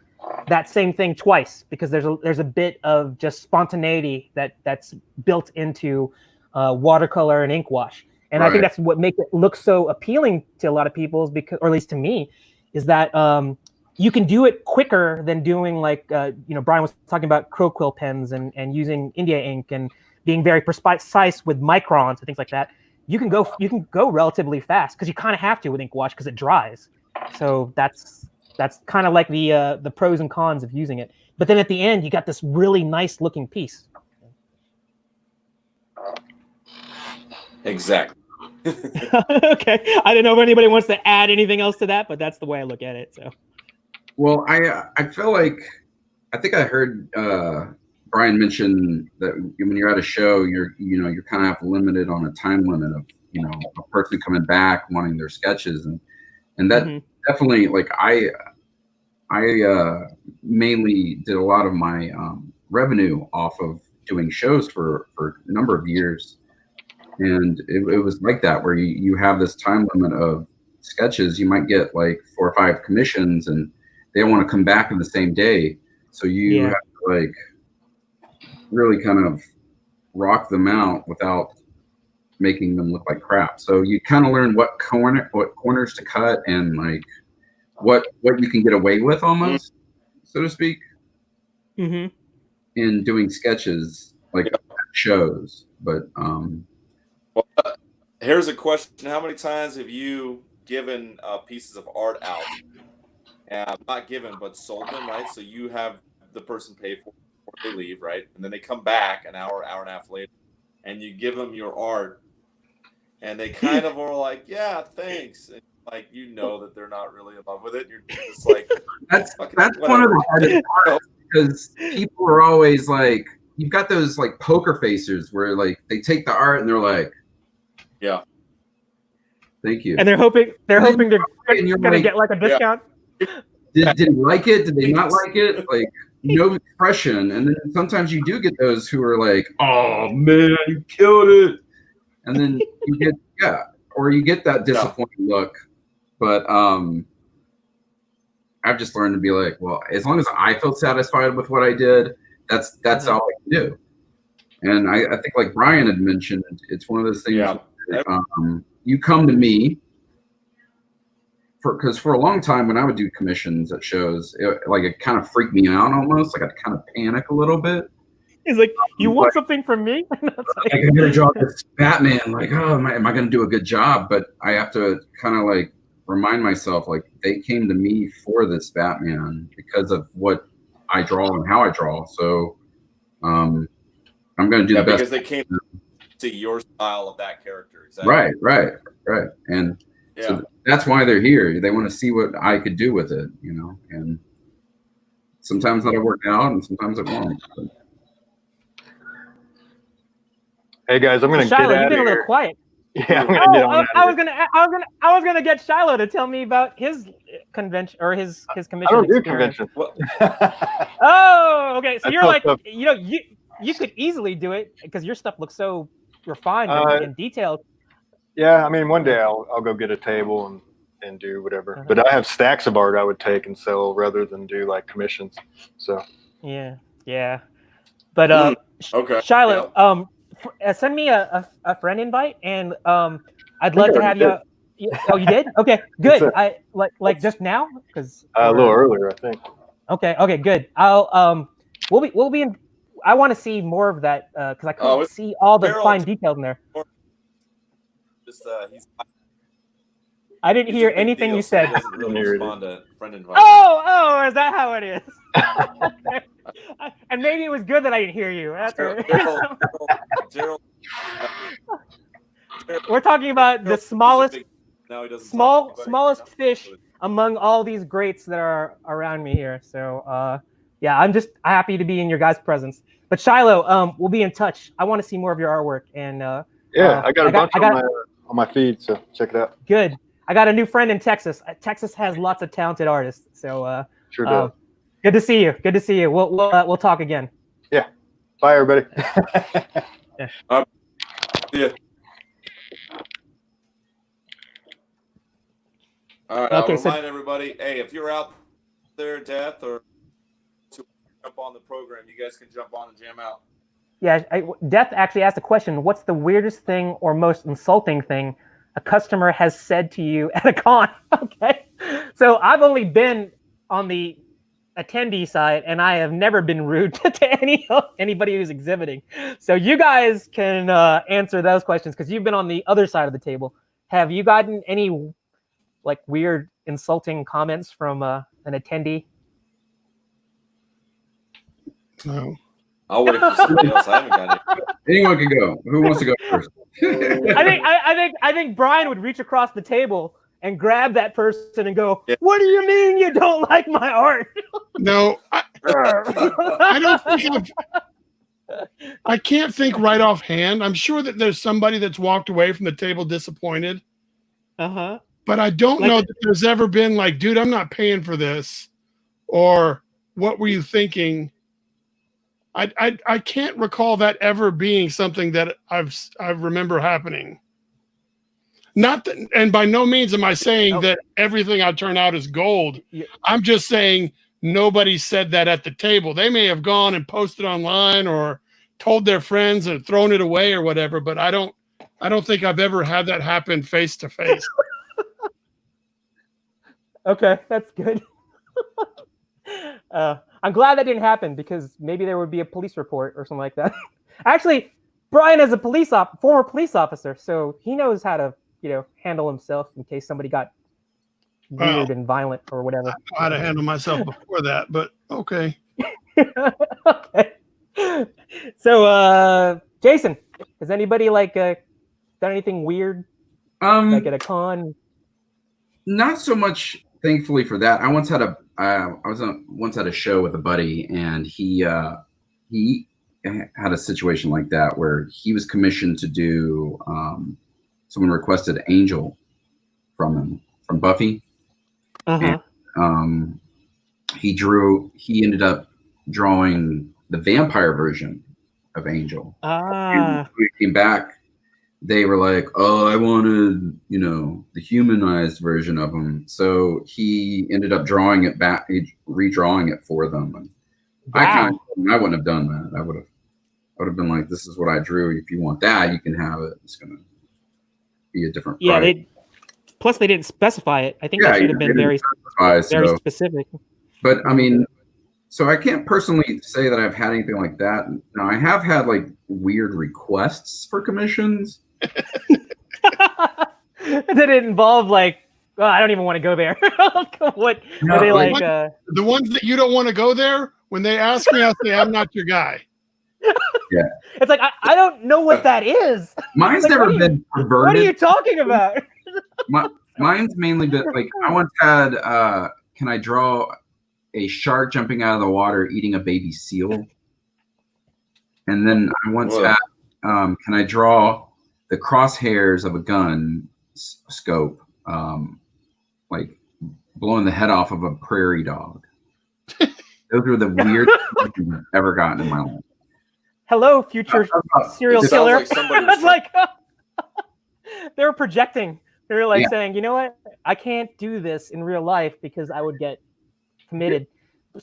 that same thing twice because there's a bit of just spontaneity that's built into watercolor and ink wash. And I think that's what makes it look so appealing to a lot of people, or at least to me, is that you can do it quicker than doing like Brian was talking about crow quill pens and using India ink and being very precise with microns and things like that. You can go relatively fast because you kind of have to with ink wash because it dries. So that's kind of like the pros and cons of using it. But then at the end, you got this really nice looking piece. Exactly. Okay, I don't know if anybody wants to add anything else to that, but that's the way I look at it. So, well, I feel like I think I heard Brian mention that when you're at a show, you're kind of limited on a time limit of a person coming back wanting their sketches, and that definitely, like, I mainly did a lot of my revenue off of doing shows for a number of years. And it was like that, where you have this time limit of sketches. You might get like 4 or 5 commissions, and they want to come back in the same day. So you have to like really kind of rock them out without making them look like crap. So you kind of learn what corners to cut and like what you can get away with almost, so to speak, in doing sketches like shows. But well, here's a question: how many times have you given pieces of art out? Not given, but sold them, right? So you have the person pay for it before they leave, right? And then they come back an hour and a half later, and you give them your art, and they kind of are like, "Yeah, thanks." And like that they're not really in love with it. You're just like, that's one of the hardest parts, because people are always like, you've got those like poker facers where like they take the art and they're like, yeah, thank you, and they're hoping they're gonna get like a discount. Did he like it? Did they not like it? Like, no expression. And then sometimes you do get those who are like, "Oh man, you killed it," and then you get or you get that disappointing look. But I've just learned to be like, well, as long as I feel satisfied with what I did, that's all I can do. And I think, like Brian had mentioned, it's one of those things. You come to me because for a long time when I would do commissions at shows, it kind of freaked me out almost. Like I'd kind of panic a little bit. He's like, "You want something from me?" I got to draw this Batman. Like, oh, am I going to do a good job? But I have to kind of like remind myself, like, they came to me for this Batman because of what I draw and how I draw. So I'm going to do the best. Because they came to your style of that character. Exactly. Right. And so that's why they're here. They want to see what I could do with it, and sometimes that'll work out and sometimes it won't. But. Hey guys, I'm gonna Shiloh, get out you've been of a here. little quiet. Yeah, I'm gonna get on I was gonna get Shiloh to tell me about his convention or his commission. I don't do experience. convention. Oh, okay. So you're like, you could easily do it because your stuff looks so refined and detailed. Yeah, I mean, one day I'll go get a table and do whatever. But I have stacks of art I would take and sell rather than do like commissions. So yeah. But okay, Shiloh, send me a friend invite, and I'd love to have you. Oh, you did? Okay, good. I like just now because a little earlier, I think. Okay, good. I'll we'll be in. I want to see more of that because I couldn't see all the fine details in there. I didn't hear anything you said. He doesn't really respond to friend invites. Oh, is that how it is? Okay. And maybe it was good that I didn't hear you. That's Gerald, we're talking about the smallest fish among all these greats that are around me here. So I'm just happy to be in your guys' presence. But Shiloh, we'll be in touch. I want to see more of your artwork. And I got a bunch on my feed, so check it out. Good. I got a new friend in Texas. Texas has lots of talented artists. So sure does. Good to see you. We'll talk again. Yeah. Bye, everybody. Yeah. All right. I'll remind everybody. Hey, if you're out there, Death, or to jump on the program, you guys can jump on and jam out. Yeah, Death actually asked a question. What's the weirdest thing or most insulting thing a customer has said to you at a con? Okay. So I've only been on the attendee side, and I have never been rude to anybody who's exhibiting. So you guys can answer those questions because you've been on the other side of the table. Have you gotten any like weird, insulting comments from an attendee? No. I'll wait for somebody else. I haven't got it. Anyone can go. Who wants to go first? I think Brian would reach across the table and grab that person and go, Yeah. "What do you mean you don't like my art?" No, I don't think I can't think right offhand. I'm sure that there's somebody that's walked away from the table disappointed. Uh-huh. But I don't Like- know that there's ever been like, dude, I'm not paying for this. Or what were you thinking? I can't recall that ever being something that I remember happening. Not that, and by no means am I saying that everything I turn out is gold. Yeah. I'm just saying nobody said that at the table. They may have gone and posted online or told their friends and thrown it away or whatever, but I don't think I've ever had that happen face to face. Okay, that's good. I'm glad that didn't happen because maybe there would be a police report or something like that. Actually, Brian is a former police officer, so he knows how to, handle himself in case somebody got weird and violent or whatever. I know how to handle myself before that, but okay. Okay. So, Jason, has anybody done anything weird like at a con? Not so much, thankfully, for that. I once had once at a show with a buddy, and he had a situation like that where he was commissioned to do. Someone requested Angel from Buffy. Uh-huh. And, he ended up drawing the vampire version of Angel. And when he came back, they were like, "Oh, I wanted, the humanized version of him." So he ended up drawing it back, redrawing it for them. And Wow. I wouldn't have done that. I would have been like, "This is what I drew. If you want that, you can have it. It's gonna be a different price." Plus they didn't specify it. I think they should have been very specific. But I mean, so I can't personally say that I've had anything like that. Now I have had like weird requests for commissions. Did it involve I don't even want to go there. What No, are they like- The ones that you don't want to go there, when they ask me, I'll say, I'm not your guy. Yeah. It's like I don't know what that is. Mine's Like, never what are been perverted. What are you talking about? Mine's mainly been like, I once had can I draw a shark jumping out of the water eating a baby seal? And then I once had can I draw the crosshairs of a gun scope like blowing the head off of a prairie dog. Those were the weirdest things I've ever gotten in my life. Hello, future serial It sounds killer. like somebody was It's like they were projecting. They were saying, you know what? I can't do this in real life because I would get committed.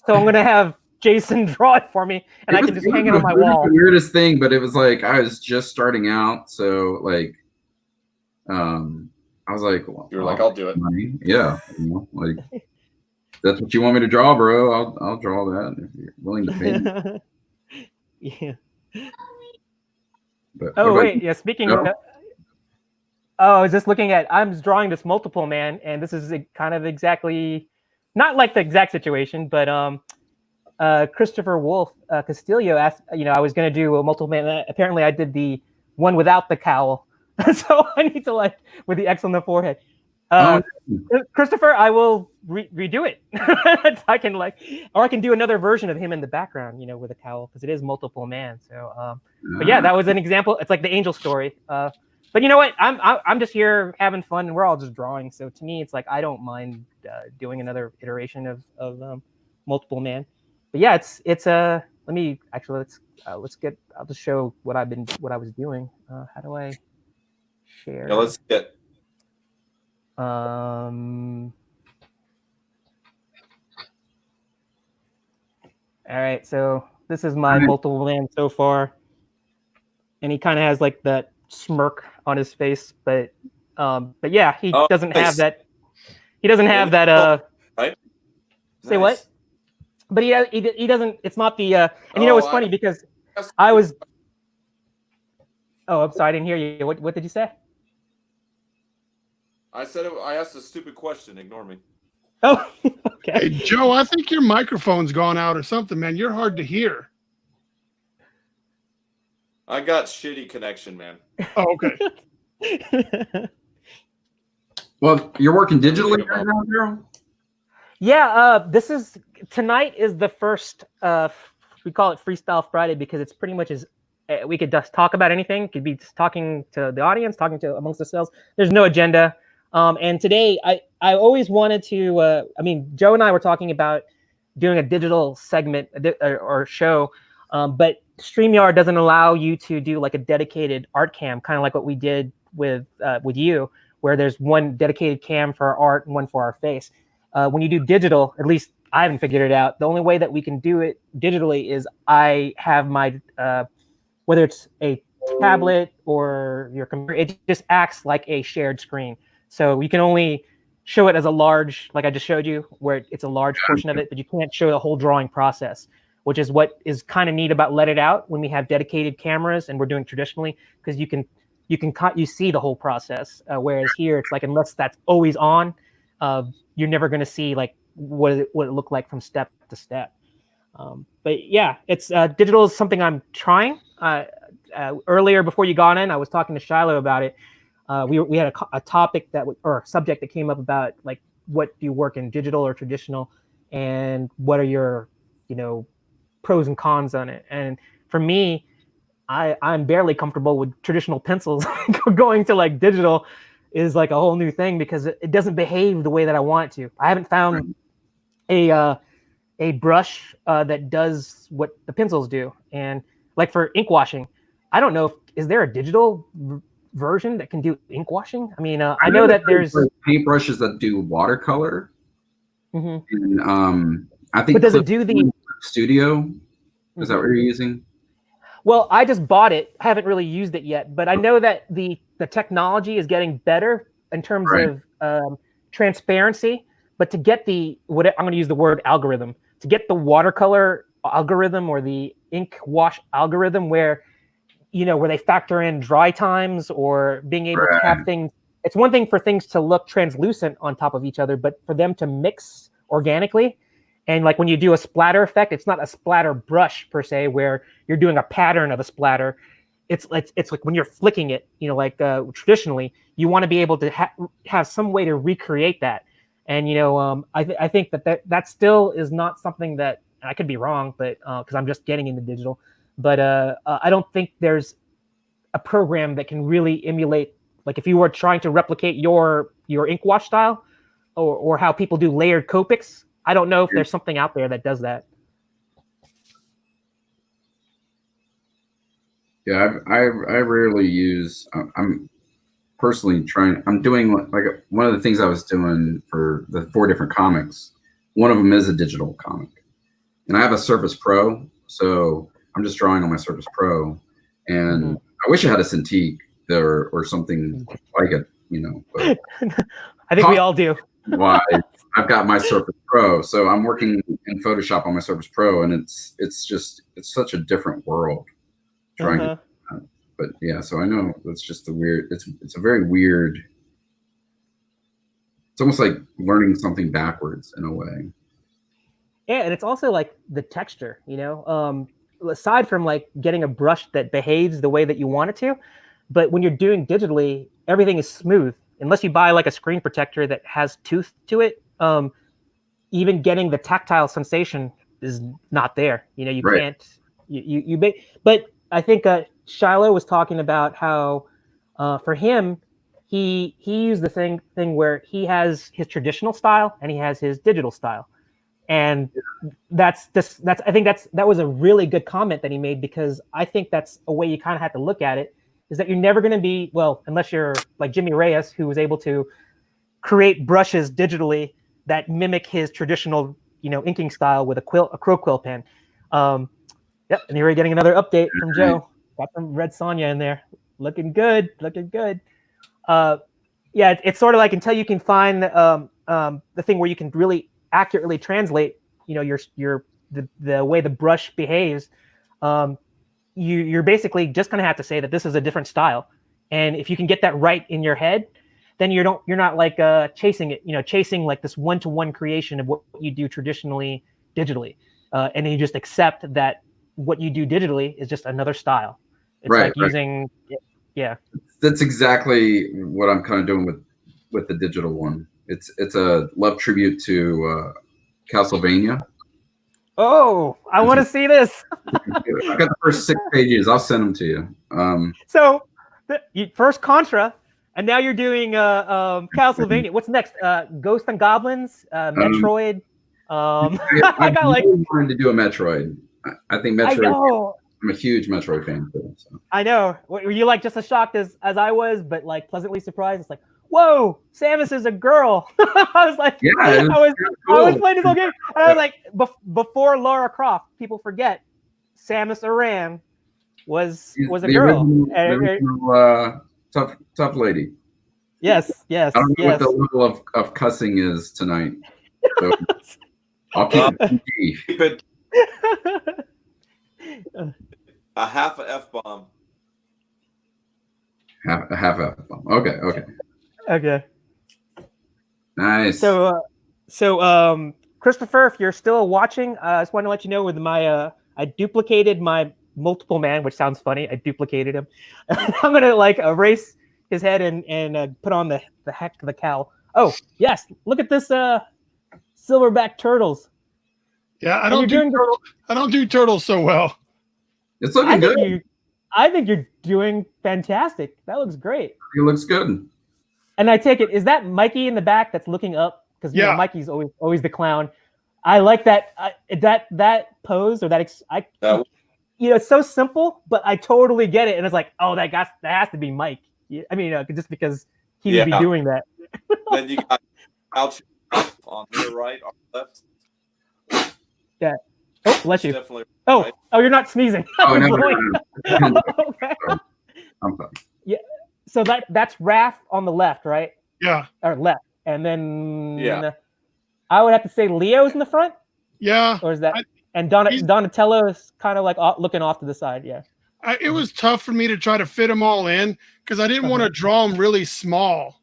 So I'm gonna have Jason draw it for me, and I can just hang it on my wall. The weirdest thing, but it was like I was just starting out, so like, I was like, well, You're like, I'll do it. money. Yeah, like that's what you want me to draw, bro. I'll draw that if you're willing to pay me. Yeah. But Oh what about wait, you? yeah. Speaking No? of, I was just looking at. I'm drawing this multiple man, and this is kind of exactly, not like the exact situation, but Christopher Wolf Castillo asked. I was going to do a multiple man. Apparently, I did the one without the cowl, so I need to with the X on the forehead. Christopher, I will redo it. I can or I can do another version of him in the background, with a cowl because it is multiple man. So, but yeah, that was an example. It's like the angel story. But you know what? I'm just here having fun, and we're all just drawing. So to me, it's like I don't mind doing another iteration of multiple man. But yeah, it's let me actually let's get. I'll just show what I was doing. How do I share? Yeah, let's get. All right, so this is my multiple man so far, and he kind of has like that smirk on his face, but yeah, he doesn't have that. He doesn't have that. Right? Say what? But he doesn't. It's not the. And you know, it's funny because I was. Oh, I'm sorry, I didn't hear you. What did you say? I said I asked a stupid question. Ignore me. Oh, okay. Hey, Joe, I think your microphone's gone out or something, man. You're hard to hear. I got shitty connection, man. Oh, okay. Well, you're working digitally right now, Daryl? Yeah, tonight is the first, we call it Freestyle Friday because it's pretty much we could just talk about anything. Could be just talking to the audience, talking to amongst ourselves. There's no agenda. And today, I always wanted to, Joe and I were talking about doing a digital segment or show, but StreamYard doesn't allow you to do like a dedicated art cam, kind of like what we did with you, where there's one dedicated cam for our art and one for our face. When you do digital, at least I haven't figured it out. The only way that we can do it digitally is I have my, whether it's a tablet or your computer, it just acts like a shared screen. So you can only show it as a large, like I just showed you, where it's a large portion of it, but you can't show the whole drawing process, which is what is kind of neat about Let It Out when we have dedicated cameras and we're doing traditionally, because you see the whole process. Whereas here, it's like, unless that's always on, you're never going to see like what it looked like from step to step. But yeah, it's digital is something I'm trying. Earlier, before you got in, I was talking to Shiloh about it. We had a topic or a subject that came up about like, what do you work in, digital or traditional, and what are your, pros and cons on it. And for me, I'm barely comfortable with traditional pencils. Going to like digital is like a whole new thing because it doesn't behave the way that I want it to. I haven't found a brush that does what the pencils do. And like for ink washing, I don't know is there a digital version that can do ink washing? I mean, I know that there's paintbrushes that do watercolor. Mm-hmm. And I think. But does it do the Studio? Is that what you're using? Well, I just bought it. I haven't really used it yet, but I know that the technology is getting better in terms of transparency. But to get I'm going to use the word algorithm, to get the watercolor algorithm or the ink wash algorithm where they factor in dry times or being able to have things. It's one thing for things to look translucent on top of each other, but for them to mix organically. And like when you do a splatter effect, it's not a splatter brush per se, where you're doing a pattern of a splatter. It's like when you're flicking it, traditionally, you want to be able to have some way to recreate that. And, I think that still is not something that, I could be wrong, but because I'm just getting into digital, but I don't think there's a program that can really emulate, like if you were trying to replicate your ink wash style or how people do layered Copics. I don't know if there's something out there that does that. Yeah, I rarely use. I'm personally trying. I'm doing like one of the things I was doing for the 4 different comics. One of them is a digital comic, and I have a Surface Pro, so I'm just drawing on my Surface Pro. And I wish I had a Cintiq there or something like it, But I think we all do. Why? I've got my Surface Pro, so I'm working in Photoshop on my Surface Pro, and it's such a different world. But yeah, so I know it's just it's a very weird. It's almost like learning something backwards in a way. Yeah, and it's also like the texture, aside from like getting a brush that behaves the way that you want it to, but when you're doing digitally, everything is smooth unless you buy like a screen protector that has tooth to it. Even getting the tactile sensation is not there. You can't. But I think Shiloh was talking about how for him, he used the thing where he has his traditional style and he has his digital style, and that was a really good comment that he made, because I think that's a way you kind of have to look at it, is that you're never going to be, well, unless you're like Jimmy Reyes, who was able to create brushes digitally that mimic his traditional, inking style with a crow quill pen. Yep, and here we're getting another update from Joe. Got some Red Sonja in there, looking good. Yeah, it's sort of like until you can find the thing where you can really accurately translate, the way the brush behaves, you're basically just going to have to say that this is a different style. And if you can get that right in your head, then you're not like chasing it, chasing like this one-to-one creation of what you do traditionally digitally. And then you just accept that what you do digitally is just another style. It's like using, yeah. That's exactly what I'm kind of doing with the digital one. It's a love tribute to Castlevania. Oh, I want to see this. I've got the first 6 pages. I'll send them to you. So, first Contra, and now you're doing Castlevania. What's next? Ghosts and Goblins, Metroid. I got like wanted to do a Metroid. I think Metroid. I know. I'm a huge Metroid fan too. So. I know. Were you like just as shocked as I was, but like pleasantly surprised? It's like, whoa, Samus is a girl. I was like, yeah, I was playing this whole game, and I was like, before Lara Croft, people forget Samus Aran was a girl. The original, tough lady. Yes. I don't know what the level of cussing is tonight. So I'll keep it. A half a F-bomb. Half F-bomb. Okay. Nice. So Christopher, if you're still watching, I just want to let you know with I duplicated my multiple man, which sounds funny. I duplicated him. I'm gonna like erase his head and put on the cowl. Oh yes, look at this silverback turtles. Yeah, I don't do turtles so well. It's looking good. I think you're doing fantastic. That looks great. It looks good. And I take it, is that Mikey in the back that's looking up? Because Mikey's always the clown. I like that that pose or it's so simple, but I totally get it. And it's like, oh, that has to be Mike. I mean, just because he would be doing that. Then you got Ouch on the right, on the left. Yeah. Oh, bless you. Definitely right. Oh, you're not sneezing. Oh, no. Okay. I'm sorry. Yeah. So that's Raph on the left, right? Yeah. Or left. And then I would have to say Leo's in the front? Yeah. Or is that and Donatello is kind of like looking off to the side, yeah. It was tough for me to try to fit them all in because I didn't want to draw them really small.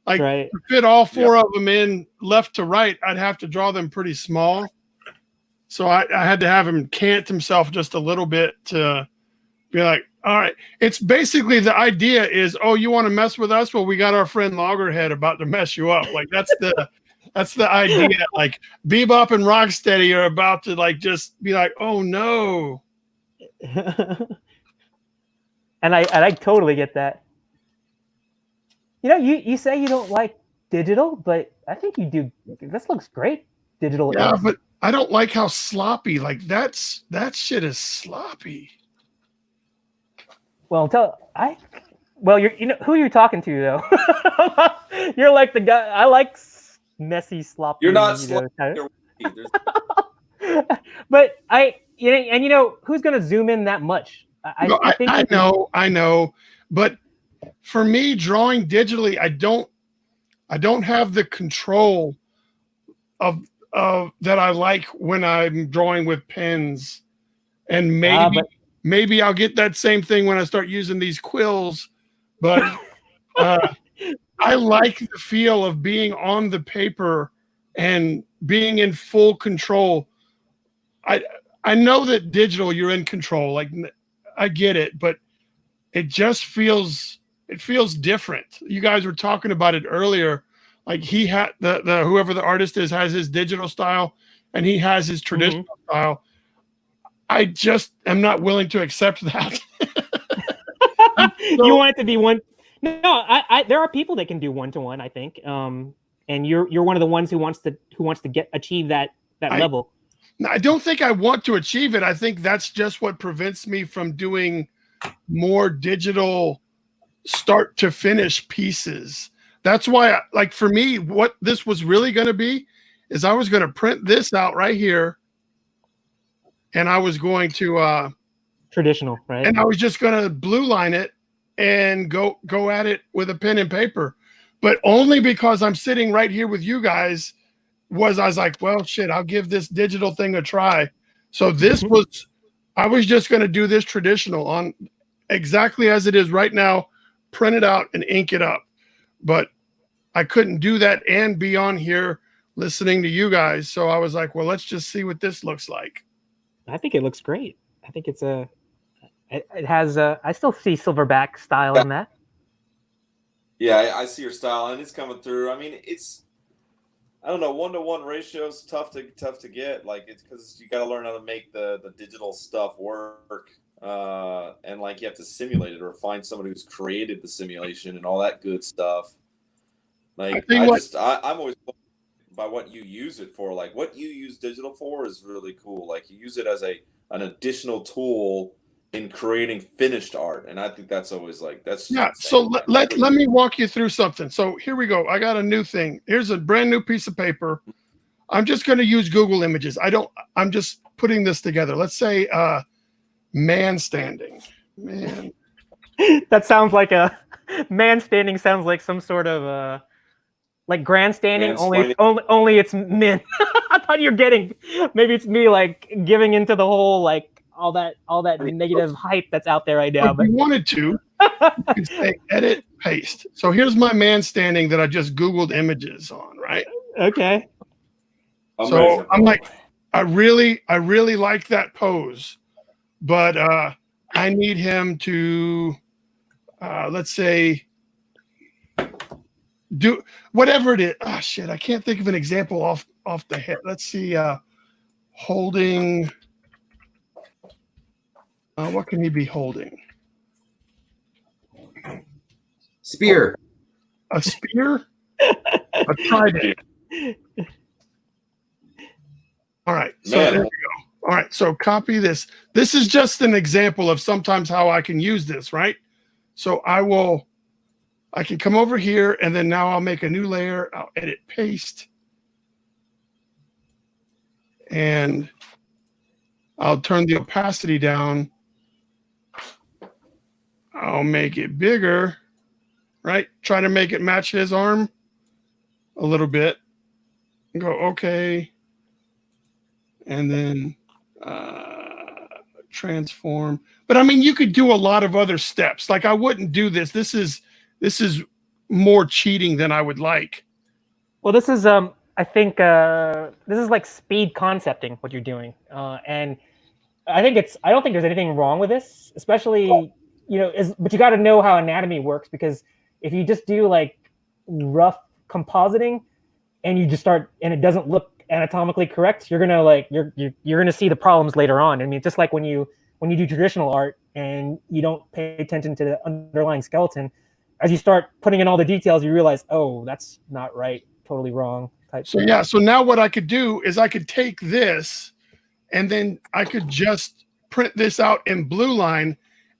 Like to fit all 4 of them in left to right, I'd have to draw them pretty small. So I had to have him cant himself just a little bit to be like, all right. It's basically the idea is, oh, you want to mess with us? Well, we got our friend Loggerhead about to mess you up. Like that's the idea. Like Bebop and Rocksteady are about to like just be like, oh no. And I totally get that. You say you don't like digital, but I think you do. This looks great. Digital. Yeah, but I don't like how sloppy. Like that shit is sloppy. Well, you're who are you talking to though? You're like the guy. I like messy, sloppy. You're not sloppy. But who's gonna zoom in that much? I think I know, but for me, drawing digitally, I don't have the control of that I like when I'm drawing with pens, and maybe I'll get that same thing when I start using these quills, but I like the feel of being on the paper and being in full control. I know that digital you're in control, like I get it, but it just feels different. You guys were talking about it earlier. Like he had the whoever the artist is has his digital style and he has his traditional style. I just am not willing to accept that. You want it to be one? No, there are people that can do 1-to-1. I think, and you're one of the ones who wants to achieve that level. I don't think I want to achieve it. I think that's just what prevents me from doing more digital start to finish pieces. That's why, like for me, what this was really going to be is I was going to print this out right here, and I was going to traditional, right? And I was just going to blue line it and go at it with a pen and paper, but only because I'm sitting right here with you guys, was I was like, well, shit, I'll give this digital thing a try. So this was, I was just going to do this traditional on exactly as it is right now, print it out and ink it up. But I couldn't do that and be on here listening to you guys. So I was like, well, let's just see what this looks like. I think it looks great. I think it's it has I still see silverback style in that. Yeah, I see your style, and it's coming through. I mean, it's, I don't know, 1-to-1 ratio is tough to get. Like, it's because you got to learn how to make the digital stuff work, and like you have to simulate it or find somebody who's created the simulation and all that good stuff. Like, I'm always by what you use it for. Like, what you use digital for is really cool. Like, you use it as an additional tool in creating finished art, and I think that's always like, that's yeah. So let me walk you through something. So here we go. I got a new thing. Here's a brand new piece of paper. I'm just going to use Google Images. I'm just putting this together. Let's say man standing. Man. That sounds like a man standing. Sounds like some sort of like grandstanding. Only it's men. I thought you're getting, maybe it's me like giving into the whole like all that negative hype that's out there right now. But if you wanted to, you could say edit, paste. So here's my man standing that I just Googled images on, right? Okay. So I'm like, I really like that pose, but I need him to, let's say, do whatever it is. Oh shit, I can't think of an example off the head. Let's see, holding. What can he be holding? Spear. A spear? A trident. All right. So there we go. All right. So copy this. This is just an example of sometimes how I can use this, right? So I can come over here and then now I'll make a new layer. I'll edit, paste. And I'll turn the opacity down. I'll make it bigger, right? Try to make it match his arm a little bit. And go, okay. And then transform. But I mean, you could do a lot of other steps. Like I wouldn't do this. This is more cheating than I would like. Well, this is I think this is like speed concepting what you're doing, and I don't think there's anything wrong with this, especially but you got to know how anatomy works, because if you just do like rough compositing and you just start and it doesn't look anatomically correct, you're gonna see the problems later on. I mean, just like when you do traditional art and you don't pay attention to the underlying skeleton, as you start putting in all the details, you realize, oh, that's not right, totally wrong. So yeah, so now what I could do is I could take this and then I could just print this out in blue line,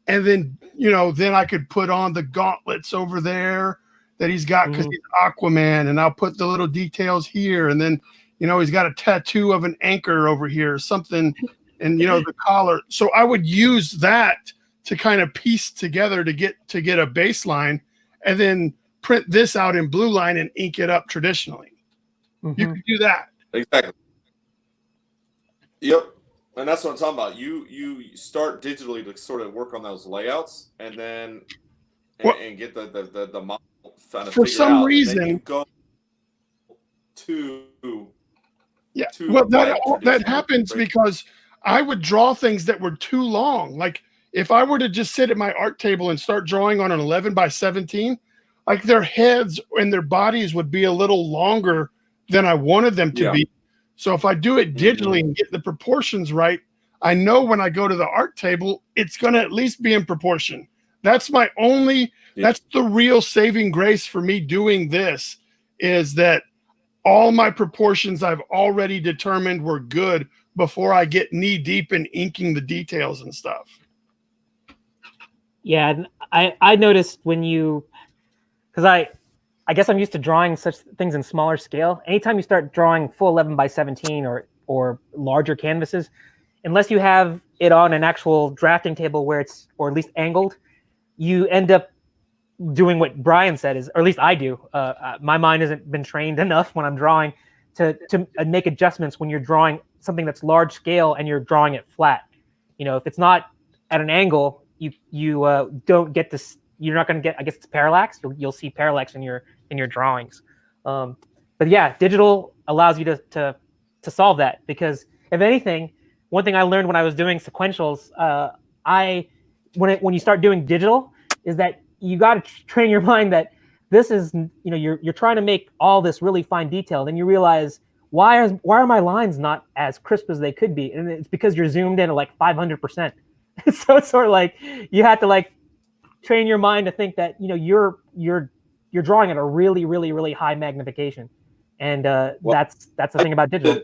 and then then I could put on the gauntlets over there that he's got because he's Aquaman, and I'll put the little details here, and then he's got a tattoo of an anchor over here or something, and the collar. So I would use that to kind of piece together to get a baseline, and then print this out in blue line and ink it up traditionally. You could do that. Exactly. Yep. And that's what I'm talking about. You start digitally to sort of work on those layouts, and then and get the model kind of for some reason. And then you go to that happens because I would draw things that were too long. Like if I were to just sit at my art table and start drawing on an 11 by 17, like their heads and their bodies would be a little longer than I wanted them to be. So if I do it digitally and get the proportions right, I know when I go to the art table, it's going to at least be in proportion. That's my only, that's the real saving grace for me doing this, is that all my proportions I've already determined were good before I get knee deep in inking the details and stuff. Yeah, I noticed when because I guess I'm used to drawing such things in smaller scale. Anytime you start drawing full 11 by 17 or larger canvases, unless you have it on an actual drafting table where it's, or at least angled, you end up doing what Brian said, or at least I do. My mind hasn't been trained enough when I'm drawing to make adjustments when you're drawing something that's large scale and you're drawing it flat. You know, if it's not at an angle, you don't get this. You're not going to get. I guess it's parallax. You'll see parallax in your drawings. But yeah, digital allows you to solve that, because if anything, one thing I learned when I was doing sequentials, when you start doing digital, is that you got to train your mind that this is, you know, you're trying to make all this really fine detail. Then you realize, why are my lines not as crisp as they could be? And it's because you're zoomed in at like 500%. So it's sort of like you have to like train your mind to think that, you know, you're drawing at a really, really, really high magnification. And that's the thing about digital.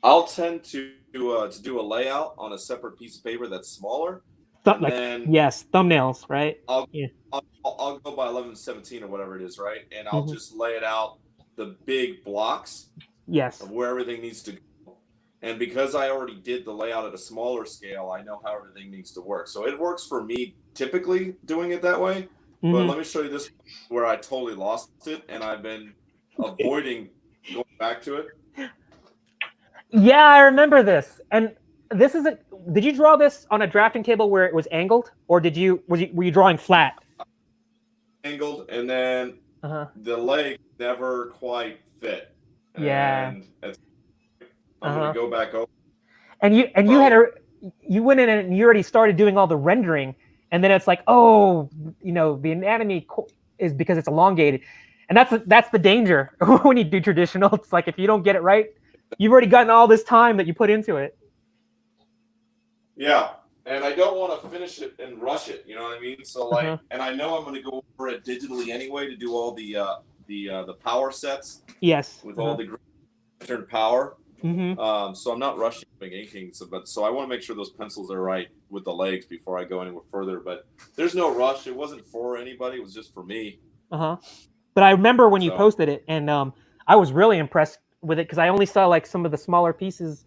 I'll tend to do a layout on a separate piece of paper that's smaller. Yes, thumbnails, right? I'll go by 11:17 or whatever it is, right? And I'll just lay it out, the big blocks. Yes. Of where everything needs to go. And because I already did the layout at a smaller scale, I know how everything needs to work. So it works for me typically doing it that way. But let me show you this where I totally lost it, and I've been avoiding going back to it. Yeah, I remember this. And this is did you draw this on a drafting table where it was angled, or were you drawing flat? Angled, and then the leg never quite fit. Yeah. And I'm gonna go back over. And you went in and you already started doing all the rendering, and then it's like, oh, you know, the anatomy is because it's elongated, and that's the danger when you do traditional. It's like, if you don't get it right, you've already gotten all this time that you put into it. Yeah, and I don't want to finish it and rush it. You know what I mean? So like, and I know I'm going to go over it digitally anyway to do all the power sets. Yes. With all the different power. So I'm not rushing anything. So I want to make sure those pencils are right with the legs before I go anywhere further. But there's no rush. It wasn't for anybody. It was just for me. But I remember when you posted it, and I was really impressed with it, because I only saw like some of the smaller pieces,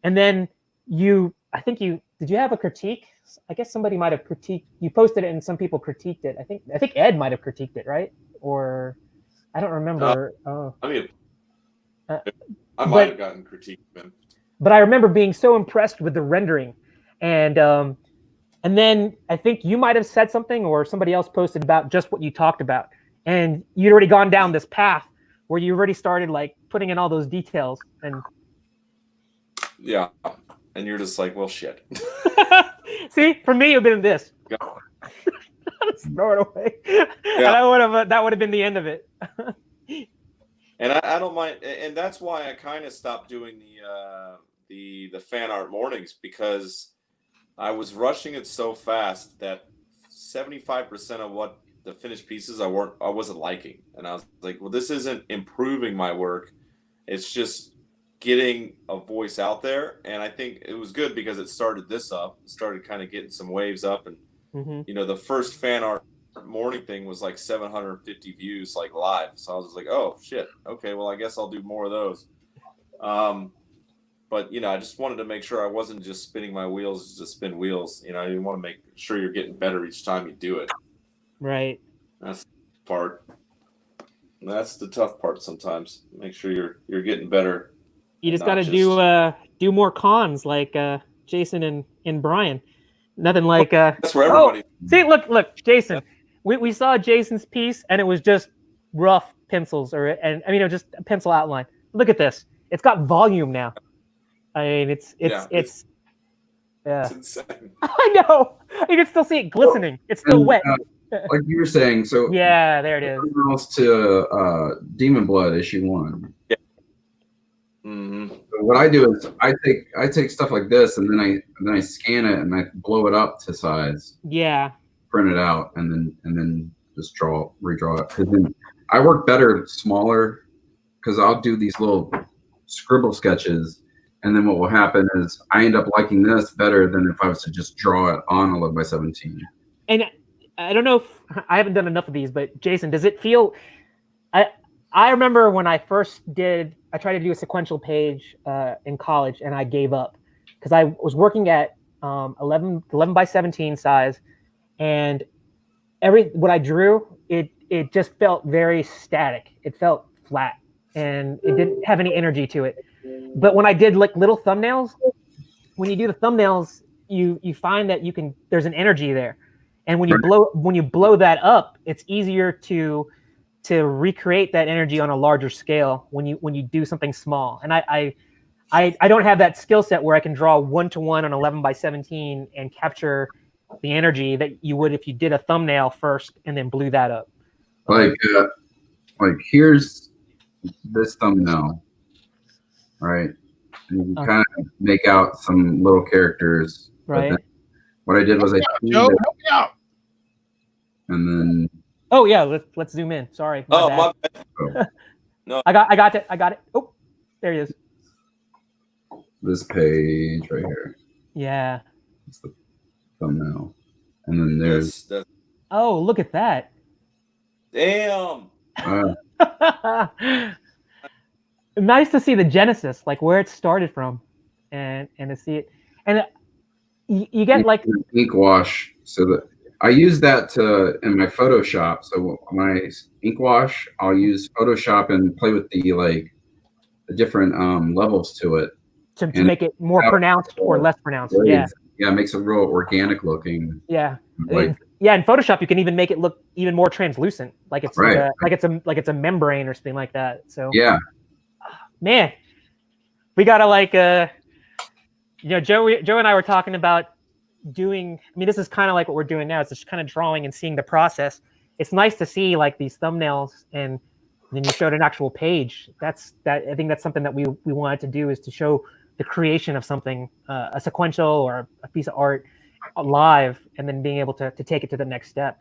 and then did you have a critique? I guess somebody might have critiqued. You posted it, and some people critiqued it. I think Ed might have critiqued it, right? Or I don't remember. I mean, I might have gotten critiqued, man. But I remember being so impressed with the rendering, and then I think you might have said something, or somebody else posted about just what you talked about, and you'd already gone down this path where you already started like putting in all those details. And yeah, and you're just like, well, shit. See, for me, it would have been this. Just throw it away. Yeah. And that would have been the end of it. And I don't mind, and that's why I kind of stopped doing the fan art mornings, because I was rushing it so fast that 75% of what the finished pieces I wasn't liking, and I was like, well, this isn't improving my work. It's just getting a voice out there, and I think it was good because it started this up, started kind of getting some waves up, and you know, the first fan art morning thing was like 750 views, like live. So I was like, oh shit, okay, well I guess I'll do more of those. But you know, I just wanted to make sure I wasn't just spinning my wheels to spin wheels. You know, you want to make sure you're getting better each time you do it. Right. That's the part. That's the tough part sometimes. Make sure you're getting better. You just got to do more cons like Jason and Brian. Nothing like that's for everybody. See, look, Jason. We saw Jason's piece, and it was just rough pencils, it was just a pencil outline. Look at this; it's got volume now. I mean, it's insane. I know. You can still see it glistening. It's still wet. Like you were saying, so yeah, there it is. To Demon Blood issue 1. Yeah. So what I do is I take stuff like this, and then I scan it and I blow it up to size. Yeah. Print it out, and then just redraw it. Because then I work better smaller, because I'll do these little scribble sketches, and then what will happen is I end up liking this better than if I was to just draw it on 11x17. And I don't know if I haven't done enough of these, but Jason, does it feel? I remember when I first I tried to do a sequential page in college, and I gave up because I was working at 11x17 size, and what I drew, it just felt very static. It felt flat. and it didn't have any energy to it. But when I did like little thumbnails, when you do the thumbnails, you find that there's an energy there, and when you blow that up, it's easier to recreate that energy on a larger scale when you do something small. And I don't have that skill set where I can draw 1-to-1 on 11:17 and capture the energy that you would if you did a thumbnail first and then blew that up. Like here's this thumbnail, right? And you can kind of make out some little characters. Right. What I did was Joe, help me out. And then. Oh yeah, let's zoom in. Sorry. My bad. No. I got it. Oh, there he is. This page right here. Yeah. It's the thumbnail. And then there's. Oh, look at that. Damn. Nice to see the genesis, like where it started from, and to see it, and you get like ink wash. So that I use that in my Photoshop. So my ink wash, I'll use Photoshop and play with the different levels to it to make it more pronounced or less pronounced. Yeah, it makes it real organic looking. Yeah, in Photoshop you can even make it look even more translucent, like it's like it's a membrane or something like that. So yeah. Man, we gotta Joe and I were talking about doing. I mean, this is kind of like what we're doing now. It's just kind of drawing and seeing the process. It's nice to see like these thumbnails, and then you showed an actual page. I think that's something that we wanted to do, is to show the creation of something, a sequential or a piece of art live, and then being able to take it to the next step.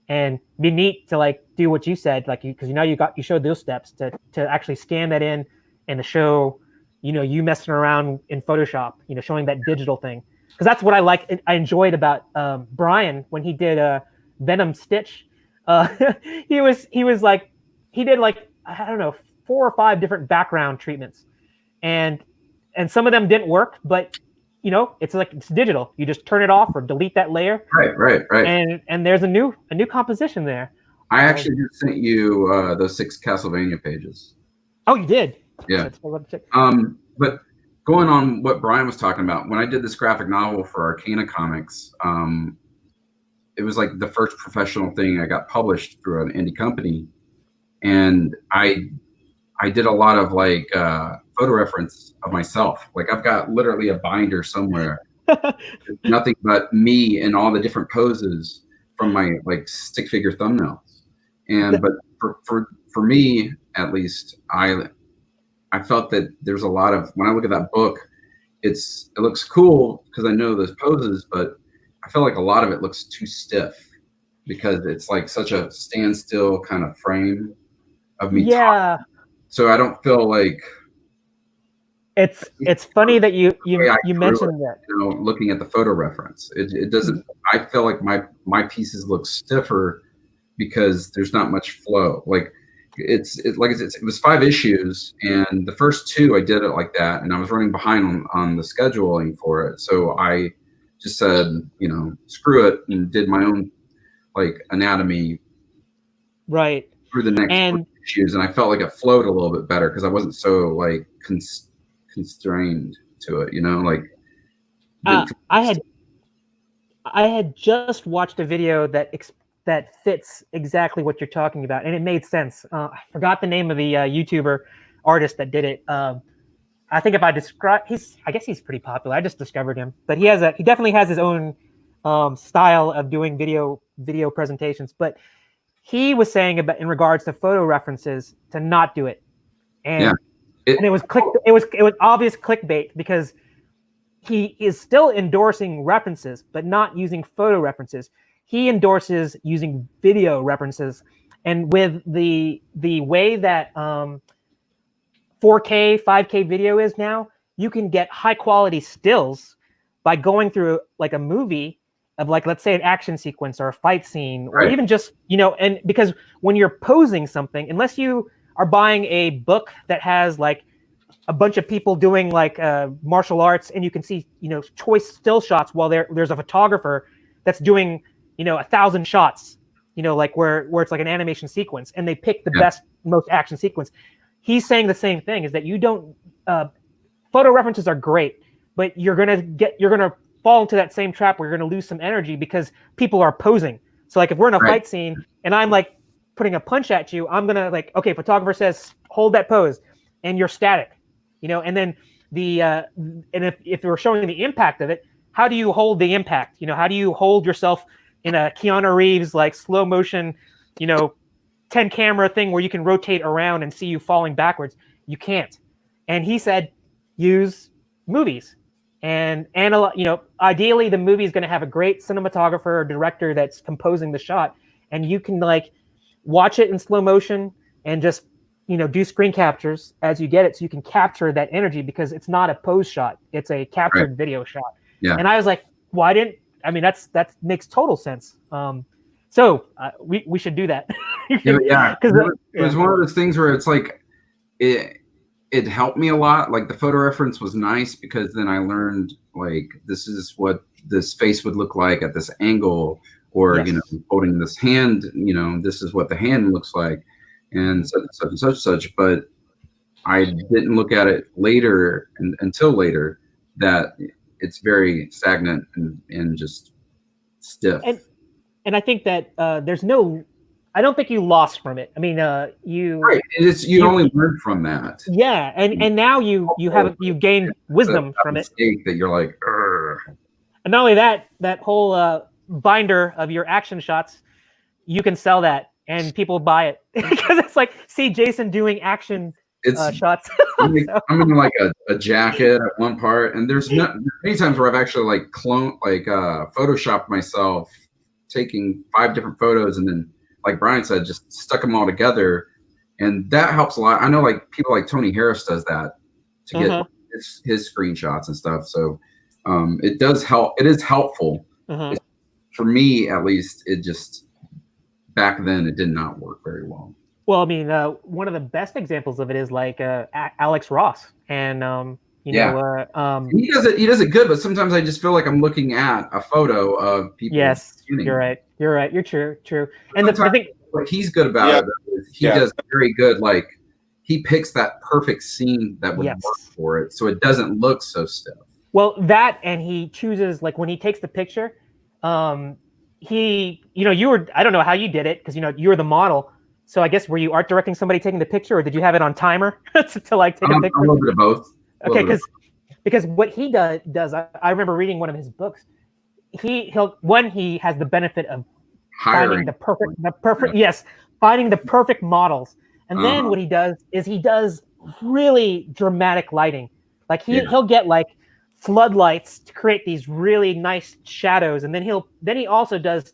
And be neat to like do what you said, like because you showed those steps to actually scan that in. And to show, you messing around in Photoshop, showing that digital thing. Because that's what I enjoyed about Brian when he did Venom Stitch. He did like, I don't know, 4 or 5 different background treatments. And some of them didn't work, but it's digital. You just turn it off or delete that layer. Right. And there's a new composition there. I actually just sent you those 6 Castlevania pages. Oh, you did? Yeah. But going on what Brian was talking about, when I did this graphic novel for Arcana Comics, it was like the first professional thing I got published through an indie company, and I did a lot of like photo reference of myself. Like I've got literally a binder somewhere, nothing but me in all the different poses from my like stick figure thumbnails. And but for me at least, I felt that there's a lot of, when I look at that book, it looks cool because I know those poses, but I feel like a lot of it looks too stiff because it's like such a standstill kind of frame of me. Yeah. Talking. So I don't feel like it's funny that you mentioned that. Looking at the photo reference, it doesn't. I feel like my pieces look stiffer because there's not much flow. Like. It was 5 issues, and the first 2 I did it like that, and I was running behind on the scheduling for it. So I just said, screw it, and did my own like anatomy right through the next issues, and I felt like it flowed a little bit better because I wasn't so like constrained to it, like. I had just watched a video that fits exactly what you're talking about, and it made sense. I forgot the name of the YouTuber artist that did it. I think if I describe, I guess he's pretty popular. I just discovered him, but he definitely has his own style of doing video presentations. But he was saying about in regards to photo references to not do it, and it was obvious clickbait because he is still endorsing references, but not using photo references. He endorses using video references, and with the way that 4K, 5K video is now, you can get high quality stills by going through like a movie of like, let's say an action sequence or a fight scene, or even just, and because when you're posing something, unless you are buying a book that has like a bunch of people doing like martial arts, and you can see, choice still shots while there's a photographer that's doing 1,000 shots, like where it's like an animation sequence, and they pick the best, most action sequence. he's saying the same thing, is that you don't, photo references are great, but you're going to fall into that same trap where you're going to lose some energy because people are posing. So like if we're in a fight scene and I'm like putting a punch at you, I'm going to like, okay, photographer says, hold that pose, and you're static, you know, and then and if we're showing the impact of it, how do you hold the impact? You know, how do you hold yourself in a Keanu Reeves, like slow motion, you know, 10 camera thing where you can rotate around and see you falling backwards? You can't. And he said, use movies. And you know, ideally the movie is going to have a great cinematographer or director that's composing the shot, and you can like watch it in slow motion and just, you know, do screen captures as you get it, so you can capture that energy, because it's not a pose shot, it's a captured video shot. Yeah. And I was like, why didn't, I mean, that makes total sense. So we should do that. Yeah, because it was one of those things where it's like it helped me a lot. Like the photo reference was nice because then I learned like this is what this face would look like at this angle, or you know, holding this hand, you know, this is what the hand looks like, and such and such. But I didn't look at it later until later that it's very stagnant and just stiff. And I think that there's no, I don't think you lost from it. I mean, you you only learn from that. Yeah, and now you gained wisdom from it. That you're like, Urgh. And not only that, that whole binder of your action shots, you can sell that and people buy it because it's like, see Jason doing action shots. I'm in like a jacket at one part, and there's many times where I've actually like photoshopped myself taking 5 different photos, and then like Brian said, just stuck them all together, and that helps a lot. I know like people like Tony Harris does that to get his screenshots and stuff. So it does help. It is helpful. For me, at least, it just back then it did not work very well. Well, I mean, one of the best examples of it is like Alex Ross, and you know, he does it good, but sometimes I just feel like I'm looking at a photo of people. Yes, you're right. You're true. And the thing, what he's good about it is he does very good. Like he picks that perfect scene that would work for it, so it doesn't look so stiff. Well, that, and he chooses, like when he takes the picture, he, you know, I don't know how you did it, because you know you were the model. So I guess, were you art directing somebody taking the picture, or did you have it on timer to like take a picture? A little bit of both. Okay, because what he does, I remember reading one of his books. He has the benefit of finding the perfect finding the perfect models, and then what he does is he does really dramatic lighting. Like he'll get like floodlights to create these really nice shadows, and then he also does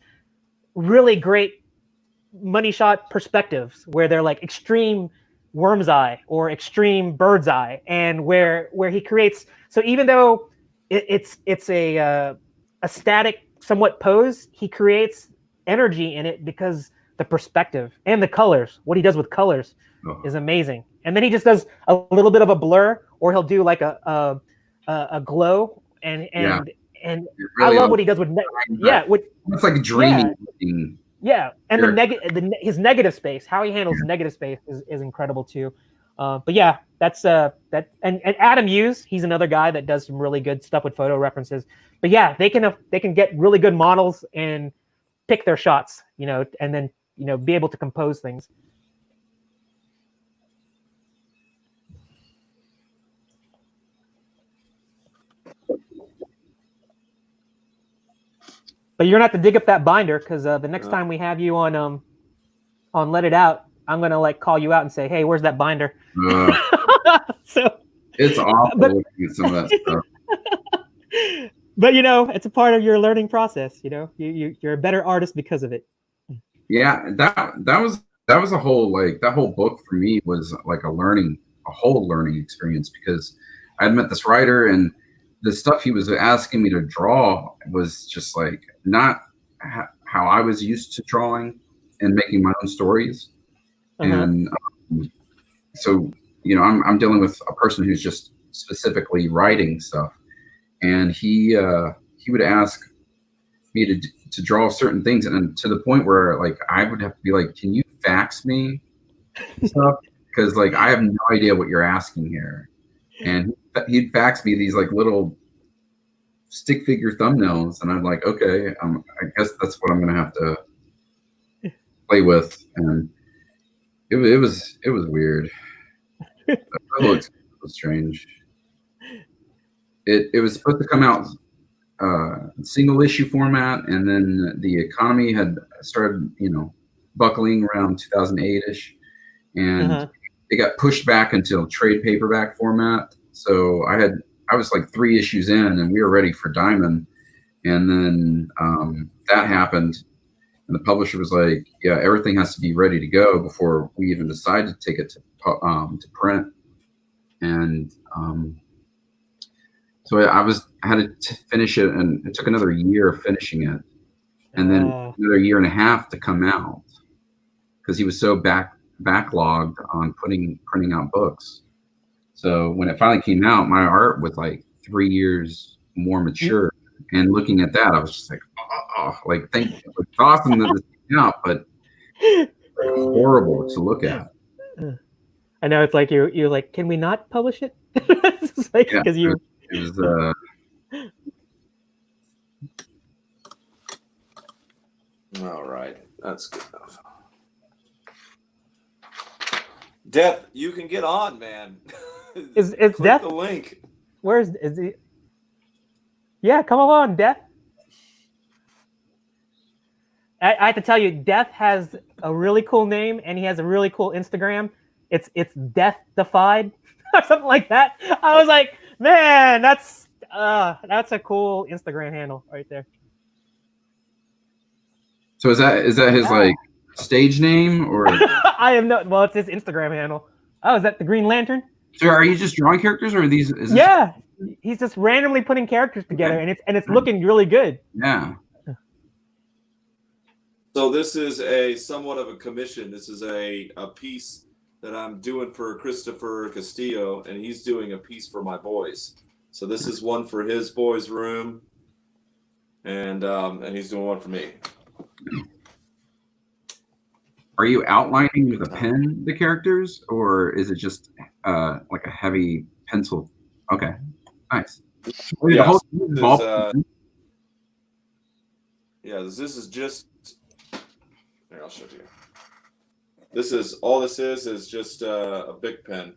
really great money shot perspectives where they're like extreme worm's eye or extreme bird's eye, and where he creates, so even though it's a static somewhat pose, he creates energy in it because the perspective and the colors, what he does with colors is amazing. And then he just does a little bit of a blur, or he'll do like a glow, and really, I love what he does with it's like dreamy. Yeah, and his negative space, how he handles negative space is incredible too. But yeah, that's that. And Adam Hughes, he's another guy that does some really good stuff with photo references. But yeah, they can get really good models and pick their shots, you know, and then, you know, be able to compose things. But you're gonna have to dig up that binder, because the next time we have you on Let It Out, I'm gonna like call you out and say, "Hey, where's that binder?" So it's awful looking at some of that stuff. But you know, it's a part of your learning process. You know, you're a better artist because of it. Yeah, that was a whole, like, that whole book for me was like a whole learning experience, because I had met this writer, and the stuff he was asking me to draw was just like not how I was used to drawing and making my own stories. And so, you know, I'm dealing with a person who's just specifically writing stuff, and he would ask me to draw certain things, and to the point where like I would have to be like, "Can you fax me stuff?" because like I have no idea what you're asking here, and he'd fax me these like little stick figure thumbnails, and I'm like, okay, I guess that's what I'm gonna have to play with, and it was weird. It looks strange. It was supposed to come out single issue format, and then the economy had started, buckling around 2008-ish, and it got pushed back until trade paperback format. So I was like 3 issues in, and we were ready for Diamond, and then that happened, and the publisher was like, "Yeah, everything has to be ready to go before we even decide to take it to print." And so I had to finish it, and it took another year of finishing it, and then another year and a half to come out, because he was so backlogged on printing out books. So when it finally came out, my art was like 3 years more mature. And looking at that, I was just like, thank you. It's awesome that this came out, but horrible to look at. I know, it's like you're like, can we not publish it? It's like, because it was all right, that's good enough. Death, you can get on, man. Is Click Death the link? is he? Yeah, come along, Death. I have to tell you, Death has a really cool name, and he has a really cool Instagram. It's Death Defied or something like that. I was like, man, that's a cool Instagram handle right there. So is that his like stage name, or? I have no. Well, it's his Instagram handle. Oh, is that the Green Lantern? So are you just drawing characters, or are these? Yeah, he's just randomly putting characters together, and it's looking really good. Yeah. So this is a somewhat of a commission. This is a piece that I'm doing for Christopher Castillo, and he's doing a piece for my boys. So this is one for his boys' room, and he's doing one for me. Are you outlining with a pen the characters, or is it just like a heavy pencil? Okay, nice. Yes, this is just. Here, I'll show you. This is just a big pen.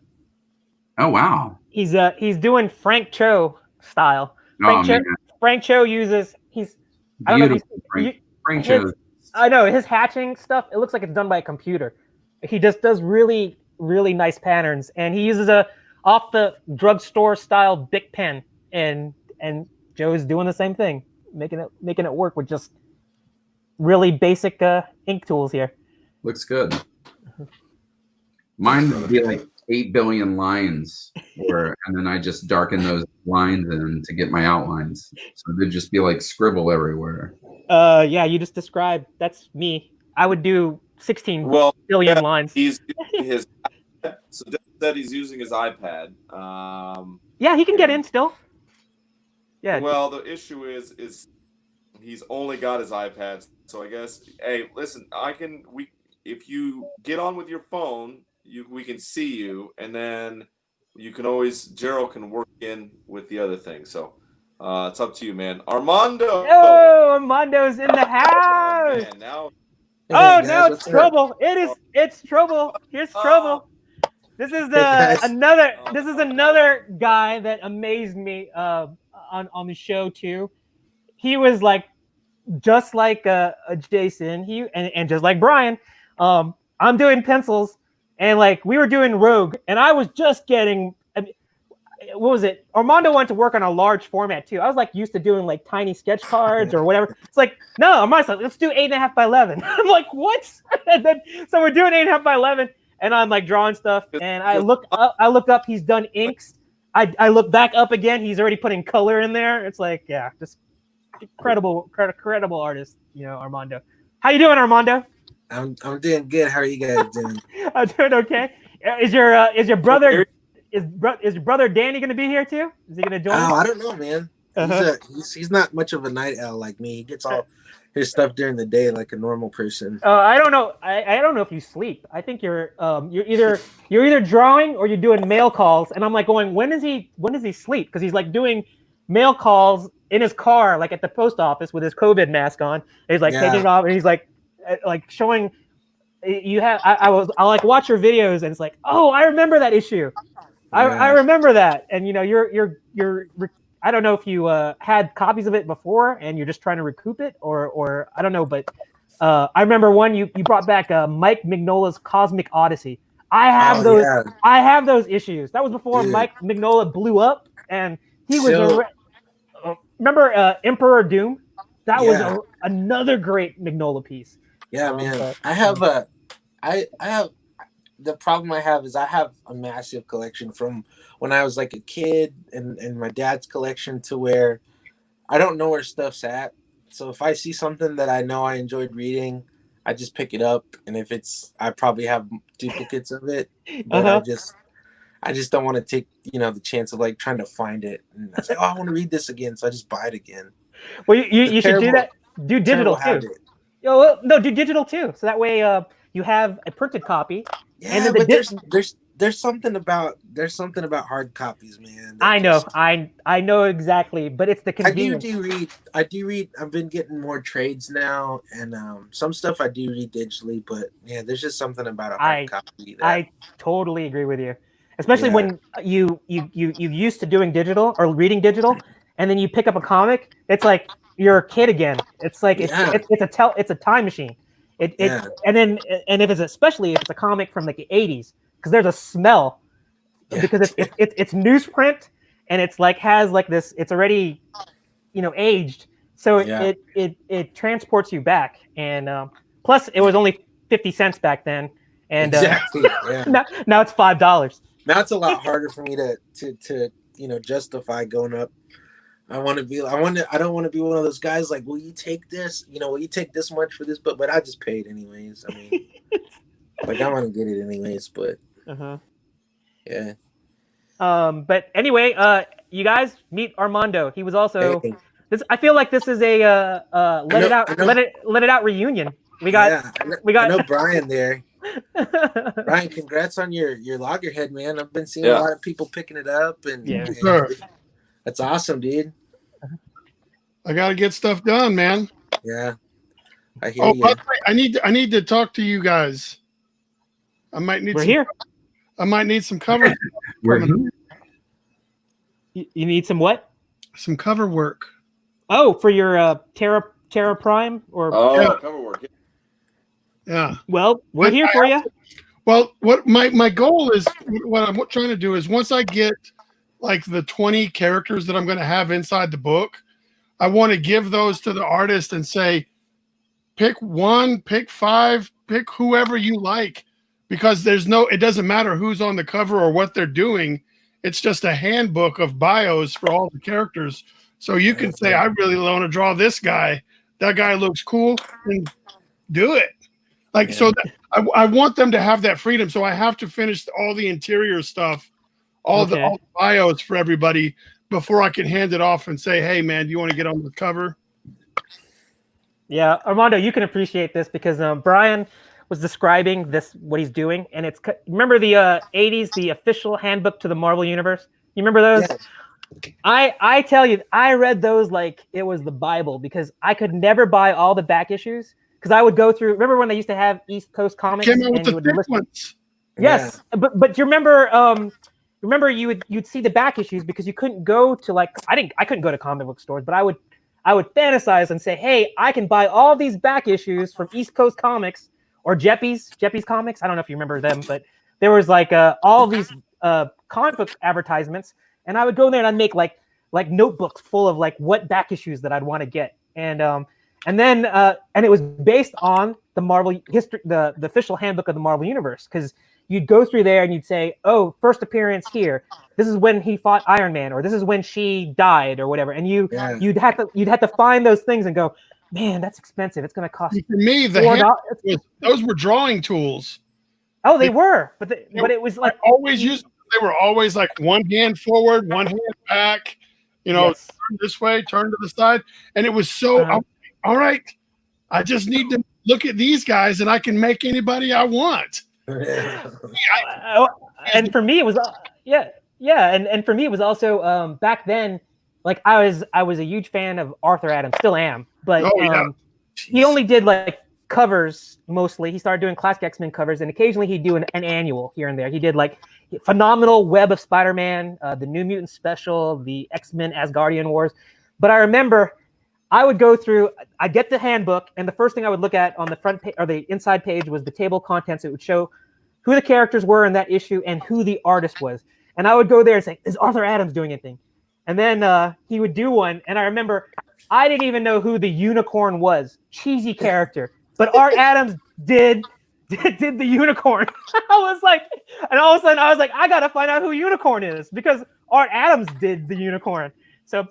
Oh wow. He's doing Frank Cho style. Frank Cho uses I don't know if Frank Cho. I know his hatching stuff. It looks like it's done by a computer. He just does really, really nice patterns, and he uses a off the drugstore style Bic pen, and Joe is doing the same thing, making it work with just really basic ink tools here. Looks good. Mine would be like 8 billion lines, and then I just darken those lines in to get my outlines. So they'd just be like scribble everywhere. Yeah, you just described. That's me. I would do 16 billion lines. He's using his so Dave said he's using his iPad. Yeah, he can get in still. Yeah. Well, the issue is he's only got his iPad. So I guess, hey, listen, if you get on with your phone, we can see you, and then you can Gerald can work in with the other thing. So it's up to you, man. Armando. Oh, Armando's in the house. Man, now it's trouble. It's trouble. Here's trouble. This is another guy that amazed me on the show too. He was like just like a Jason, and just like Brian, I'm doing pencils, and like we were doing Rogue, and I was just getting, what was it? Armando wanted to work on a large format too. I was like used to doing like tiny sketch cards or whatever. It's like, no, Armando's like, let's do 8.5 by 11. I'm like, what? And then so we're doing 8.5 by 11, and I'm like drawing stuff, and I look up, he's done inks. I look back up again, he's already putting color in there. It's like, yeah, just incredible artist, Armando. How you doing, Armando? I'm doing good. How are you guys doing? I'm doing okay. Is your brother Danny going to be here too? Is he going to join? Oh, I don't know, man. He's not much of a night owl like me. He gets all his stuff during the day like a normal person. I don't know. I don't know if you sleep. I think you're either drawing or you're doing mail calls, and I'm like going, when does he sleep? Because he's like doing mail calls in his car, like at the post office with his COVID mask on. And he's like taking it off, and he's like showing. You have I like watch your videos, and it's like, oh, I remember that issue. I remember that, and you know you're I don't know if you had copies of it before and you're just trying to recoup it, or I don't know, but I remember one you brought back Mike Mignola's Cosmic Odyssey. I have those. Yeah. I have those issues. That was before Mike Mignola blew up, and he was remember Emperor Doom. That was another great Mignola piece. Yeah, man. I have the problem I have is I have a massive collection from when I was like a kid and my dad's collection to where I don't know where stuff's at. So if I see something that I know I enjoyed reading, I just pick it up. And if I probably have duplicates of it, but I just don't want to take, the chance of like trying to find it. And I say, oh, I want to read this again. So I just buy it again. Well, you should do that. Do digital too. No, do digital too. So that way you have a printed copy. Yeah, and but there's something about hard copies, man. I know, I know exactly, but it's the convenience. I do read. I've been getting more trades now, and some stuff I do read digitally. But yeah, there's just something about a hard copy. I totally agree with you, especially when you used to doing digital or reading digital, and then you pick up a comic. It's like you're a kid again. It's like it's a time machine. And if it's especially if it's a comic from like the 80s, because there's a smell, because it's newsprint and it's like has like this, it's already aged, so it transports you back, and plus it was only 50 cents back then, and now it's $5. Now it's a lot harder for me to justify going up. I don't want to be one of those guys like, will you take this? Will you take this much for this? But I just paid anyways. I mean, like I want to get it anyways, but yeah. But anyway, you guys meet Armando. He was also this. I feel like this is a let it out reunion. We got. I know Brian there. Brian, congrats on your loggerhead, man. I've been seeing a lot of people picking it up, and that's awesome, dude. I gotta get stuff done, man. Yeah, I hear you. By the way, I need to talk to you guys. I might need. I might need some cover. You need some what? Some cover work. Oh, for your Terra Prime or cover work. Yeah. Well, we're here for you. Well, what my goal is, what I'm trying to do is once I get like the 20 characters that I'm going to have inside the book, I want to give those to the artist and say, pick one, pick five, pick whoever you like, because it doesn't matter who's on the cover or what they're doing. It's just a handbook of bios for all the characters. So you can say, I really want to draw this guy. That guy looks cool, and do it. Like, so I want them to have that freedom. So I have to finish all the interior stuff, all the bios for everybody before I can hand it off and say, hey, man, do you want to get on the cover? Yeah, Armando, you can appreciate this because Brian was describing what he's doing. And remember the 80s, the official handbook to the Marvel Universe? You remember those? Yeah. I tell you, I read those like it was the Bible because I could never buy all the back issues. Because I would go through. Remember when they used to have East Coast comics? Came out with the thick ones. Yes, but do you remember? Remember you'd see the back issues because you couldn't go to I couldn't go to comic book stores, but I would fantasize and say, hey, I can buy all these back issues from East Coast Comics or Jeppy's Comics. I don't know if you remember them, but there was like all these comic book advertisements, and I would go there and I'd make like notebooks full of like what back issues that I'd want to get, and then it was based on the Marvel history, the official handbook of the Marvel Universe, because you'd go through there and you'd say, oh, first appearance here. This is when he fought Iron Man, or this is when she died, or whatever. And you'd have to find those things and go, man, that's expensive. It's going to cost. For me, those were drawing tools. Oh, they were, but it was like I always used. They were always like one hand forward, one hand back. You know, Yes. turn this way, turn to the side, and it was so. All right, I just need to look at these guys, and I can make anybody I want. And for me, it was and for me, it was also back then. Like I was a huge fan of Arthur Adams, still am, but he only did like covers mostly. He started doing classic X-Men covers, and occasionally he'd do an annual here and there. He did like Phenomenal Web of Spider-Man, the New Mutant Special, the X-Men Asgardian Wars. But I remember I would go through, I'd get the handbook, and the first thing I would look at on the front page or the inside page was the table of contents. It would show who the characters were in that issue and who the artist was. And I would go there and say, is Arthur Adams doing anything? And then he would do one, and I remember I didn't even know who the Unicorn was. Cheesy character. But Art Adams did the Unicorn. I was like, and all of a sudden I was like, I gotta find out who Unicorn is because Art Adams did the Unicorn. So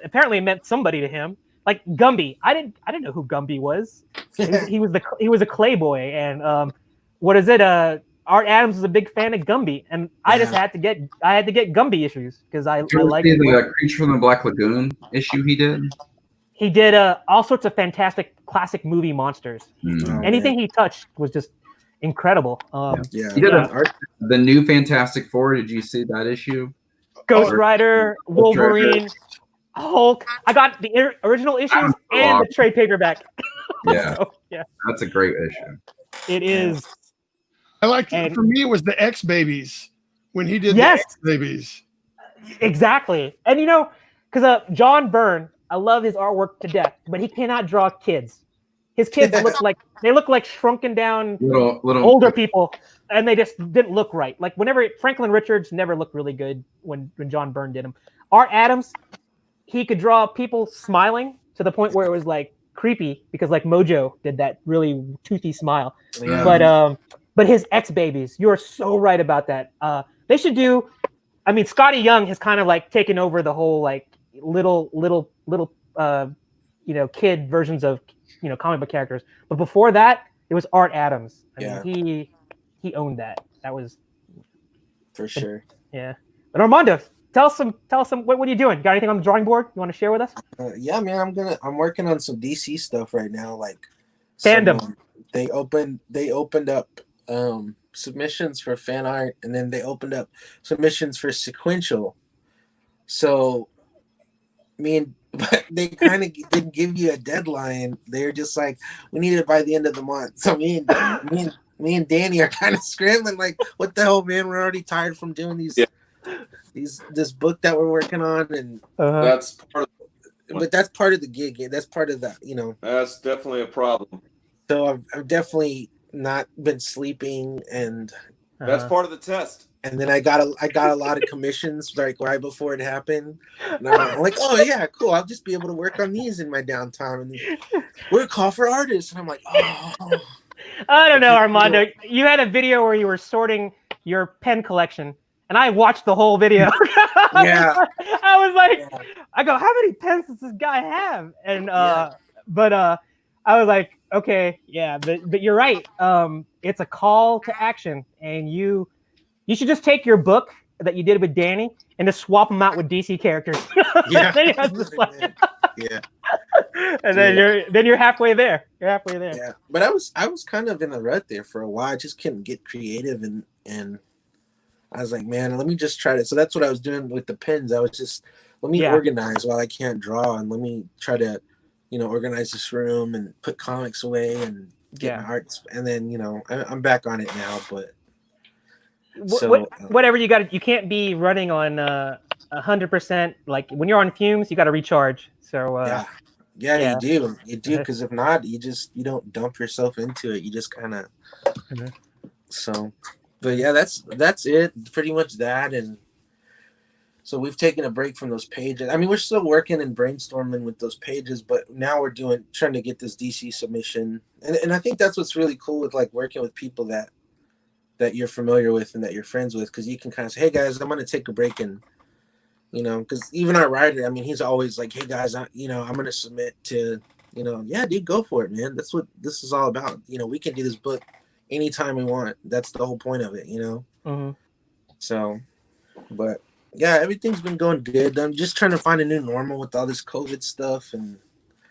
apparently it meant somebody to him. Like Gumby. I didn't know who Gumby was. He was a Clayboy, and what is it? Art Adams was a big fan of Gumby, and I just had to get Gumby issues because I like the Creature from the Black Lagoon issue he did. He did all sorts of fantastic classic movie monsters. Anything he touched was just incredible. He did the new Fantastic Four. Did you see that issue? Ghost Rider, Wolverine, Hulk. I got the original issues and the trade paperback. Yeah, so, yeah, that's a great issue. It is. I liked it. For me, it was the X Babies when he did the X Babies. Exactly, and you know, because John Byrne, I love his artwork to death, but he cannot draw kids. His kids look like shrunken down little older people, and they just didn't look right. Like whenever Franklin Richards never looked really good when John Byrne did him. Art Adams, he could draw people smiling to the point where it was like creepy because like Mojo did that really toothy smile. Yeah. But his X Babies, you are so right about that. They should do. I mean, Scotty Young has kind of like taken over the whole like little kid versions of comic book characters. But before that, it was Art Adams. I mean, he owned that. That was for sure. Yeah. But Armando, tell us some. What are you doing? Got anything on the drawing board you want to share with us? Yeah, man. I'm working on some DC stuff right now. Like fandom. They opened up submissions for fan art, and then they opened up submissions for sequential. So, but they kind of didn't give you a deadline. They're just like, we need it by the end of the month. So me and Danny are kind of scrambling, like, what the hell, man? We're already tired from doing this book that we're working on, and that's part of but that's part of the gig. That's part of that, That's definitely a problem. So I've definitely not been sleeping, and that's part of the test. And then I got a lot of commissions like right before it happened, and I'm like, oh yeah, cool. I'll just be able to work on these in my downtime. And we're a call for artists, and I'm like, oh. I don't know, Armando. You had a video where you were sorting your pen collection, and I watched the whole video. Yeah. I was like, I go, how many pens does this guy have? And but I was like, okay, yeah, but you're right. It's a call to action, and you should just take your book that you did with Danny and just swap them out with DC characters. Yeah. Yeah. And then you're halfway there. You're halfway there. Yeah. But I was kind of in a rut there for a while. I just couldn't get creative, and I was like, man, let me just try to. So that's what I was doing with the pens. I was just, let me organize while I can't draw, and let me try to, organize this room and put comics away and get my art. And then, I'm back on it now, but. So, whatever you got, you can't be running on 100%. Like when you're on fumes, you got to recharge. So you do, because if not, you don't dump yourself into it. You just kind of. So, but yeah, that's it. Pretty much that, and so we've taken a break from those pages. I mean, we're still working and brainstorming with those pages, but now we're trying to get this DC submission, and I think that's what's really cool with like working with people that you're familiar with and that you're friends with, because you can kind of say, hey guys, I'm going to take a break, and because even our writer, I mean, he's always like, hey guys, I'm going to submit to, yeah, dude, go for it, man. That's what this is all about. We can do this book anytime we want. That's the whole point of it, Mm-hmm. So, but Yeah, everything's been going good. I'm just trying to find a new normal with all this COVID stuff, and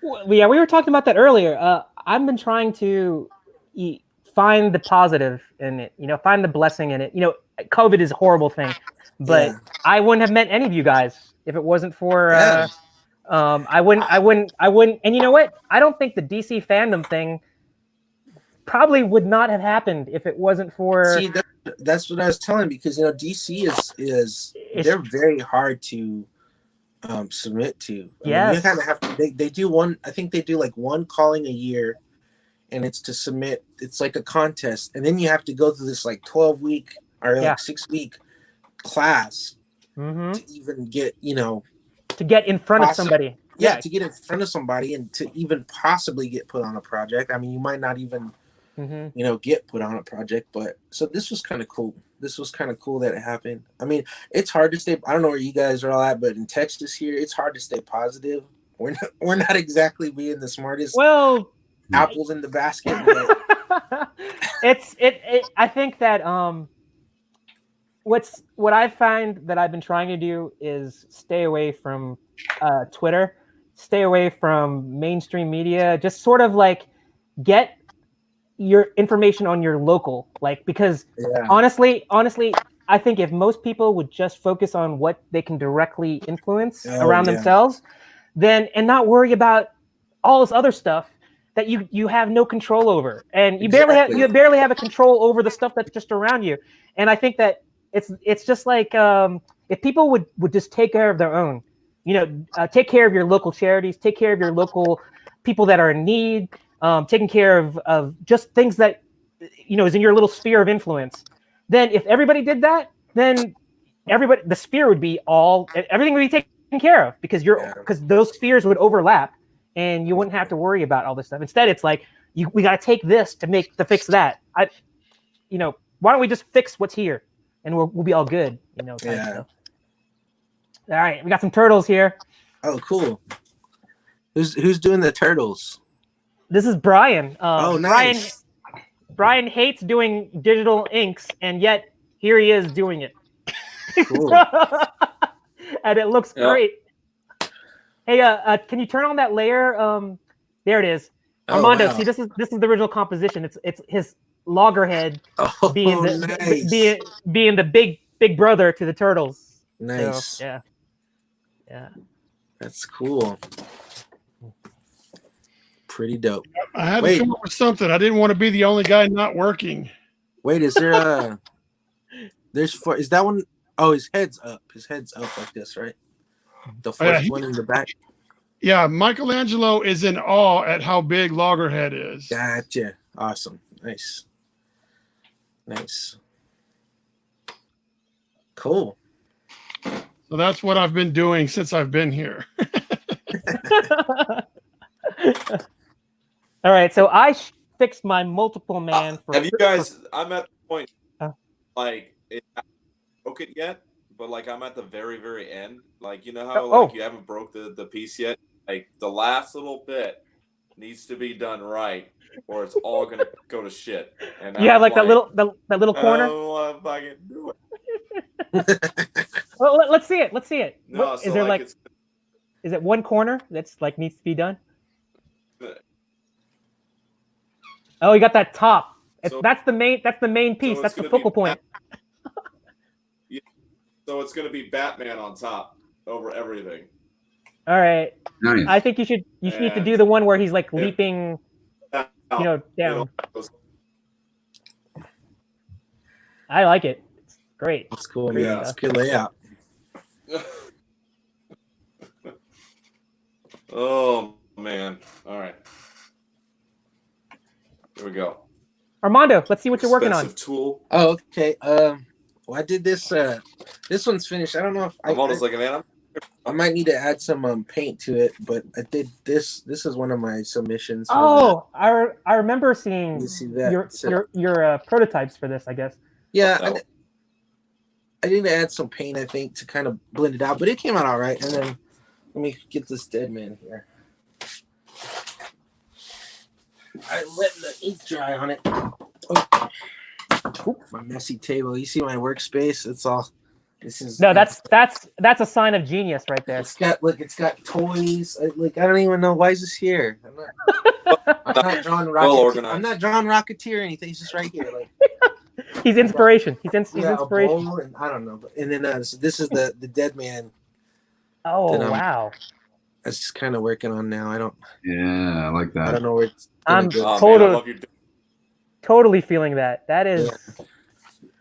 yeah, we were talking about that earlier. I've been trying to find the positive in it. Find the blessing in it. COVID is a horrible thing, but yeah, I wouldn't have met any of you guys if it wasn't for. yeah. I wouldn't. And you know what? I don't think the DC fandom thing probably would not have happened if it wasn't for. See, that's what I was telling, because DC is they're very hard to submit to. I mean, you Yes. kind of have to. They do one. I think they do like one calling a year, and it's to submit. It's like a contest, and then you have to go through this like 12-week or like 6-week class to even get to get in front of somebody. Yeah, to get in front of somebody and to even possibly get put on a project. I mean, you might not even get put on a project, but so this was kind of cool. This was kind of cool that it happened. I mean, it's hard to stay. I don't know where you guys are all at, but in Texas here, it's hard to stay positive. We're not exactly being the smartest. Well, apples in the basket. But... I think that what I find that I've been trying to do is stay away from Twitter, stay away from mainstream media, just sort of like get your information on your local, because honestly, I think if most people would just focus on what they can directly influence around themselves, then and not worry about all this other stuff that you have no control over, and you barely have a control over the stuff that's just around you. And I think that it's just like if people would just take care of their own, take care of your local charities, take care of your local people that are in need, taking care of just things that is in your little sphere of influence. Then if everybody did that, then the sphere would be everything would be taken care of, because those spheres would overlap and you wouldn't have to worry about all this stuff. Instead, it's like we got to take this to fix that. Why don't we just fix what's here and we'll be all good, stuff. All right, we got some turtles here. Oh, cool. Who's doing the turtles? This is Brian. Nice. Brian hates doing digital inks, and yet here he is doing it. Cool. And it looks great. Hey, can you turn on that layer? There it is. Armando, wow. See, this is the original composition. It's his loggerhead being the big brother to the turtles. Nice. So, yeah. That's cool. Pretty dope. I had to come up with something. I didn't want to be the only guy not working. Wait, is there is that one? Oh, his head's up. His head's up like this, right? The first one in the back. Yeah, Michelangelo is in awe at how big Loggerhead is. Gotcha. Awesome. Nice. Cool. So that's what I've been doing since I've been here. All right, so I fixed my multiple man. Have you guys? I'm at the point, it hasn't broke it yet, but I'm at the very, very end. You know how you haven't broke the piece yet. The last little bit needs to be done right, or it's all gonna go to shit. And you have that little corner. I don't want to fucking do it. Well, let's see it. No, is there is it one corner that's needs to be done? Oh, you got that top. That's the main piece. So that's the focal point. So it's gonna be Batman on top over everything. All right. Nice. I think you need to do the one where he's leaping, down. I like it. It's great. That's cool. Yeah, it's good layout. Oh man! All right, here we go. Armando, let's see what you're working on. Expensive tool. Oh, okay. Well, I did this. This one's finished. I don't know if Armando's like, man, I might need to add some paint to it, but I did this. This is one of my submissions. Oh, I remember seeing that. your prototypes for this, I guess. Yeah, I need to add some paint, I think, to kind of blend it out, but it came out all right. And then let me get this dead man here. I let the ink dry on it. Oh. My messy table. You see my workspace? It's all This is No, that's a sign of genius right there. It's got toys. Like I don't even know why is this here. I'm not drawing Rocketeer. I'm not drawing Rocketeer or anything. He's just right here. Like he's inspiration. He's inspiration. A bowl and I don't know. And then so this is the dead man. Oh wow. That's just kind of working on now. I don't. Yeah, I like that. I don't know where it's. I'm totally feeling that. That is.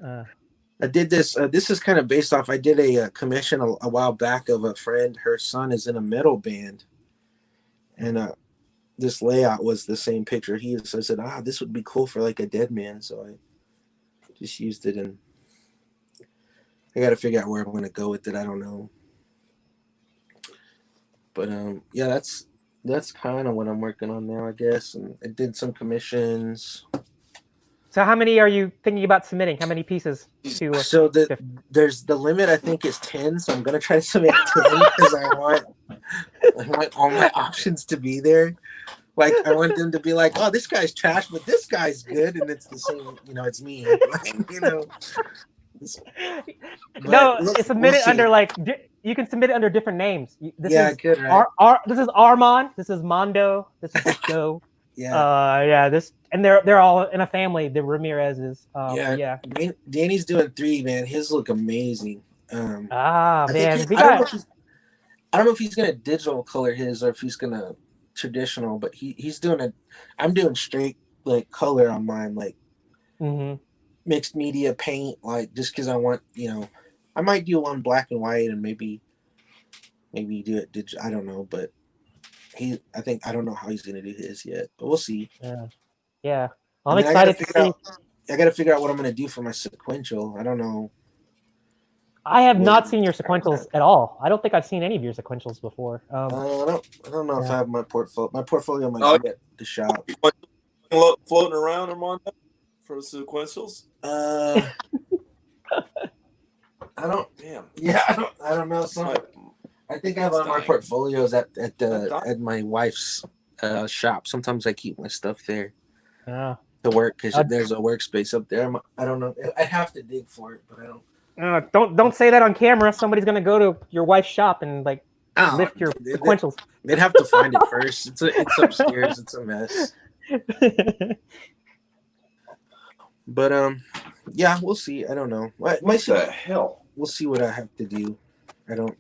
Yeah. I did this. This is kind of based off. I did a commission a while back of a friend. Her son is in a metal band, and this layout was the same picture. So I said, this would be cool for like a dead man. So I just used it, and I got to figure out where I'm going to go with it. I don't know, but yeah, that's kind of what I'm working on now, I guess. And I did some commissions. So how many are you thinking about submitting? How many pieces? So there's the limit, I think, is 10. So I'm gonna try to submit 10 because I want all my options to be there. Like I want them to be like, oh, this guy's trash, but this guy's good, and it's the same. It's me. Submit it under like you can submit it under different names. This is good, right? This is Armand. This is Mondo. This is Joe. This and they're all in a family. The Ramirez's. Danny's doing 3, man. His look amazing. Man, I don't know if he's gonna digital color his or if he's gonna traditional, but he's doing it. I'm doing straight like color on mine, like mixed media paint, like just because I want, I might do one black and white and maybe do it digital. I don't know, but. I don't know how he's gonna do his yet, but we'll see. Yeah. I'm excited to see. I gotta figure out what I'm gonna do for my sequential. I don't know. I have not seen your sequentials at all. I don't think I've seen any of your sequentials before. I don't know if I have my portfolio. My portfolio might be at the shop. Floating around, Armando, for the sequentials. I don't. Damn. Yeah, I don't know. I think I have all my portfolios at my wife's shop. Sometimes I keep my stuff there to work because there's a workspace up there. I don't know. I have to dig for it, but I don't. Don't say that on camera. Somebody's gonna go to your wife's shop and like lift your sequentials. They'd have to find it first. It's upstairs. It's a mess. But yeah, we'll see. I don't know. What the hell? We'll see what I have to do. I don't.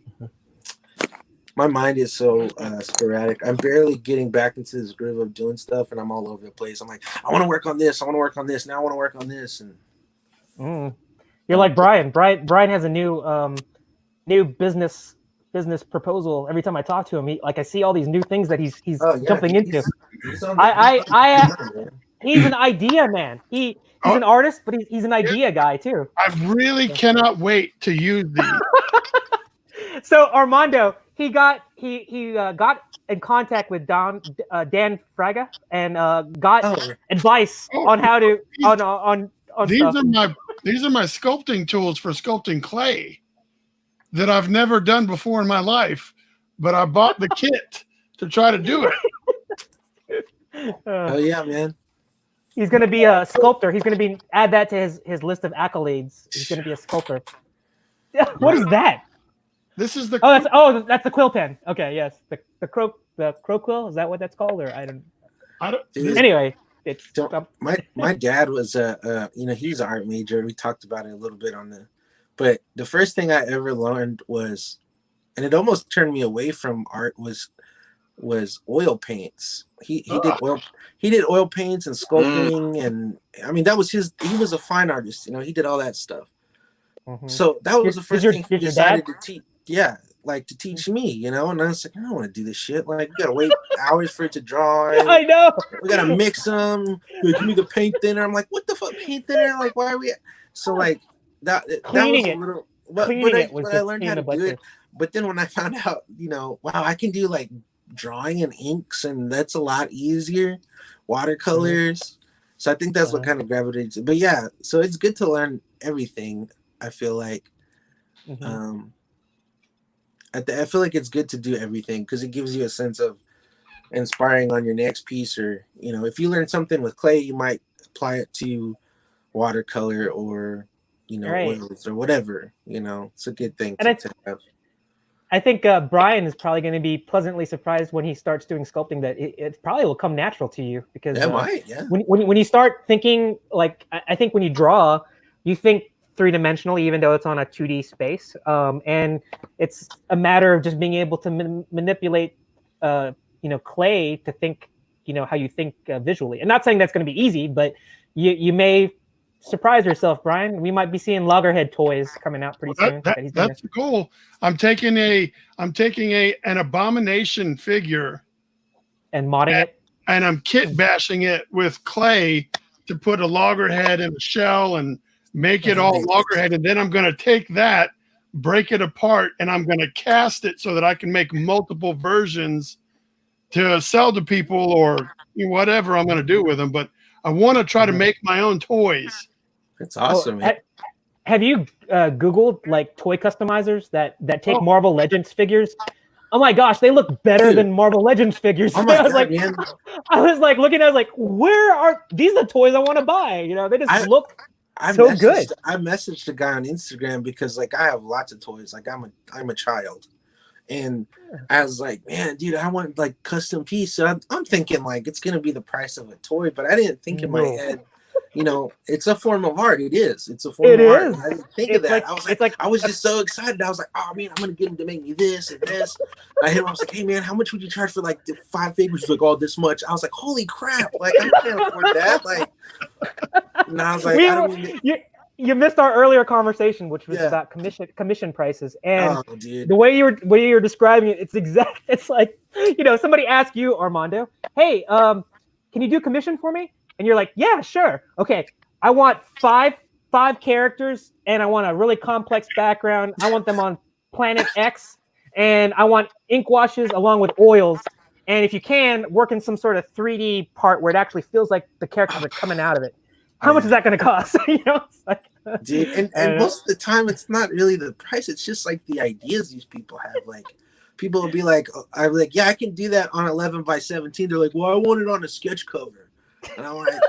My mind is so sporadic. I'm barely getting back into this groove of doing stuff, and I'm all over the place. I'm like, I want to work on this. I want to work on this. Now I want to work on this. And you're like Brian. Brian has a new business proposal. Every time I talk to him, I see all these new things that he's jumping into. He's an idea man. He's an artist, but he's an idea guy too. I really cannot wait to use these. So Armando, he got in contact with Dan Fraga and got advice on how to on these stuff. These are my sculpting tools for sculpting clay that I've never done before in my life, but I bought the kit to try to do it. Oh yeah, man. He's going to be a sculptor. He's going to add that to his list of accolades. He's going to be a sculptor. What is that? This is the that's the quill pen. Okay, yes, the crow quill, is that what that's called? Or I don't. Anyway, it's my dad was he's an art major. We talked about it a little bit but the first thing I ever learned was, and it almost turned me away from art, was oil paints. He did oil paints and sculpting, and I mean that was he was a fine artist. He did all that stuff. So that was the first thing he decided to teach. Yeah, like to teach me, and I was like, I don't want to do this shit. Like, we gotta wait hours for it to dry. I know. We gotta mix them. Give me the paint thinner. I'm like, what the fuck, paint thinner? Like, why are we? So like that was a little. But I learned how to do it. But then when I found out, wow, I can do like drawing and inks, and that's a lot easier. Watercolors. So I think that's what kind of gravitates. But yeah, so it's good to learn everything. I feel like. I feel like it's good to do everything because it gives you a sense of inspiring on your next piece, or if you learn something with clay, you might apply it to watercolor or oils or whatever. It's a good thing And to have. I think Brian is probably going to be pleasantly surprised when he starts doing sculpting that it probably will come natural to you, because when you start thinking, like, I think when you draw, you think three-dimensionally, even though it's on a 2D space, and it's a matter of just being able to manipulate clay to think how you think visually. I'm not saying that's going to be easy, but you may surprise yourself, Brian. We might be seeing Loggerhead toys coming out pretty soon. That's cool. I'm taking an abomination figure and modding it, and I'm kit bashing it with clay to put a loggerhead in a shell and make it all loggerhead, and then I'm going to take that, break it apart, and I'm going to cast it so that I can make multiple versions to sell to people or whatever I'm going to do with them. But I want to try to make my own toys. It's awesome. Have you Googled like toy customizers that take Marvel Legends figures? Oh my gosh, they look better than Marvel Legends figures. Oh my God, man. I was like looking, I was like, where are these? The toys I want to buy? They just look so good. I messaged a guy on Instagram because like I have lots of toys. Like I'm a child. And I was like, man, dude, I want like custom piece. So I'm thinking like it's gonna be the price of a toy, but I didn't think in my head, it's a form of art. It is. It's a form of art. I didn't think of that. I was just so excited. I was like, oh man, I'm gonna get him to make me this and this. I hit him. I was like, hey man, how much would you charge for like the 5 figures? He's like, oh, this much. I was like, holy crap! Like I can't afford that. Like, and I was like, you missed our earlier conversation, which was about commission prices, and the way you're describing it, it's like somebody asked you, Armando, hey, can you do commission for me? And you're like, yeah, sure, okay. I want five characters, and I want a really complex background. I want them on planet X, and I want ink washes along with oils. And if you can, work in some sort of 3D part where it actually feels like the characters are coming out of it. How much is that going to cost? It's like, dude, and most of the time, it's not really the price. It's just like the ideas these people have. Like, people will be like, I'm like, yeah, I can do that on 11 by 17. They're like, well, I want it on a sketch cover. And I'm like,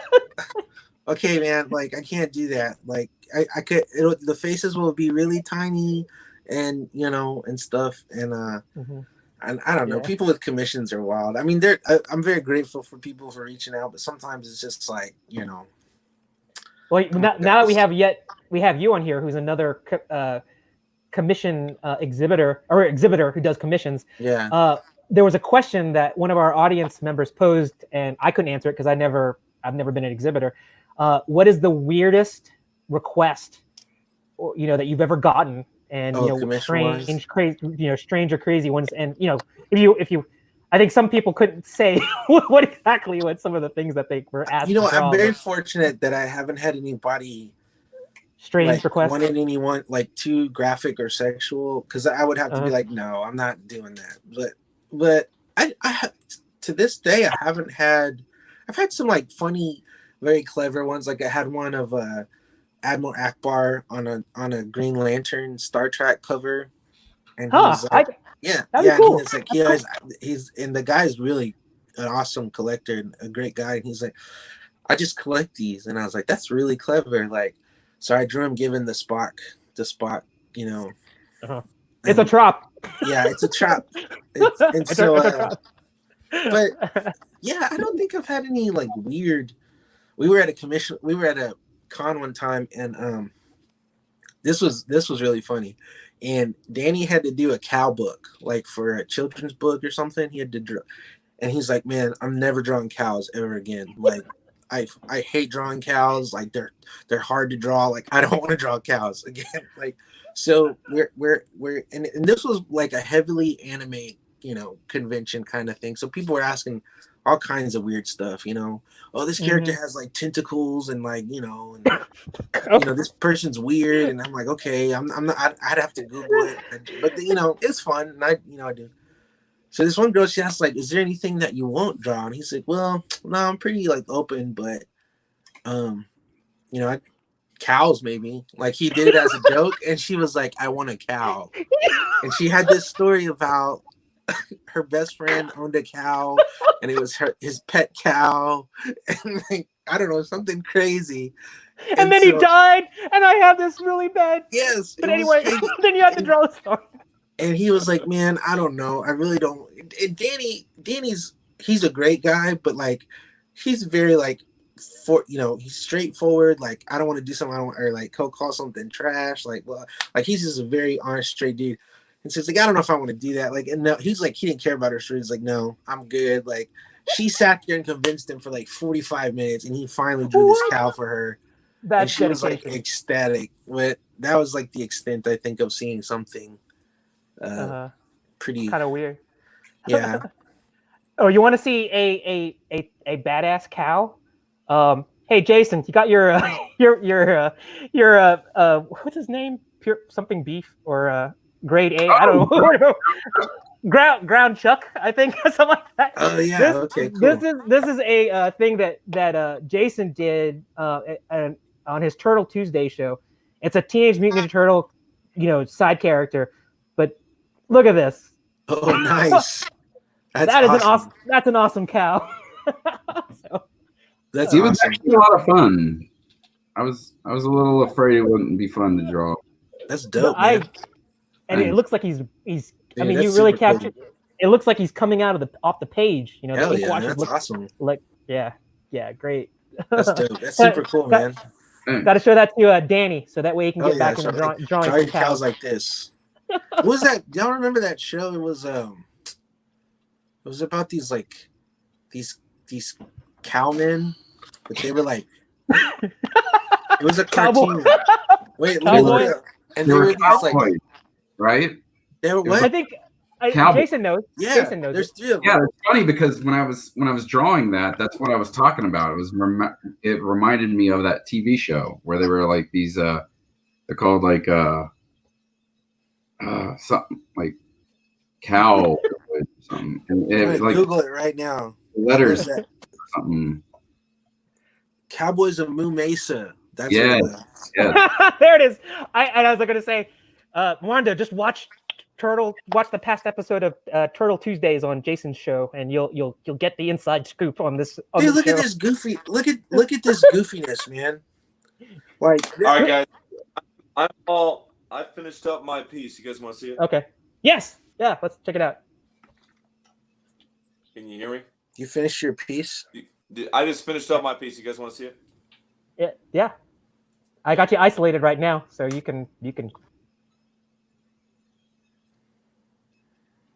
okay, man, like, I can't do that. Like, I could, the faces will be really tiny and, and stuff. And, and I don't know, people with commissions are wild. I mean, I'm very grateful for people for reaching out, but sometimes it's just like, Well, now that we have you on here, who's another commission exhibitor who does commissions. Yeah. There was a question that one of our audience members posed, and I couldn't answer it because I've never been an exhibitor. What is the weirdest request, that you've ever gotten? And strange, crazy, strange or crazy ones. And if you. I think some people couldn't say what some of the things that they were asked. I'm very fortunate that I haven't had anybody strange requests. Wanted anyone like too graphic or sexual, because I would have to be like, no, I'm not doing that. But I to this day I haven't had. I've had some like funny, very clever ones. Like I had one of Admiral Akbar on a Green Lantern Star Trek cover, and he's like, that'd be cool. He's like, he's and the guy's really an awesome collector and a great guy. And he's like, I just collect these, and I was like, that's really clever. Like, so I drew him giving the Spock, It's a trap. Yeah, it's a trap. But yeah, I don't think I've had any like weird. We were at a con one time, and this was really funny. And Danny had to do a cow book, like for a children's book or something. He had to draw, and he's like, "Man, I'm never drawing cows ever again. Like, I hate drawing cows. Like, they're hard to draw. Like, I don't want to draw cows again. Like, so we're and this was like a heavily anime, convention kind of thing. So people were asking all kinds of weird stuff. Oh, this character has like tentacles and like this person's weird, and I'm like, okay, I'm not. I'd have to Google it, but it's fun, and I do. So this one girl, she asked like, is there anything that you won't draw? And he's like, well, no, I'm pretty like open, but cows maybe. Like he did it as a joke, and she was like, I want a cow, and she had this story about her best friend owned a cow, and it was his pet cow, and like, I don't know, something crazy. And then he died, and I have this really bad. Yes, but anyway, then you have to draw a story. And he was like, "Man, I don't know. I really don't." And Danny's he's a great guy, but like, he's very like, he's straightforward. Like, I don't want to do something. I don't, or like, he'll call something trash. Like, well, like he's just a very honest, straight dude. And so it's like, I don't know if I want to do that. Like, and no, he's like, he didn't care about her story. He's like, no, I'm good. Like, she sat there and convinced him for like 45 minutes, and he finally drew this cow for her. That's and she was like ecstatic. But that was like the extent I think of seeing something pretty kind of weird. Yeah. Oh, you want to see a badass cow? Hey Jason, you got your what's his name? Pure something beef or grade A? I don't know. ground chuck, I think, something like that. Oh yeah. Okay. Cool. This is a thing that Jason did on his Turtle Tuesday show. It's a Teenage Mutant Ninja Turtle, side character. But look at this. Oh, nice. That's an awesome cow. That's it was actually a lot of fun. I was a little afraid it wouldn't be fun to draw. That's dope. Man. It looks like he's. I mean, you really captured. Cool. It looks like he's coming out of off the page. Hell yeah, that's awesome. Like yeah, great. That's dope. That's super cool, man. Got to show that to Danny, so that way he can get back in the drawing. Draw your cows like this. What was that? Y'all remember that show? It was about these cowmen, but they were like, it was a cartoon. Wait, look, and they were these like, right? They were what? I think Jason knows. Yeah, Jason knows. There's 3 of them. Yeah, it's funny because when I was drawing that's what I was talking about. It reminded me of that TV show where they were like these they're called like something like cow or something. And it, like, Google it right now. Letters. Something. Cowboys of Moo Mesa. That's yeah. There it is. I was going to say, Wanda, just watch the past episode of Turtle Tuesdays on Jason's show, and you'll get the inside scoop on this. Dude, look at this goofy. Look at this goofiness, man. Like, all right, guys, I finished up my piece. You guys want to see it? Okay. Yes. Yeah. Let's check it out. Can you hear me? You finished your piece? I just finished up my piece. You guys want to see it? Yeah. I got you isolated right now, so you can.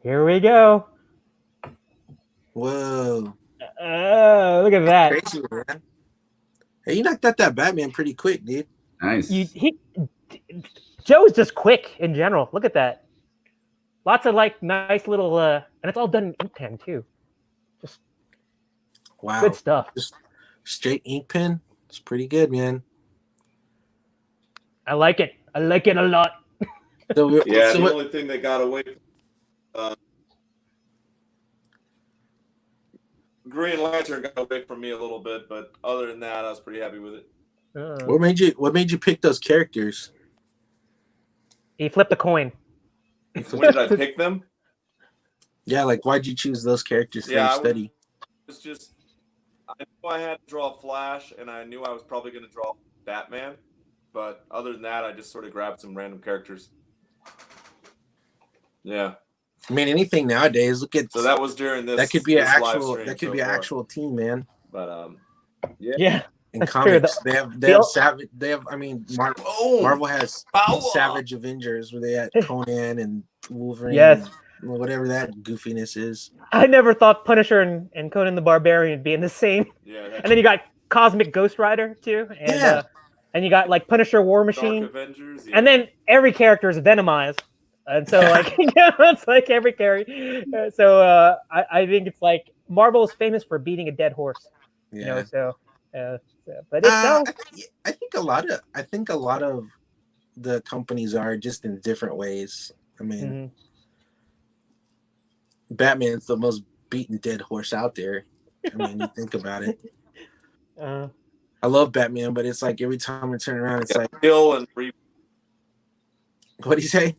Here we go. Whoa! Look at that. Crazy, man. Hey, you knocked out that Batman pretty quick, dude. Nice. Joe's just quick in general. Look at that. Lots of like nice little and it's all done in ink pen too. Just wow. Good stuff. Just straight ink pen. It's pretty good, man. I like it. I like it a lot. The only thing that got away Green Lantern got away from me a little bit, but other than that, I was pretty happy with it. What made you pick those characters? He flipped a coin. So when did I pick them? Yeah, like why'd you choose those characters for your study? It's just I knew I had to draw Flash, and I knew I was probably going to draw Batman, but other than that, I just sort of grabbed some random characters. Yeah. I mean, anything nowadays. Look at so that was during this. That could be an actual team, man. But yeah. In comics, they have Savage. They have. I mean, Marvel has Savage Avengers where they had Conan and Wolverine. Yes. And whatever that goofiness is. I never thought Punisher and Conan the Barbarian would be in the same. Yeah. And then you got Cosmic Ghost Rider too. And, and you got like Punisher, War Machine. Dark Avengers, and then every character is Venomized. And so like it's like every character. So I think it's like Marvel is famous for beating a dead horse. Yeah. But it's I think a lot of the companies are just in different ways. I mean, Batman's the most beaten dead horse out there. I mean, you think about it. I love Batman, but it's like every time I turn around, it's like kill and what do you say?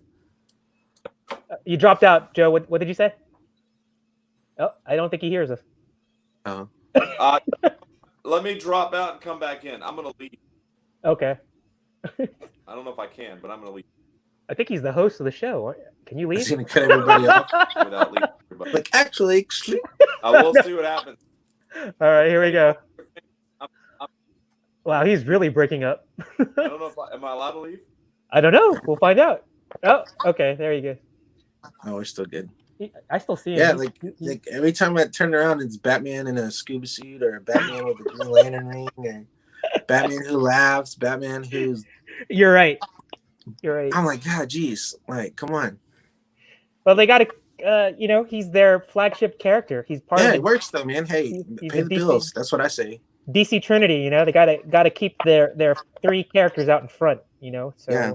You dropped out, Joe. What did you say? Oh, I don't think he hears us. Oh. Let me drop out and come back in. I'm gonna leave. Okay. I don't know if I can, but I'm gonna leave. I think he's the host of the show. Can you leave? He's gonna cut everybody off without leaving everybody. Like, actually, we'll see what happens. All right, here we go. Wow, he's really breaking up. I don't know if am I allowed to leave? I don't know. We'll find out. Oh, okay. There you go. Oh, we're still good. I still see him. Yeah, like every time I turn around, it's Batman in a scuba suit, or Batman with a Green Lantern ring, or Batman who laughs, Batman who's. You're right. You're right. I'm like, God, geez, like, come on. Well, they got to, he's their flagship character. He's part of it works though, man. Hey, pay the bills. That's what I say. DC Trinity, they gotta keep their three characters out in front, So yeah,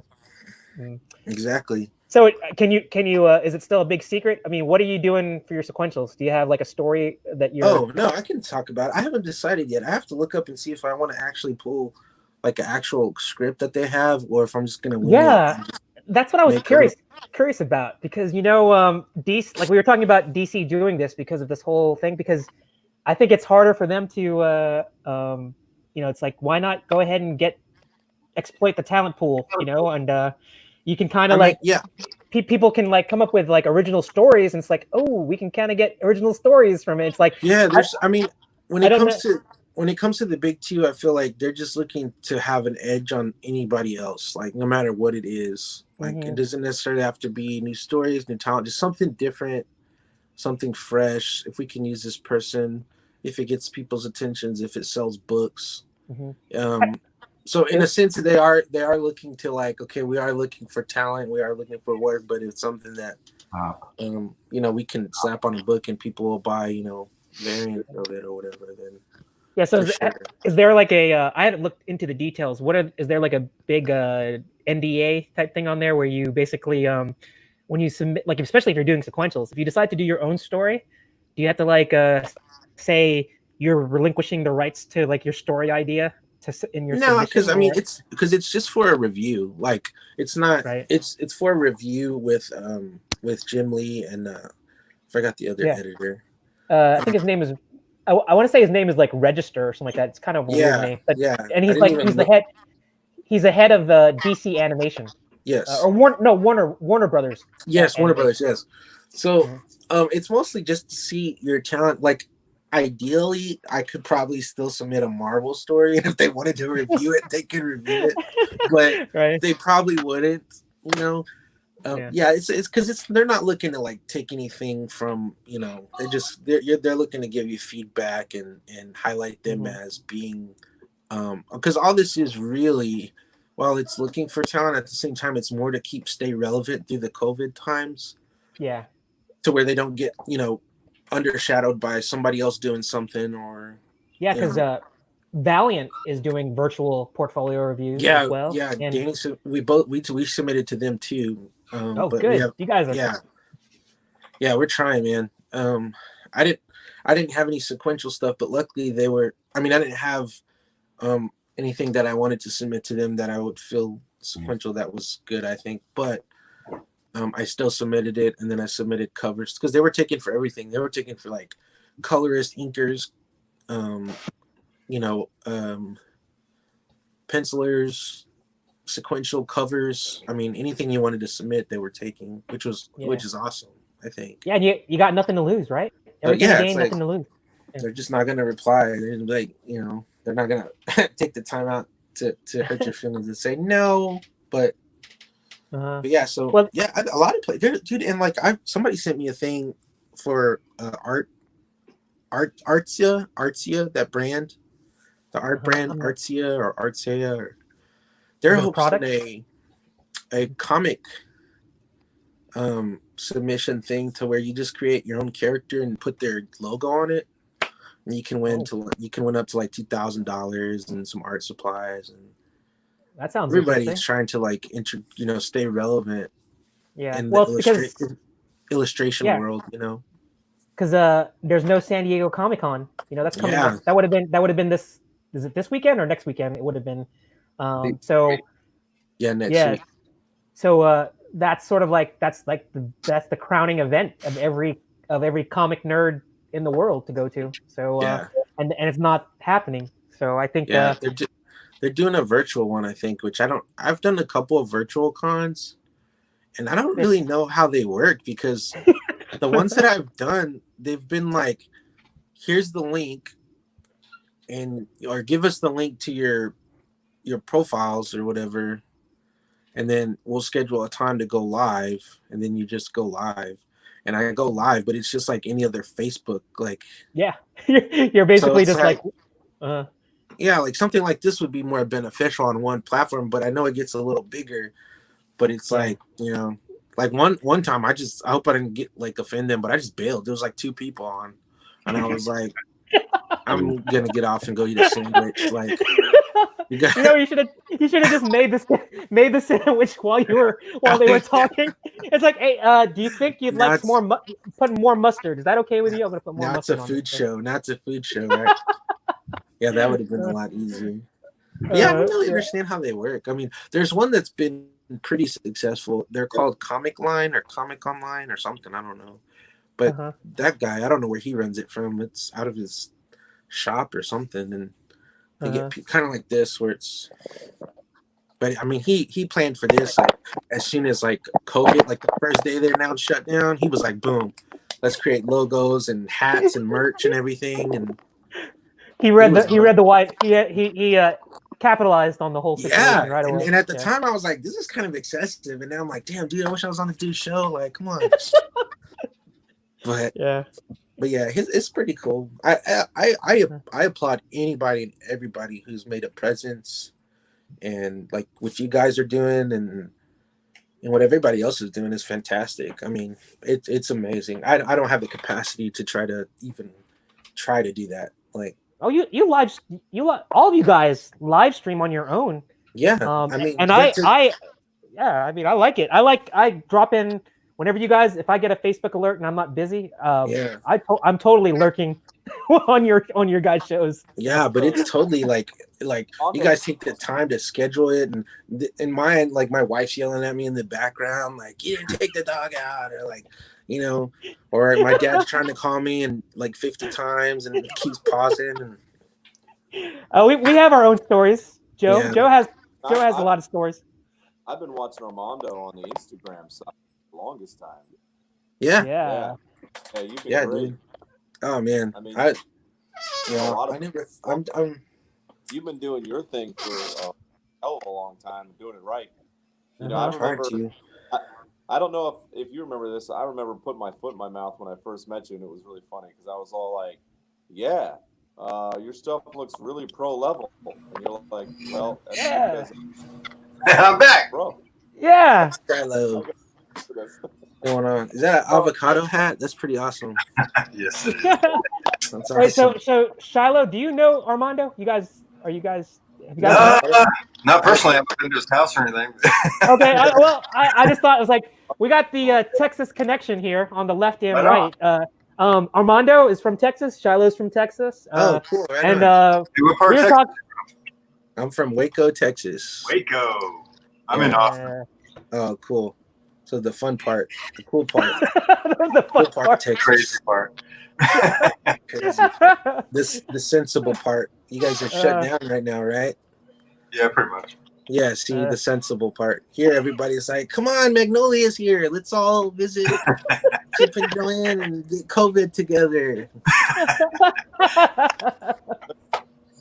exactly. So can you is it still a big secret? I mean, what are you doing for your sequentials? Do you have like a story that you're? Oh no, I can talk about it. I haven't decided yet. I have to look up and see if I want to actually pull like an actual script that they have, or if I'm just gonna. Yeah, that's what I was curious about, because DC, like we were talking about DC doing this because of this whole thing, because I think it's harder for them to it's like, why not go ahead and exploit the talent pool, and you can kind of people can like come up with like original stories, and it's like, oh, we can kind of get original stories from it. It's like, when it comes to the big two, I feel like they're just looking to have an edge on anybody else, like no matter what it is. Like it doesn't necessarily have to be new stories, new talent, just something different, something fresh. If we can use this person, if it gets people's attentions, if it sells books. So in a sense, they are looking to like, okay, we are looking for talent, we are looking for work, but it's something that we can slap on a book and people will buy, variants of it or whatever. Then so is there like a I haven't looked into the details. Is there like a big NDA type thing on there where you basically when you submit, like especially if you're doing sequentials, if you decide to do your own story, do you have to like say you're relinquishing the rights to like your story idea in your submission? Because it's just for a review. Like it's not it's for a review with Jim Lee and I forgot the other editor. I think his name is I want to say his name is like Register or something like that. It's kind of a weird name, but and he's the head of DC Animation. Yes. Or Warner Brothers. Yes, Warner Brothers. Yes. So it's mostly just to see your talent. Like ideally, I could probably still submit a Marvel story, and if they wanted to review it, they could review it. But they probably wouldn't. It's because they're not looking to like take anything from they're looking to give you feedback and highlight them as being because all this is really, while it's looking for talent, at the same time it's more to stay relevant through the COVID times. Yeah. To where they don't get undershadowed by somebody else doing something or. Yeah, because Valiant is doing virtual portfolio reviews as well. Yeah, Danny, we submitted to them too. But good. You guys are. Yeah, we're trying, man. I didn't have any sequential stuff, but luckily they were. I mean, I didn't have anything that I wanted to submit to them that I would feel sequential that was good, I think, but. I still submitted it, and then I submitted covers because they were taking for everything. They were taking for like colorists, inkers, pencilers, sequential covers. I mean, anything you wanted to submit, they were taking, which is awesome, I think. Yeah, and you got nothing to lose, right? Nothing to lose. They're just not gonna reply. They're like, they're not gonna take the time out to hurt your feelings and say no, but. But yeah, so a lot of players, dude, and like somebody sent me a thing for Artsia, that brand, the art brand Artsia or Artsea, or they're hosting a comic submission thing to where you just create your own character and put their logo on it, and you can win up to like $2,000 and some art supplies and. That sounds. Everybody's trying to like stay relevant. Yeah, in the illustration world, Because there's no San Diego Comic-Con. That's coming. Yeah. That would have been this. Is it this weekend or next weekend? It would have been. Next week. So that's sort of like that's the crowning event of every comic nerd in the world to go to. So and it's not happening. So I think they're doing a virtual one, I think, which I've done a couple of virtual cons, and I don't really know how they work, because the ones that I've done, they've been like, here's the link, or give us the link to your profiles or whatever, and then we'll schedule a time to go live, and then you just go live. And I go live, but it's just like any other Facebook, like you're basically so just like like something like this would be more beneficial on one platform, but I know it gets a little bigger. But it's like, like one time I hope I didn't get like offend them, but I just bailed. There was like 2 people on, and I was like, I'm gonna get off and go eat a sandwich. Like, you should have just made the sandwich while they were talking. It's like, hey, do you think you'd like some put more mustard? Is that okay with you? I'm gonna put more mustard. Now it's a food show. Now it's a food show, right? Yeah, that would have been a lot easier. But I don't really understand how they work. I mean, there's one that's been pretty successful. They're called Comic Line or Comic Online or something. I don't know. But that guy, I don't know where he runs it from. It's out of his shop or something. And they get kind of like this where it's... But, I mean, he planned for this like as soon as like COVID, like the first day they announced shut down, he was like, boom, let's create logos and hats and merch and everything. And he read the white. He capitalized on the whole situation right away. And at the time I was like, this is kind of excessive. And now I'm like, damn, dude, I wish I was on the dude's show. Like, come on. But it's pretty cool. I applaud anybody and everybody who's made a presence, and like what you guys are doing and what everybody else is doing is fantastic. I mean, it's amazing. I don't have the capacity to try to do that. Like, all of you guys live stream on your own. Yeah. I mean, and I like it. I drop in whenever you guys, if I get a Facebook alert and I'm not busy, I'm totally lurking on your guys' shows. Yeah, but it's totally like you guys take the time to schedule it, and in mine, like my wife's yelling at me in the background, like, you didn't take the dog out, or like, or my dad's trying to call me and like 50 times and it keeps pausing. And we have our own stories. Joe has a lot of stories. I've been watching Armando on the Instagram side for the longest time. Yeah, you've been great. Dude. Oh man, I mean, you've been doing your thing for a hell of a long time, doing it right. I remember. I don't know if you remember this. I remember putting my foot in my mouth when I first met you, and it was really funny because I was all like, "Yeah, your stuff looks really pro level," and you're like, "Well, that's I'm back, bro." Yeah. Hello. Going on? Is that an avocado hat? That's pretty awesome. Yes. That's awesome. Wait, so Shiloh, do you know Armando? Have you guys not personally. I haven't been to his house or anything. Okay. I just thought it was like, we got the Texas connection here on the left and right. Armando is from Texas. Shiloh's from Texas. Cool. Right and what part of Texas? I'm from Waco, Texas. Waco. I'm in Austin. Oh, cool. So the fun part, the cool part, the fun part, Texas. Crazy part. Crazy. The sensible part. You guys are shut down right now, right? Yeah, pretty much. Yeah, see, the sensible part. Here, everybody's like, come on, Magnolia's here. Let's all visit Chip and Joanne and get COVID together.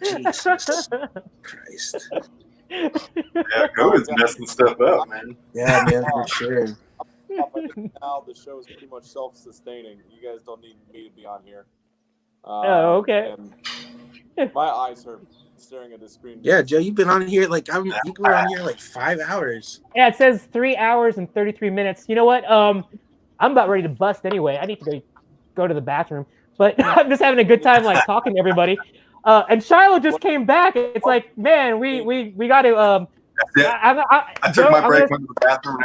Jesus Christ. Yeah, COVID's messing stuff up, man. Yeah, man, for sure. Now the show is pretty much self-sustaining. You guys don't need me to be on here. Okay. My eyes hurt staring at the screen. Yeah, Joe, you've been on here you were on here like 5 hours. Yeah, it says 3 hours and 33 minutes. You know what? I'm about ready to bust anyway. I need to go to the bathroom, but I'm just having a good time like talking to everybody. And Shiloh just came back. It's like, man, we got to. I took my break, went to the bathroom.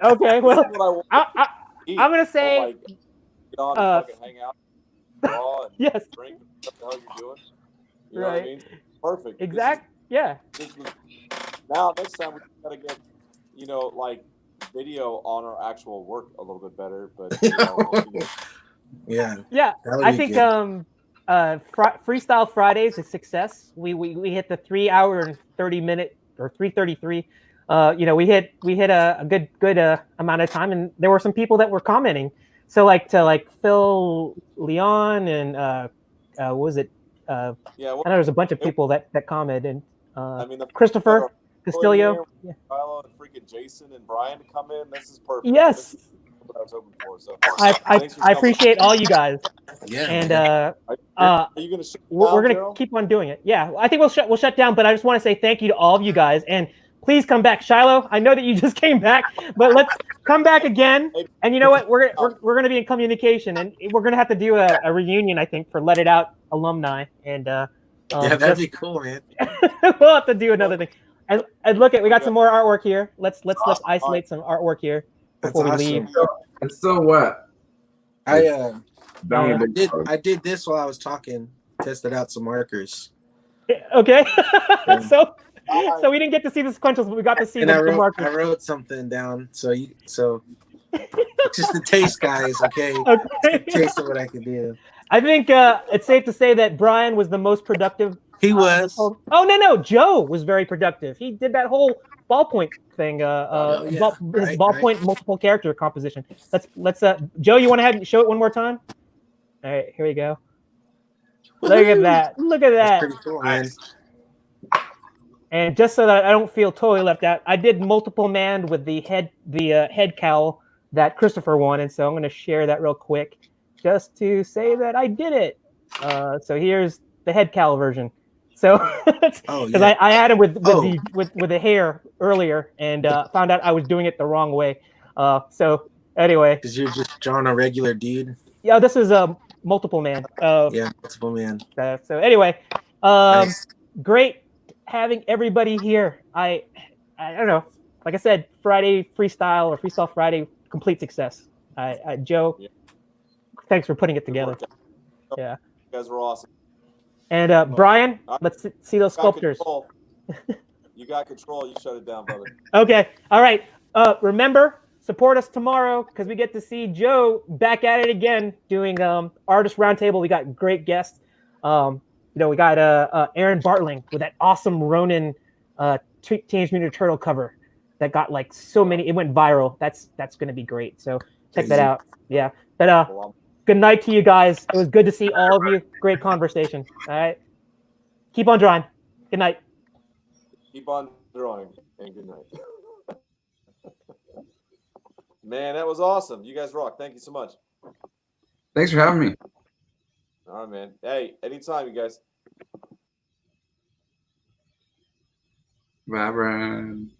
Okay, well, I'm gonna say. Get on and fucking hang out, draw, and yes. drink. What the hell you're doing? You know right. what I mean? Perfect. Exact. Yeah. Now next time we gotta get, like video on our actual work a little bit better, but. Yeah. Yeah, That would I be think good. Freestyle Fridays is success. We hit the 3 hour and 30 minute or 3:33. You know, we hit a good amount of time, and there were some people that were commenting. So like Phil Leon and what was it? Yeah, I know there's a bunch of people that commented, and Christopher Castillo. Yeah. Milo and freaking Jason and Brian to come in. This is perfect. Yes. This is what I was hoping for. So I appreciate all you guys. Yeah. And are you going to shut we're down, gonna Gerald? keep on doing it. Yeah, I think we'll shut down. But I just want to say thank you to all of you guys, and please come back, Shiloh. I know that you just came back, but let's come back again. And you know what? We're gonna be in communication, and we're gonna have to do a reunion, I think, for Let It Out alumni. And Yeah, that'd be cool, man. we'll have to do another thing. And look at, we got some more artwork here. Let's isolate some artwork here before we leave. It's so wet. I did this while I was talking. Tested out some markers. Okay. so we didn't get to see the sequentials, but we got to see the markers. I wrote something down. So just the taste, guys. Okay. Taste of what I could do. I think it's safe to say that Brian was the most productive. He was. Oh no, Joe was very productive. He did that whole ballpoint thing. Ballpoint multiple character composition. Let's Joe, you want to show it one more time? All right, here we go. Look at that. Look at that. That's pretty cool, man. And just so that I don't feel totally left out, I did multiple man with the head cowl that Christopher won, and so I'm going to share that real quick just to say that I did it. So here's the head cowl version. So because I had it with the hair earlier and found out I was doing it the wrong way. So anyway, because you're just drawing a regular dude. Yeah, this is a multiple man. Multiple man. So anyway, Nice. Great having everybody here. I don't know. Like I said, Friday Freestyle or Freestyle Friday, complete success. Joe, thanks for putting it together. Yeah, you guys were awesome. And Brian, let's see those sculptures. You got control. You shut it down, brother. Okay. All right. Remember, support us tomorrow because we get to see Joe back at it again doing artist roundtable. We got great guests. We got Aaron Bartling with that awesome Ronin Teenage Mutant Turtle cover that got like so many. It went viral. That's going to be great. So check that out. Yeah. But good night to you guys. It was good to see all of you. Great conversation. All right. Keep on drawing. Good night. Keep on drawing and good night. Man, that was awesome. You guys rock. Thank you so much. Thanks for having me. All right, man. Hey, anytime, you guys. Bye, Brian.